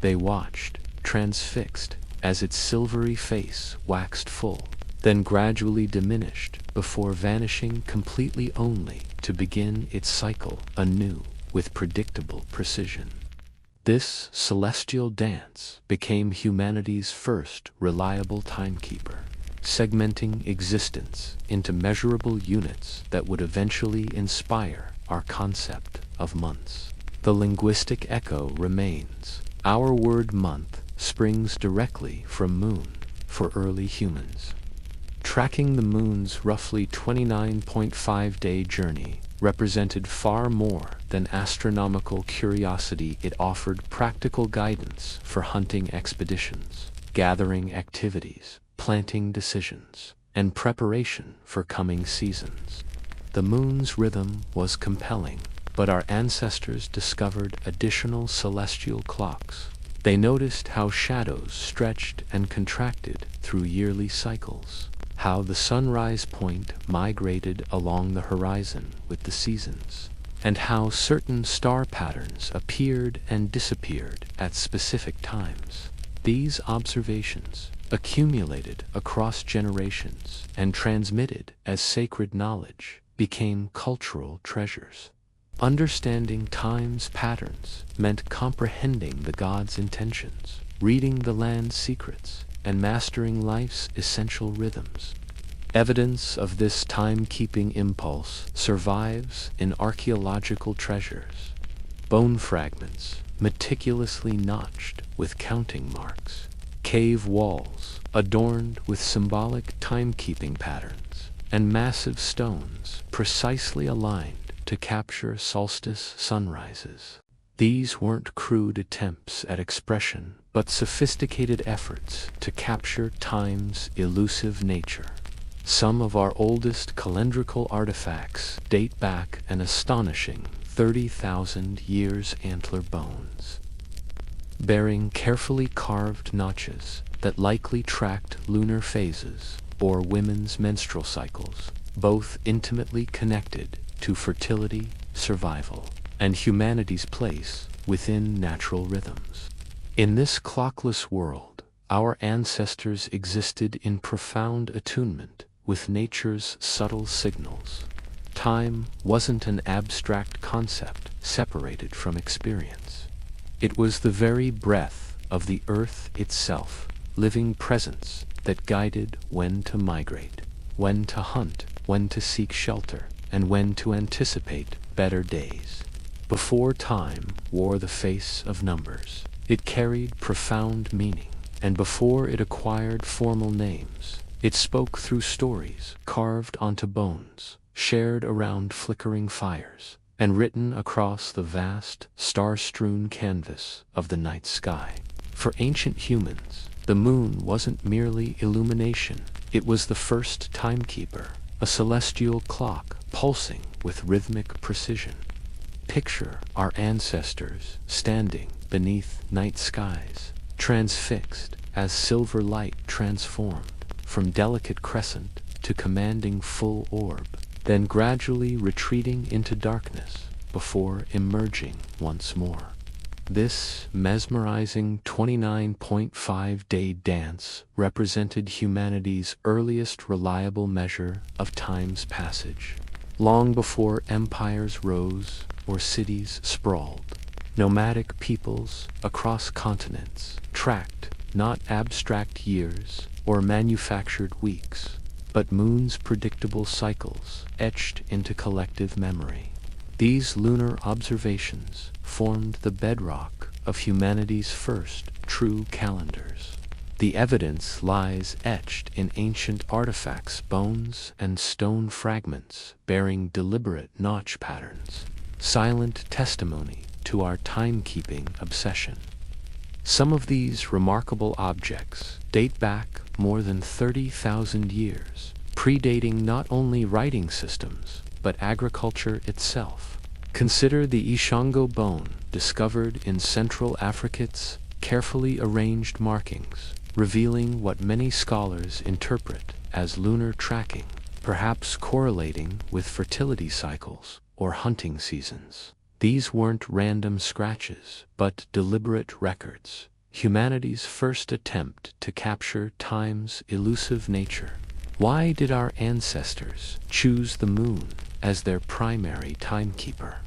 They watched, transfixed, as its silvery face waxed full, then gradually diminished before vanishing completely, only to begin its cycle anew with predictable precision. This celestial dance became humanity's first reliable timekeeper, segmenting existence into measurable units that would eventually inspire our concept of months. The linguistic echo remains. Our word month springs directly from moon for early humans. Tracking the moon's roughly 29.5-day journey represented far more than astronomical curiosity. It offered practical guidance for hunting expeditions, gathering activities, planting decisions, and preparation for coming seasons. The moon's rhythm was compelling, but our ancestors discovered additional celestial clocks. They noticed how shadows stretched and contracted through yearly cycles, how the sunrise point migrated along the horizon with the seasons, and how certain star patterns appeared and disappeared at specific times. These observations, accumulated across generations and transmitted as sacred knowledge, became cultural treasures. Understanding time's patterns meant comprehending the gods' intentions, reading the land's secrets, and mastering life's essential rhythms. Evidence of this timekeeping impulse survives in archaeological treasures. Bone fragments, meticulously notched with counting marks, cave walls adorned with symbolic timekeeping patterns, and massive stones precisely aligned to capture solstice sunrises. These weren't crude attempts at expression, but sophisticated efforts to capture time's elusive nature. Some of our oldest calendrical artifacts date back an astonishing 30,000 years. Antler bones, bearing carefully carved notches that likely tracked lunar phases or women's menstrual cycles, both intimately connected to fertility, survival, and humanity's place within natural rhythms. In this clockless world, our ancestors existed in profound attunement with nature's subtle signals. Time wasn't an abstract concept separated from experience. It was the very breath of the earth itself, living presence that guided when to migrate, when to hunt, when to seek shelter, and when to anticipate better days. Before time wore the face of numbers, it carried profound meaning, and before it acquired formal names, it spoke through stories carved onto bones, shared around flickering fires, and written across the vast, star-strewn canvas of the night sky. For ancient humans, the moon wasn't merely illumination, it was the first timekeeper, a celestial clock pulsing with rhythmic precision. Picture our ancestors standing beneath night skies, transfixed as silver light transformed from delicate crescent to commanding full orb, then gradually retreating into darkness before emerging once more. This mesmerizing 29.5-day dance represented humanity's earliest reliable measure of time's passage. Long before empires rose or cities sprawled, nomadic peoples across continents tracked not abstract years or manufactured weeks, but moon's predictable cycles etched into collective memory. These lunar observations formed the bedrock of humanity's first true calendars. The evidence lies etched in ancient artifacts, bones, and stone fragments bearing deliberate notch patterns, silent testimony to our timekeeping obsession. Some of these remarkable objects date back more than 30,000 years, predating not only writing systems, but agriculture itself. Consider the Ishango bone, discovered in Central Africa's carefully arranged markings, revealing what many scholars interpret as lunar tracking, perhaps correlating with fertility cycles or hunting seasons. These weren't random scratches, but deliberate records, humanity's first attempt to capture time's elusive nature. Why did our ancestors choose the moon as their primary timekeeper?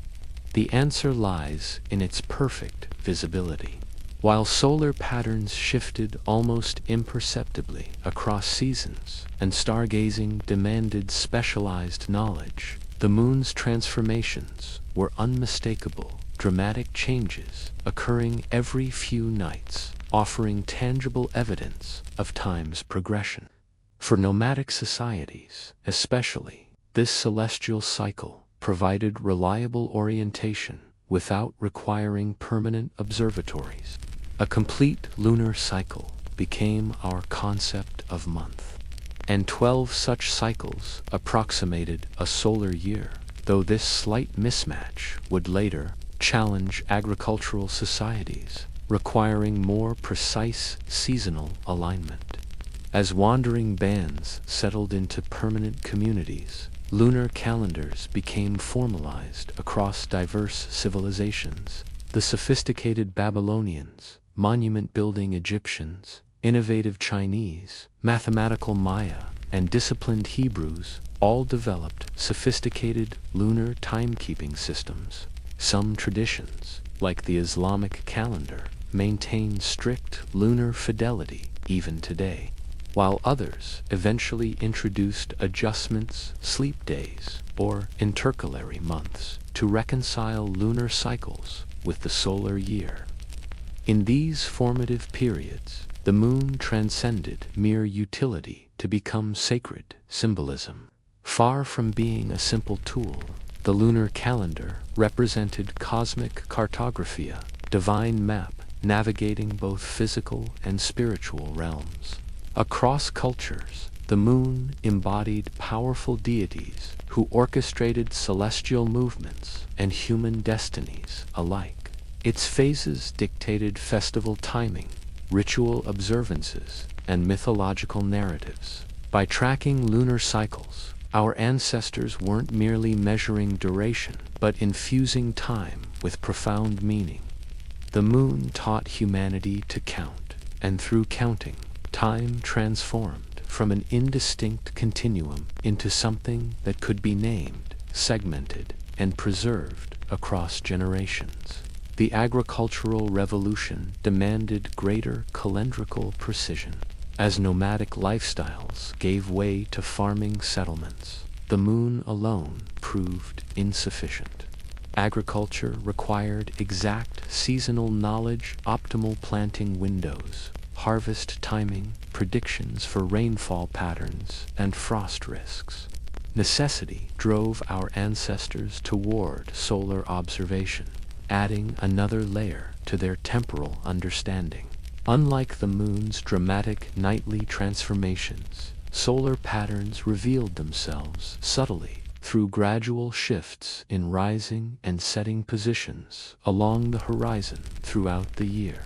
The answer lies in its perfect visibility. While solar patterns shifted almost imperceptibly across seasons and stargazing demanded specialized knowledge, the moon's transformations were unmistakable, dramatic changes occurring every few nights, offering tangible evidence of time's progression. For nomadic societies, especially, this celestial cycle provided reliable orientation without requiring permanent observatories. A complete lunar cycle became our concept of month, and 12 such cycles approximated a solar year, though this slight mismatch would later challenge agricultural societies, requiring more precise seasonal alignment. As wandering bands settled into permanent communities, lunar calendars became formalized across diverse civilizations. The sophisticated Babylonians, monument-building Egyptians, innovative Chinese, mathematical Maya, and disciplined Hebrews all developed sophisticated lunar timekeeping systems. Some traditions, like the Islamic calendar, maintain strict lunar fidelity even today, while others eventually introduced adjustments, sleep days, or intercalary months to reconcile lunar cycles with the solar year. In these formative periods, the moon transcended mere utility to become sacred symbolism. Far from being a simple tool, the lunar calendar represented cosmic cartographia, divine map navigating both physical and spiritual realms. Across cultures, the moon embodied powerful deities who orchestrated celestial movements and human destinies alike. Its phases dictated festival timing, ritual observances, and mythological narratives. By tracking lunar cycles, our ancestors weren't merely measuring duration, but infusing time with profound meaning. The moon taught humanity to count, and through counting, time transformed from an indistinct continuum into something that could be named, segmented, and preserved across generations. The agricultural revolution demanded greater calendrical precision. As nomadic lifestyles gave way to farming settlements, the moon alone proved insufficient. Agriculture required exact seasonal knowledge, optimal planting windows, harvest timing, predictions for rainfall patterns, and frost risks. Necessity drove our ancestors toward solar observation, adding another layer to their temporal understanding. Unlike the moon's dramatic nightly transformations, solar patterns revealed themselves subtly through gradual shifts in rising and setting positions along the horizon throughout the year.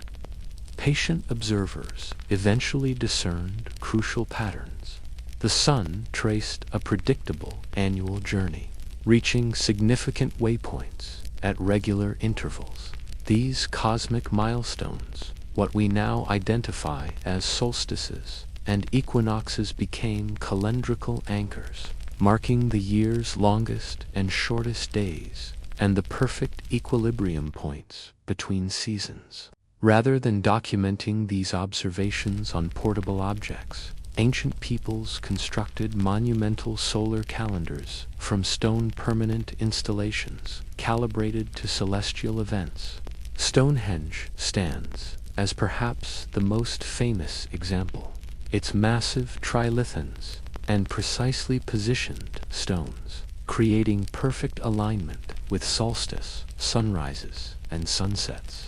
Patient observers eventually discerned crucial patterns. The sun traced a predictable annual journey, reaching significant waypoints at regular intervals. These cosmic milestones, what we now identify as solstices and equinoxes, became calendrical anchors, marking the year's longest and shortest days and the perfect equilibrium points between seasons. Rather than documenting these observations on portable objects, ancient peoples constructed monumental solar calendars from stone permanent installations calibrated to celestial events. Stonehenge stands as perhaps the most famous example. Its massive trilithons and precisely positioned stones, creating perfect alignment with solstice, sunrises, and sunsets.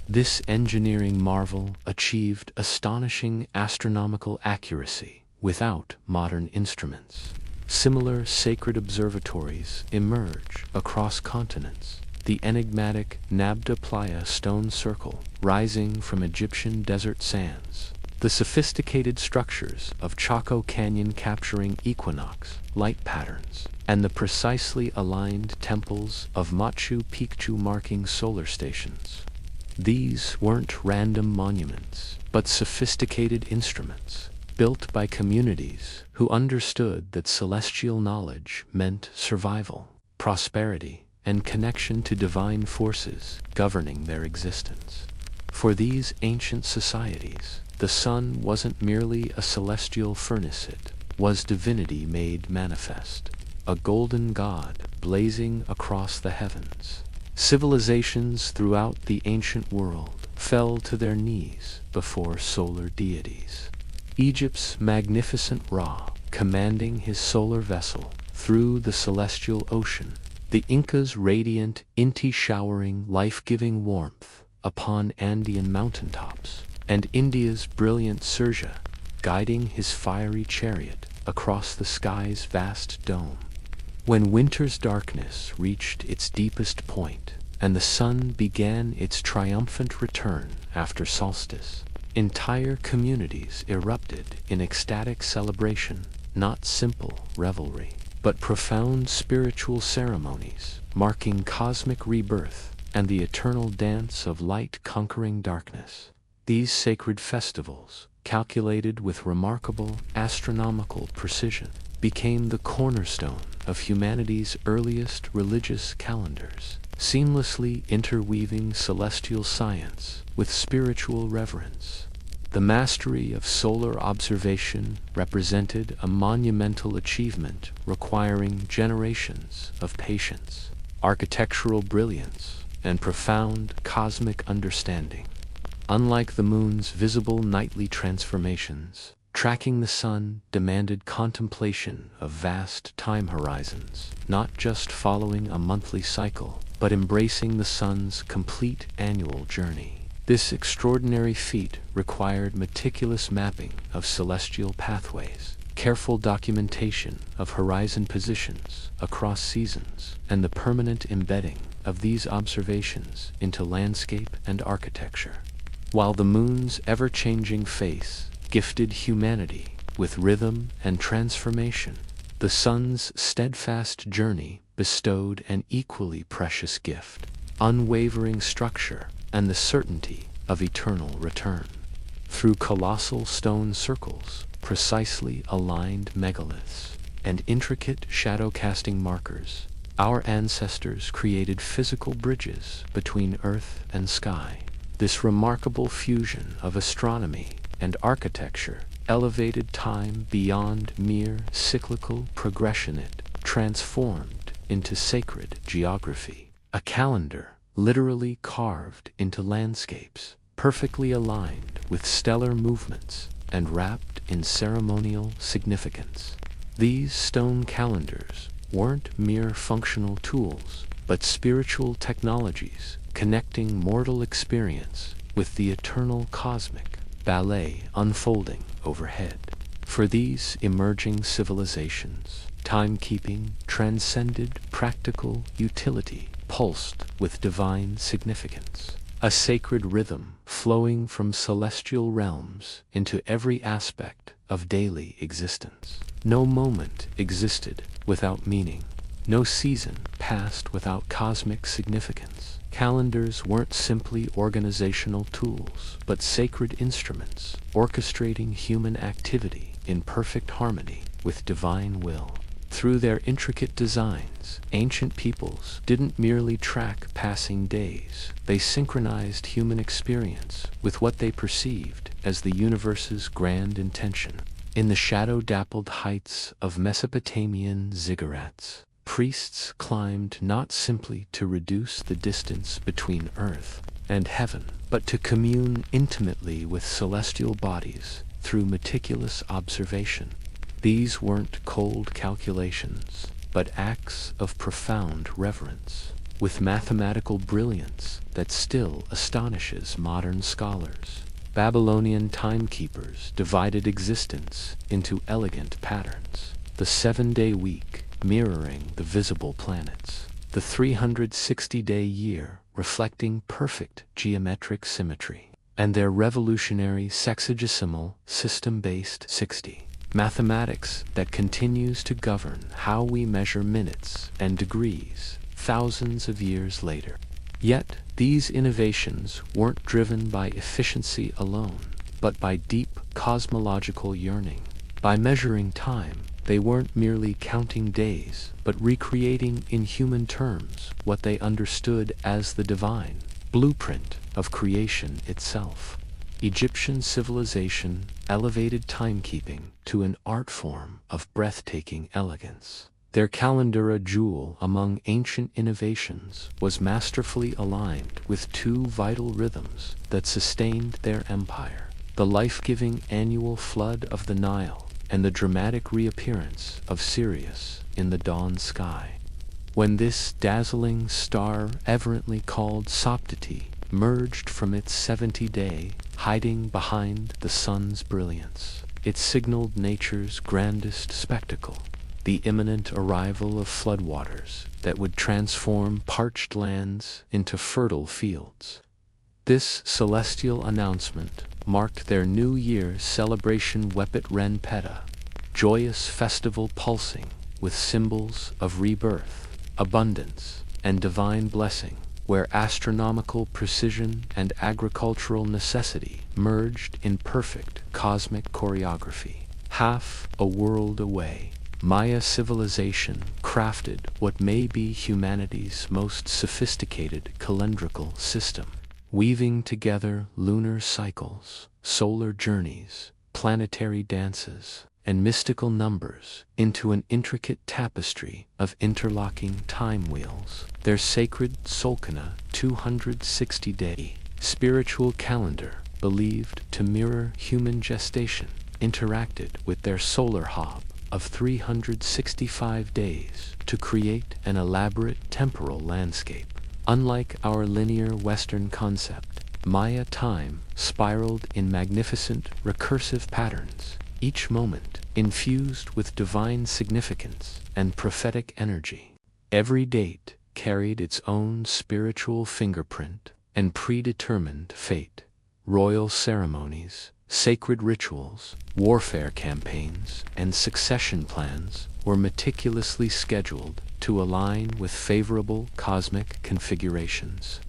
This engineering marvel achieved astonishing astronomical accuracy without modern instruments. Similar sacred observatories emerge across continents. The enigmatic Nabda Playa stone circle, rising from Egyptian desert sands. The sophisticated structures of Chaco Canyon capturing equinox light patterns, and the precisely aligned temples of Machu Picchu marking solar stations. These weren't random monuments, but sophisticated instruments, built by communities who understood that celestial knowledge meant survival, prosperity, and connection to divine forces governing their existence. For these ancient societies, the sun wasn't merely a celestial furnace, it was divinity made manifest, a golden god blazing across the heavens. Civilizations throughout the ancient world fell to their knees before solar deities. Egypt's magnificent Ra, commanding his solar vessel through the celestial ocean, the Inca's radiant Inti showering life-giving warmth upon Andean mountaintops, and India's brilliant Surya guiding his fiery chariot across the sky's vast dome. When winter's darkness reached its deepest point, and the sun began its triumphant return after solstice, entire communities erupted in ecstatic celebration, not simple revelry, but profound spiritual ceremonies, marking cosmic rebirth and the eternal dance of light conquering darkness. These sacred festivals, calculated with remarkable astronomical precision, became the cornerstone of humanity's earliest religious calendars, seamlessly interweaving celestial science with spiritual reverence. The mastery of solar observation represented a monumental achievement requiring generations of patience, architectural brilliance, and profound cosmic understanding. Unlike the moon's visible nightly transformations, tracking the sun demanded contemplation of vast time horizons, not just following a monthly cycle, but embracing the sun's complete annual journey. This extraordinary feat required meticulous mapping of celestial pathways, careful documentation of horizon positions across seasons, and the permanent embedding of these observations into landscape and architecture. While the moon's ever-changing face gifted humanity with rhythm and transformation, the sun's steadfast journey bestowed an equally precious gift, unwavering structure and the certainty of eternal return. Through colossal stone circles, precisely aligned megaliths, and intricate shadow-casting markers, our ancestors created physical bridges between earth and sky. This remarkable fusion of astronomy and architecture elevated time beyond mere cyclical progression. It transformed into sacred geography, A calendar literally carved into landscapes, perfectly aligned with stellar movements and wrapped in ceremonial significance. These stone calendars weren't mere functional tools, but spiritual technologies connecting mortal experience with the eternal cosmic ballet unfolding overhead. For these emerging civilizations, timekeeping transcended practical utility, pulsed with divine significance, a sacred rhythm flowing from celestial realms into every aspect of daily existence. No moment existed without meaning. No season passed without cosmic significance. Calendars weren't simply organizational tools, but sacred instruments, orchestrating human activity in perfect harmony with divine will. Through their intricate designs, ancient peoples didn't merely track passing days. They synchronized human experience with what they perceived as the universe's grand intention. In the shadow-dappled heights of Mesopotamian ziggurats, priests climbed not simply to reduce the distance between earth and heaven, but to commune intimately with celestial bodies through meticulous observation. These weren't cold calculations, but acts of profound reverence, with mathematical brilliance that still astonishes modern scholars. Babylonian timekeepers divided existence into elegant patterns, the 7-day week mirroring the visible planets, the 360-day year reflecting perfect geometric symmetry, and their revolutionary sexagesimal system-based 60. Mathematics that continues to govern how we measure minutes and degrees thousands of years later. Yet, these innovations weren't driven by efficiency alone, but by deep cosmological yearning. By measuring time, they weren't merely counting days, but recreating in human terms what they understood as the divine blueprint of creation itself. Egyptian civilization elevated timekeeping to an art form of breathtaking elegance. Their calendar, a jewel among ancient innovations, was masterfully aligned with two vital rhythms that sustained their empire: the life-giving annual flood of the Nile and the dramatic reappearance of Sirius in the dawn sky. When this dazzling star, reverently called Soptity, merged from its 70-day hiding behind the sun's brilliance, it signaled nature's grandest spectacle, the imminent arrival of floodwaters that would transform parched lands into fertile fields. This celestial announcement marked their New Year's celebration, Wepet Ren Peta, joyous festival pulsing with symbols of rebirth, abundance, and divine blessing, where astronomical precision and agricultural necessity merged in perfect cosmic choreography. Half a world away, Maya civilization crafted what may be humanity's most sophisticated calendrical system, weaving together lunar cycles, solar journeys, planetary dances, and mystical numbers into an intricate tapestry of interlocking time wheels. Their sacred Solkana 260-day spiritual calendar, believed to mirror human gestation, interacted with their solar hob of 365 days to create an elaborate temporal landscape. Unlike our linear Western concept, Maya time spiraled in magnificent recursive patterns, each moment infused with divine significance and prophetic energy. Every date carried its own spiritual fingerprint and predetermined fate. Royal ceremonies, sacred rituals, warfare campaigns, and succession plans were meticulously scheduled to align with favorable cosmic configurations.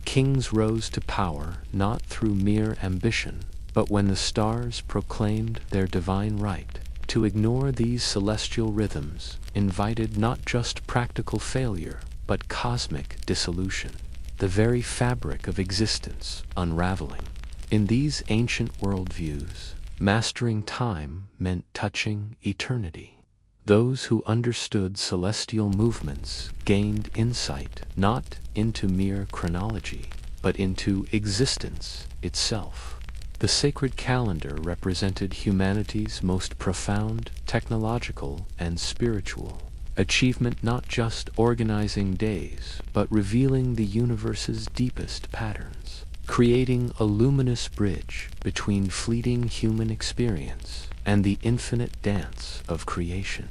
Kings rose to power not through mere ambition, but when the stars proclaimed their divine right. To ignore these celestial rhythms invited not just practical failure, but cosmic dissolution, the very fabric of existence unraveling. In these ancient worldviews, mastering time meant touching eternity. Those who understood celestial movements gained insight not into mere chronology, but into existence itself. The sacred calendar represented humanity's most profound technological and spiritual achievement, not just organizing days, but revealing the universe's deepest patterns, creating a luminous bridge between fleeting human experience and the infinite dance of creation.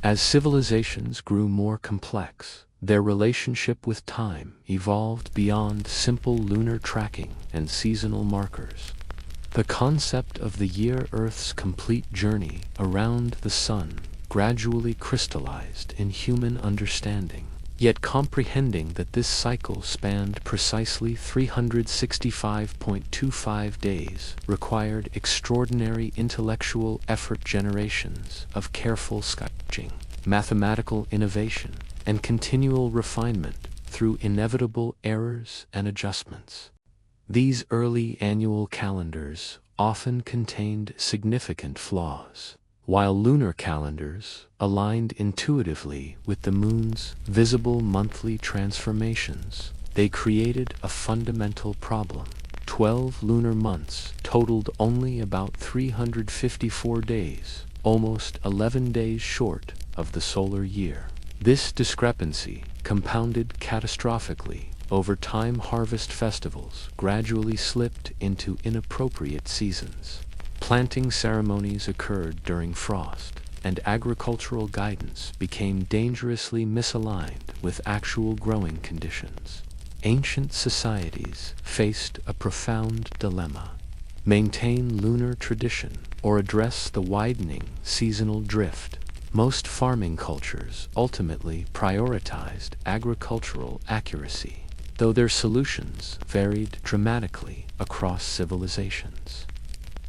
As civilizations grew more complex, their relationship with time evolved beyond simple lunar tracking and seasonal markers. The concept of the year, Earth's complete journey around the sun, gradually crystallized in human understanding. Yet comprehending that this cycle spanned precisely 365.25 days required extraordinary intellectual effort, generations of careful sketching, mathematical innovation, and continual refinement through inevitable errors and adjustments. These early annual calendars often contained significant flaws. While lunar calendars aligned intuitively with the moon's visible monthly transformations, they created a fundamental problem. 12 lunar months totaled only about 354 days, almost 11 days short of the solar year. This discrepancy compounded catastrophically over time. Harvest festivals gradually slipped into inappropriate seasons. Planting ceremonies occurred during frost, and agricultural guidance became dangerously misaligned with actual growing conditions. Ancient societies faced a profound dilemma: maintain lunar tradition or address the widening seasonal drift. Most farming cultures ultimately prioritized agricultural accuracy, though their solutions varied dramatically across civilizations.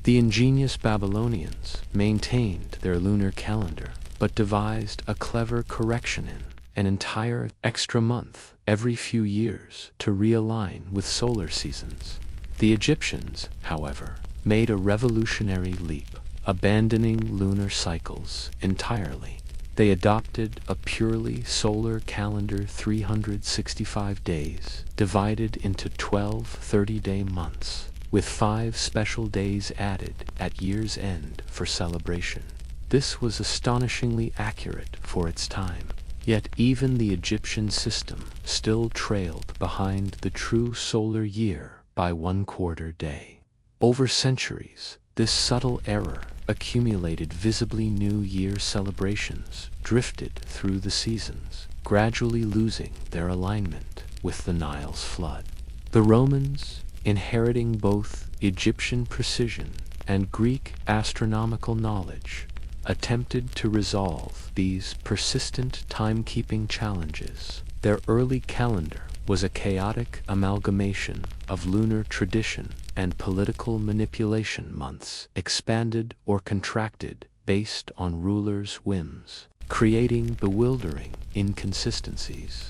The ingenious Babylonians maintained their lunar calendar, but devised a clever correction in an entire extra month every few years to realign with solar seasons. The Egyptians, however, made a revolutionary leap, abandoning lunar cycles entirely. They adopted a purely solar calendar, 365 days, divided into 12 30-day months, with 5 special days added at year's end for celebration. This was astonishingly accurate for its time. Yet even the Egyptian system still trailed behind the true solar year by 1/4 day. Over centuries, this subtle error accumulated. Visibly New Year celebrations drifted through the seasons, gradually losing their alignment with the Nile's flood. The Romans, inheriting both Egyptian precision and Greek astronomical knowledge, attempted to resolve these persistent timekeeping challenges. Their early calendar was a chaotic amalgamation of lunar tradition and political manipulation, months expanded or contracted based on rulers' whims, creating bewildering inconsistencies.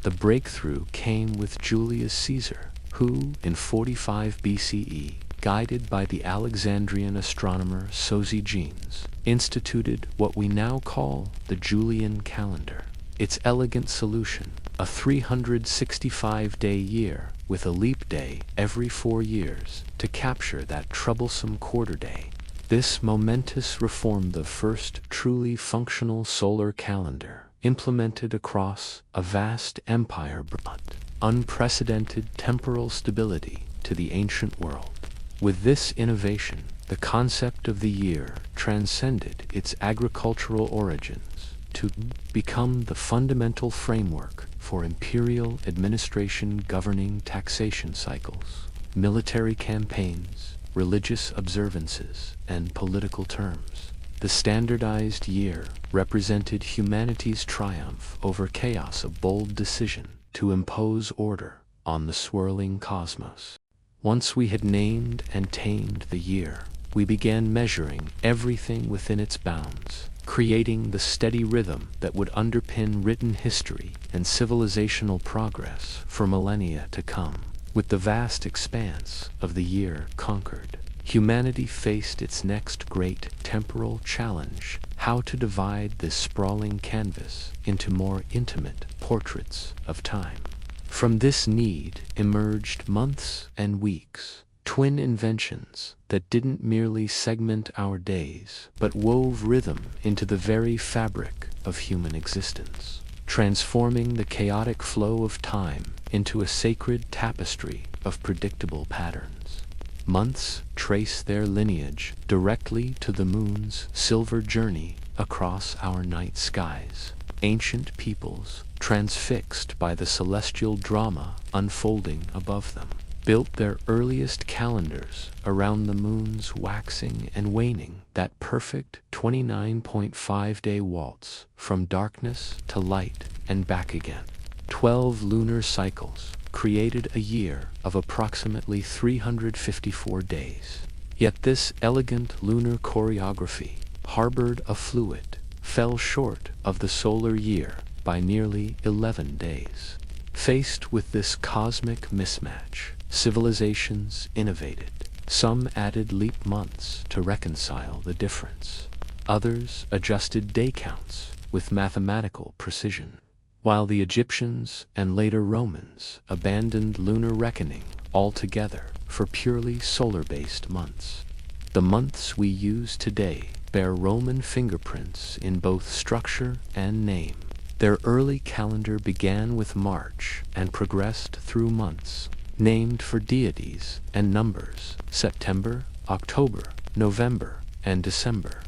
The breakthrough came with Julius Caesar, who, in 45 BCE, guided by the Alexandrian astronomer Soothes, instituted what we now call the Julian calendar. Its elegant solution, a 365-day year with a leap day every 4 years to capture that troublesome quarter day. This momentous reform, the first truly functional solar calendar, implemented across a vast empire, brought unprecedented temporal stability to the ancient world. With this innovation, the concept of the year transcended its agricultural origins to become the fundamental framework for imperial administration, governing taxation cycles, military campaigns, religious observances, and political terms. The standardized year represented humanity's triumph over chaos, a bold decision to impose order on the swirling cosmos. Once we had named and tamed the year, we began measuring everything within its bounds, creating the steady rhythm that would underpin written history and civilizational progress for millennia to come. With the vast expanse of the year conquered, humanity faced its next great temporal challenge: how to divide this sprawling canvas into more intimate portraits of time. From this need emerged months and weeks, twin inventions that didn't merely segment our days, but wove rhythm into the very fabric of human existence, transforming the chaotic flow of time into a sacred tapestry of predictable patterns. Months trace their lineage directly to the moon's silver journey across our night skies. Ancient peoples, transfixed by the celestial drama unfolding above them, built their earliest calendars around the moon's waxing and waning, that perfect 29.5-day waltz from darkness to light and back again. 12 lunar cycles created a year of approximately 354 days. Yet this elegant lunar choreography harbored a fluid, fell short of the solar year by nearly 11 days. Faced with this cosmic mismatch, civilizations innovated. Some added leap months to reconcile the difference. Others adjusted day counts with mathematical precision, while the Egyptians and later Romans abandoned lunar reckoning altogether for purely solar-based months. The months we use today bear Roman fingerprints in both structure and name. Their early calendar began with March and progressed through months, named for deities and numbers: September, October, November, and December.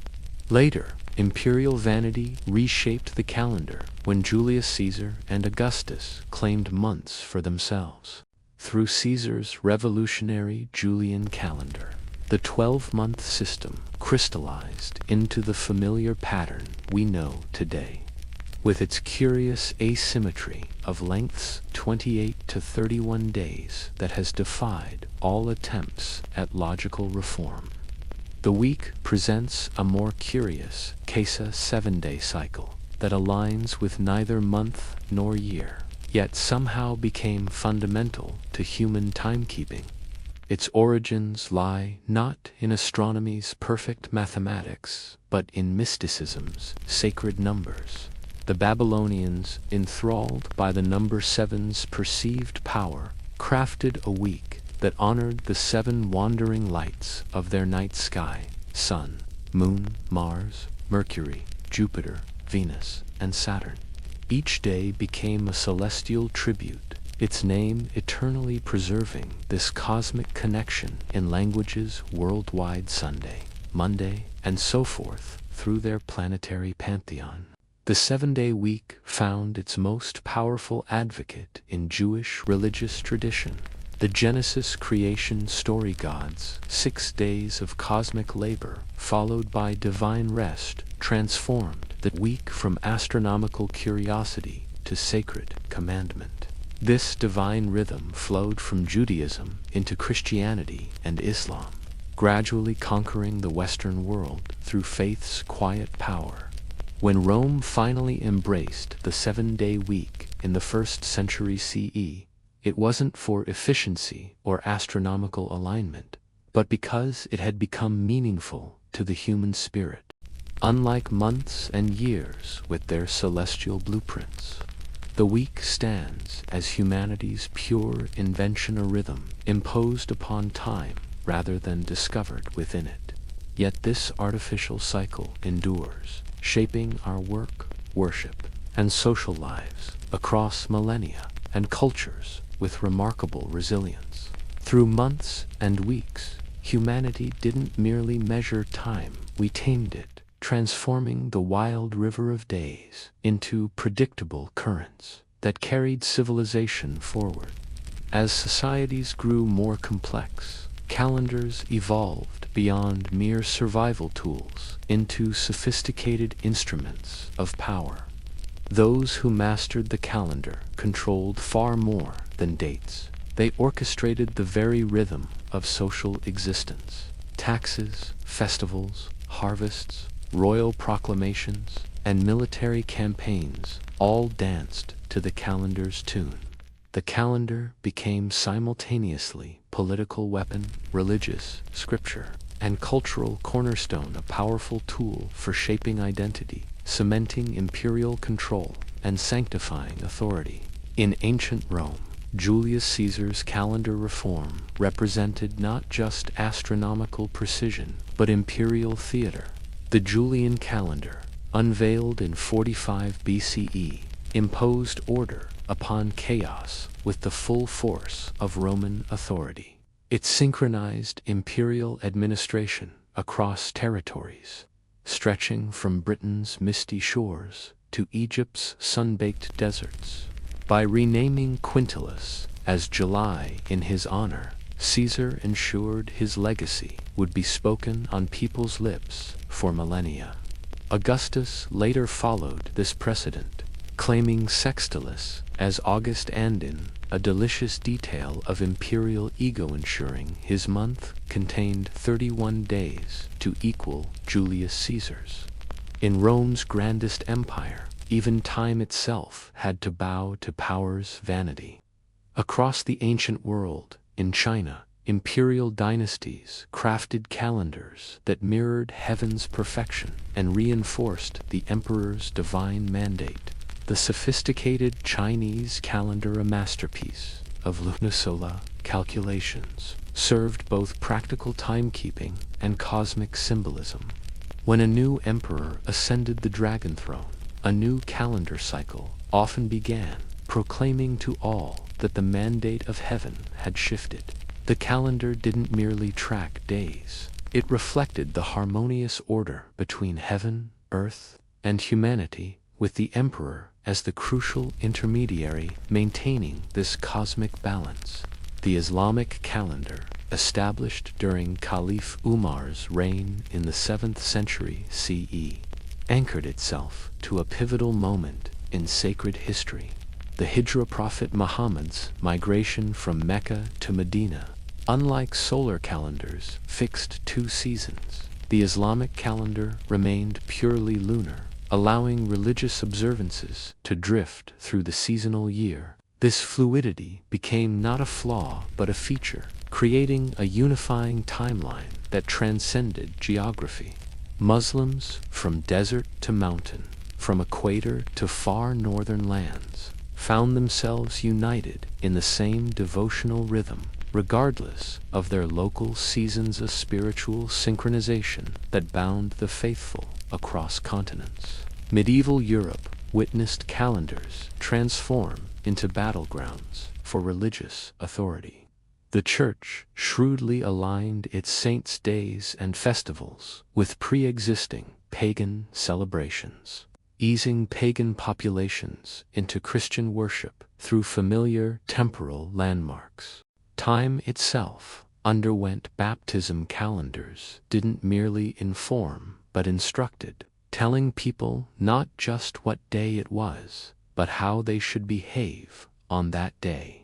Later, imperial vanity reshaped the calendar when Julius Caesar and Augustus claimed months for themselves. Through Caesar's revolutionary Julian calendar, the 12-month system crystallized into the familiar pattern we know today. With its curious asymmetry of lengths 28 to 31 days that has defied all attempts at logical reform. The week presents a more curious Casa 7-day cycle that aligns with neither month nor year, yet somehow became fundamental to human timekeeping. Its origins lie not in astronomy's perfect mathematics, but in mysticism's sacred numbers. The Babylonians, enthralled by the number 7's perceived power, crafted a week that honored the 7 wandering lights of their night sky: Sun, Moon, Mars, Mercury, Jupiter, Venus, and Saturn. Each day became a celestial tribute, its name eternally preserving this cosmic connection in languages worldwide: Sunday, Monday, and so forth through their planetary pantheon. The 7-day week found its most powerful advocate in Jewish religious tradition. The Genesis creation story gods, 6 days of cosmic labor, followed by divine rest, transformed the week from astronomical curiosity to sacred commandment. This divine rhythm flowed from Judaism into Christianity and Islam, gradually conquering the Western world through faith's quiet power. When Rome finally embraced the 7-day week in the 1st century CE, it wasn't for efficiency or astronomical alignment, but because it had become meaningful to the human spirit. Unlike months and years with their celestial blueprints, the week stands as humanity's pure invention, a rhythm imposed upon time rather than discovered within it. Yet this artificial cycle endures, shaping our work, worship, and social lives across millennia and cultures with remarkable resilience. Through months and weeks, humanity didn't merely measure time, we tamed it, transforming the wild river of days into predictable currents that carried civilization forward. As societies grew more complex, calendars evolved beyond mere survival tools into sophisticated instruments of power. Those who mastered the calendar controlled far more than dates. They orchestrated the very rhythm of social existence. Taxes, festivals, harvests, royal proclamations, and military campaigns all danced to the calendar's tune. the calendar became simultaneously political weapon, religious scripture, and cultural cornerstone, a powerful tool for shaping identity, cementing imperial control, and sanctifying authority. In ancient Rome, Julius Caesar's calendar reform represented not just astronomical precision, but imperial theater. The Julian calendar, unveiled in 45 BCE, imposed order upon chaos with the full force of Roman authority. It synchronized imperial administration across territories, stretching from Britain's misty shores to Egypt's sun-baked deserts. By renaming Quintilis as July in his honor, Caesar ensured his legacy would be spoken on people's lips for millennia. Augustus later followed this precedent, claiming Sextilis as August Andin, a delicious detail of imperial ego, ensuring his month contained 31 days to equal Julius Caesar's. In Rome's grandest empire, even time itself had to bow to power's vanity. Across the ancient world, in China, imperial dynasties crafted calendars that mirrored heaven's perfection and reinforced the emperor's divine mandate. The sophisticated Chinese calendar, a masterpiece of lunisolar calculations, served both practical timekeeping and cosmic symbolism. When a new emperor ascended the dragon throne, a new calendar cycle often began, proclaiming to all that the mandate of heaven had shifted. The calendar didn't merely track days. It reflected the harmonious order between heaven, earth, and humanity, with the emperor as the crucial intermediary maintaining this cosmic balance. The Islamic calendar, established during Caliph Umar's reign in the 7th century CE, anchored itself to a pivotal moment in sacred history, the Hijra prophet Muhammad's migration from Mecca to Medina. Unlike solar calendars fixed 2 seasons, the Islamic calendar remained purely lunar, allowing religious observances to drift through the seasonal year. This fluidity became not a flaw but a feature, creating a unifying timeline that transcended geography. Muslims, from desert to mountain, from equator to far northern lands, found themselves united in the same devotional rhythm, regardless of their local seasons, a spiritual synchronization that bound the faithful across continents. Medieval Europe witnessed calendars transform into battlegrounds for religious authority. The Church shrewdly aligned its saints' days and festivals with pre-existing pagan celebrations, easing pagan populations into Christian worship through familiar temporal landmarks. Time itself underwent baptism. Calendars didn't merely inform but instructed, telling people not just what day it was, but how they should behave on that day.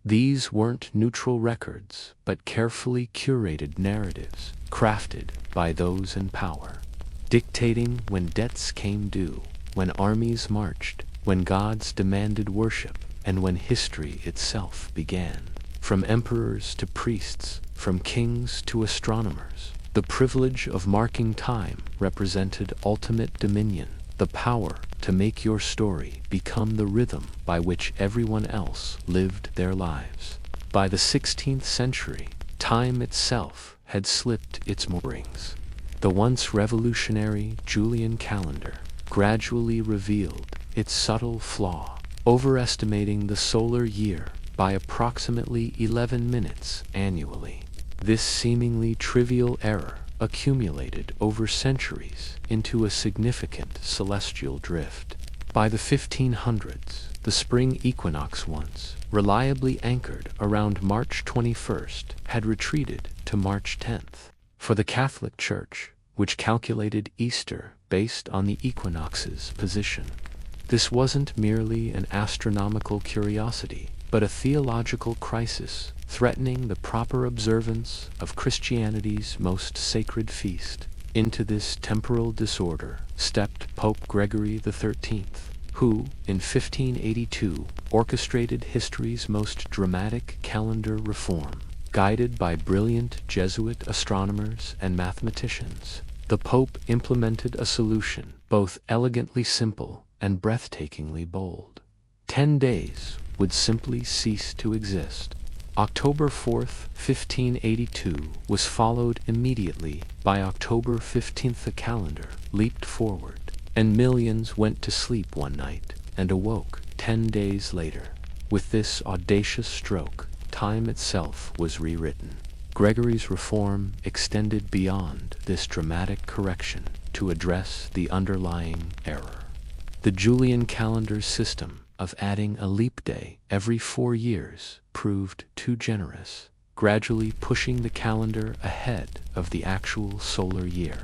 These weren't neutral records, but carefully curated narratives, crafted by those in power, dictating when debts came due, when armies marched, when gods demanded worship, and when history itself began. From emperors to priests, from kings to astronomers, the privilege of marking time represented ultimate dominion, the power to make your story become the rhythm by which everyone else lived their lives. By the 16th century, time itself had slipped its moorings. The once revolutionary Julian calendar gradually revealed its subtle flaw, overestimating the solar year by approximately 11 minutes annually. This seemingly trivial error accumulated over centuries into a significant celestial drift. By the 1500s, the spring equinox, once reliably anchored around March 21st, had retreated to March 10th. For the Catholic Church, which calculated Easter based on the equinox's position, this wasn't merely an astronomical curiosity, but a theological crisis threatening the proper observance of Christianity's most sacred feast. Into this temporal disorder stepped Pope Gregory XIII, who, in 1582, orchestrated history's most dramatic calendar reform. Guided by brilliant Jesuit astronomers and mathematicians, the Pope implemented a solution both elegantly simple and breathtakingly bold. 10 days would simply cease to exist. October 4th, 1582 was followed immediately by October 15th. The calendar leaped forward, and millions went to sleep one night and awoke 10 days later. With this audacious stroke, time itself was rewritten. Gregory's reform extended beyond this dramatic correction to address the underlying error. The Julian calendar's system of adding a leap day every 4 years proved too generous, gradually pushing the calendar ahead of the actual solar year.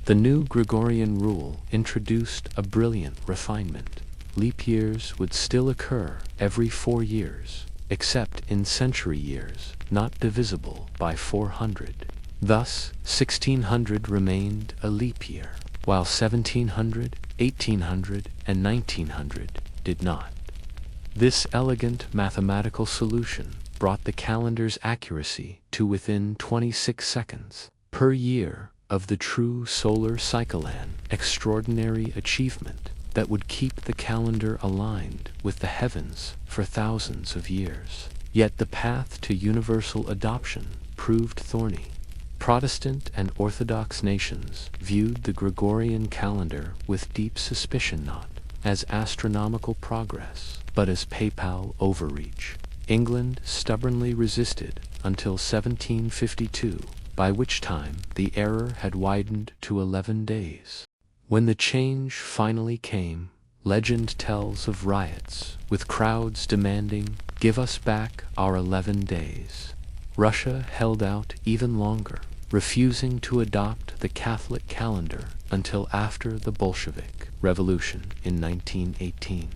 The new Gregorian rule introduced a brilliant refinement. Leap years would still occur every 4 years, except in century years not divisible by 400. Thus, 1600 remained a leap year, while 1700, 1800, and 1900 did not. This elegant mathematical solution brought the calendar's accuracy to within 26 seconds per year of the true solar cycle, an extraordinary achievement that would keep the calendar aligned with the heavens for thousands of years. Yet the path to universal adoption proved thorny. Protestant and Orthodox nations viewed the Gregorian calendar with deep suspicion, not as astronomical progress, but as papal overreach. England stubbornly resisted until 1752, by which time the error had widened to 11 days. When the change finally came, legend tells of riots, with crowds demanding, "Give us back our 11 days." Russia held out even longer, refusing to adopt the Catholic calendar until after the Bolshevik Revolution in 1918.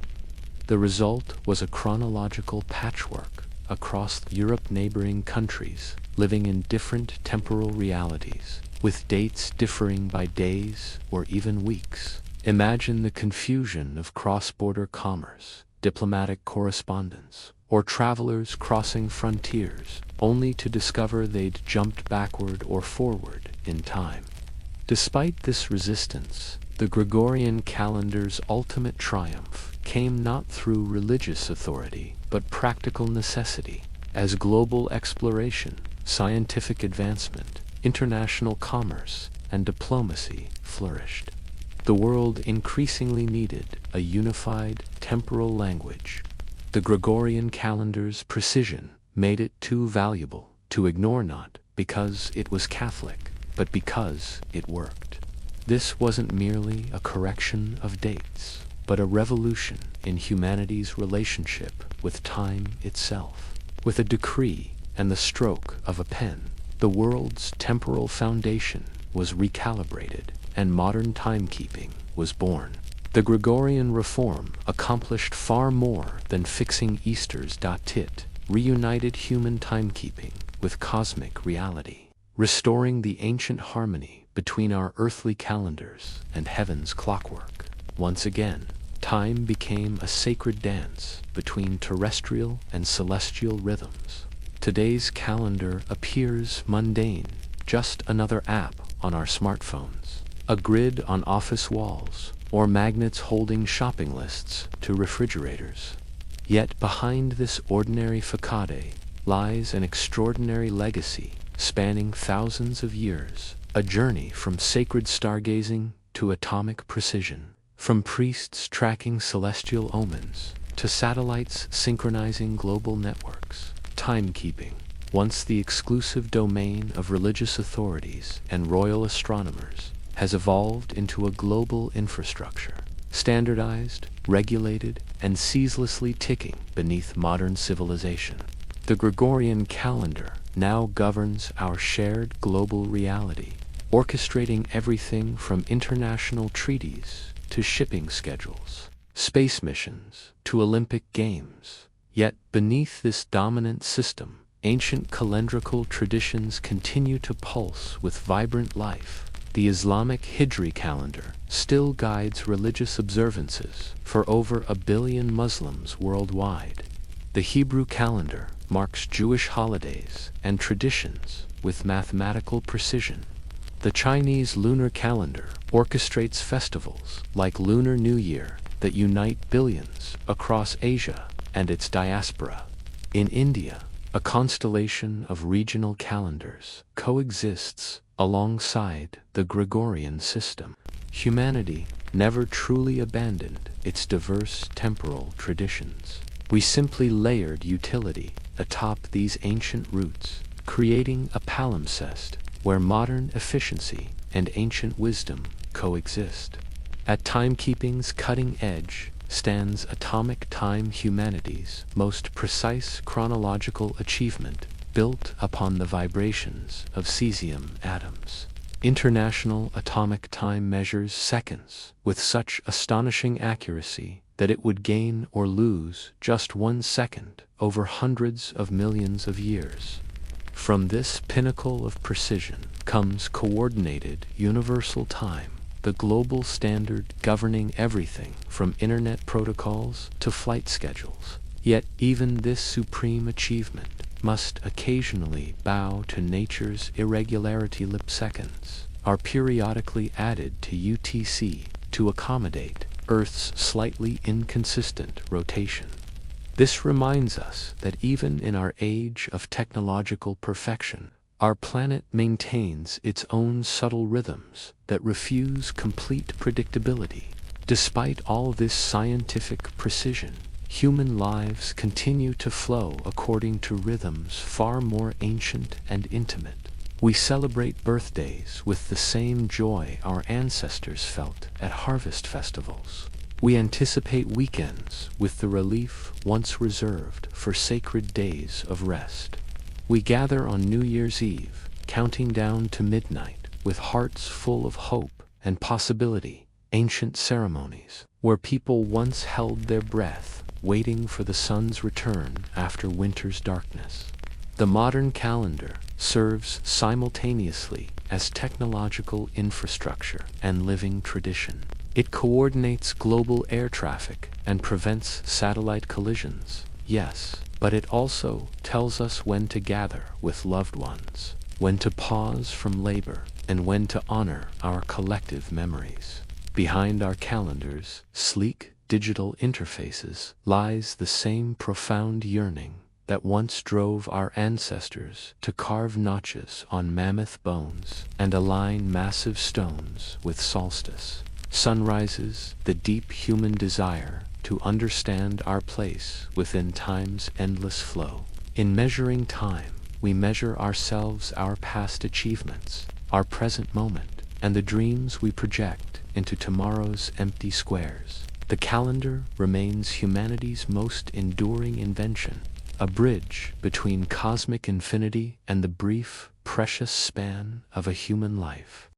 The result was a chronological patchwork across Europe, neighboring countries living in different temporal realities, with dates differing by days or even weeks. Imagine the confusion of cross-border commerce, diplomatic correspondence, or travelers crossing frontiers, only to discover they'd jumped backward or forward in time. Despite this resistance, the Gregorian calendar's ultimate triumph came not through religious authority, but practical necessity, as global exploration, scientific advancement, international commerce, and diplomacy flourished. The world increasingly needed a unified temporal language. The Gregorian calendar's precision made it too valuable to ignore, not because it was Catholic, but because it worked. This wasn't merely a correction of dates, but a revolution in humanity's relationship with time itself. With a decree and the stroke of a pen, the world's temporal foundation was recalibrated, and modern timekeeping was born. The Gregorian reform accomplished far more than fixing Easter's it reunited human timekeeping with cosmic reality, restoring the ancient harmony between our earthly calendars and heaven's clockwork. Once again, time became a sacred dance between terrestrial and celestial rhythms. Today's calendar appears mundane, just another app on our smartphones, a grid on office walls, or magnets holding shopping lists to refrigerators. Yet behind this ordinary facade lies an extraordinary legacy spanning thousands of years, a journey from sacred stargazing to atomic precision, from priests tracking celestial omens to satellites synchronizing global networks. Timekeeping, once the exclusive domain of religious authorities and royal astronomers, has evolved into a global infrastructure, standardized, regulated, and ceaselessly ticking beneath modern civilization. The Gregorian calendar now governs our shared global reality, orchestrating everything from international treaties to shipping schedules, space missions to Olympic Games. Yet beneath this dominant system, ancient calendrical traditions continue to pulse with vibrant life. The Islamic Hijri calendar still guides religious observances for over 1 billion Muslims worldwide. The Hebrew calendar marks Jewish holidays and traditions with mathematical precision. The Chinese lunar calendar orchestrates festivals like Lunar New Year that unite billions across Asia and its diaspora. In India, a constellation of regional calendars coexists alongside the Gregorian system. Humanity never truly abandoned its diverse temporal traditions. We simply layered utility atop these ancient roots, creating a palimpsest where modern efficiency and ancient wisdom coexist. At timekeeping's cutting edge stands atomic time, humanity's most precise chronological achievement, built upon the vibrations of cesium atoms. International atomic time measures seconds with such astonishing accuracy that it would gain or lose just 1 second over hundreds of millions of years. From this pinnacle of precision comes coordinated universal time, the global standard governing everything from internet protocols to flight schedules. Yet even this supreme achievement must occasionally bow to nature's irregularity. Lip seconds are periodically added to UTC to accommodate Earth's slightly inconsistent rotation. This reminds us that even in our age of technological perfection, our planet maintains its own subtle rhythms that refuse complete predictability. Despite all this scientific precision, human lives continue to flow according to rhythms far more ancient and intimate. We celebrate birthdays with the same joy our ancestors felt at harvest festivals. We anticipate weekends with the relief once reserved for sacred days of rest. We gather on New Year's Eve, counting down to midnight with hearts full of hope and possibility. Ancient ceremonies where people once held their breath, waiting for the sun's return after winter's darkness. The modern calendar serves simultaneously as technological infrastructure and living tradition. It coordinates global air traffic and prevents satellite collisions, yes, but it also tells us when to gather with loved ones, when to pause from labor, and when to honor our collective memories. Behind our calendars' sleek digital interfaces lies the same profound yearning that once drove our ancestors to carve notches on mammoth bones and align massive stones with solstice. Sunrises, the deep human desire to understand our place within time's endless flow. In measuring time, we measure ourselves, our past achievements, our present moment, and the dreams we project into tomorrow's empty squares. The calendar remains humanity's most enduring invention, a bridge between cosmic infinity and the brief, precious span of a human life.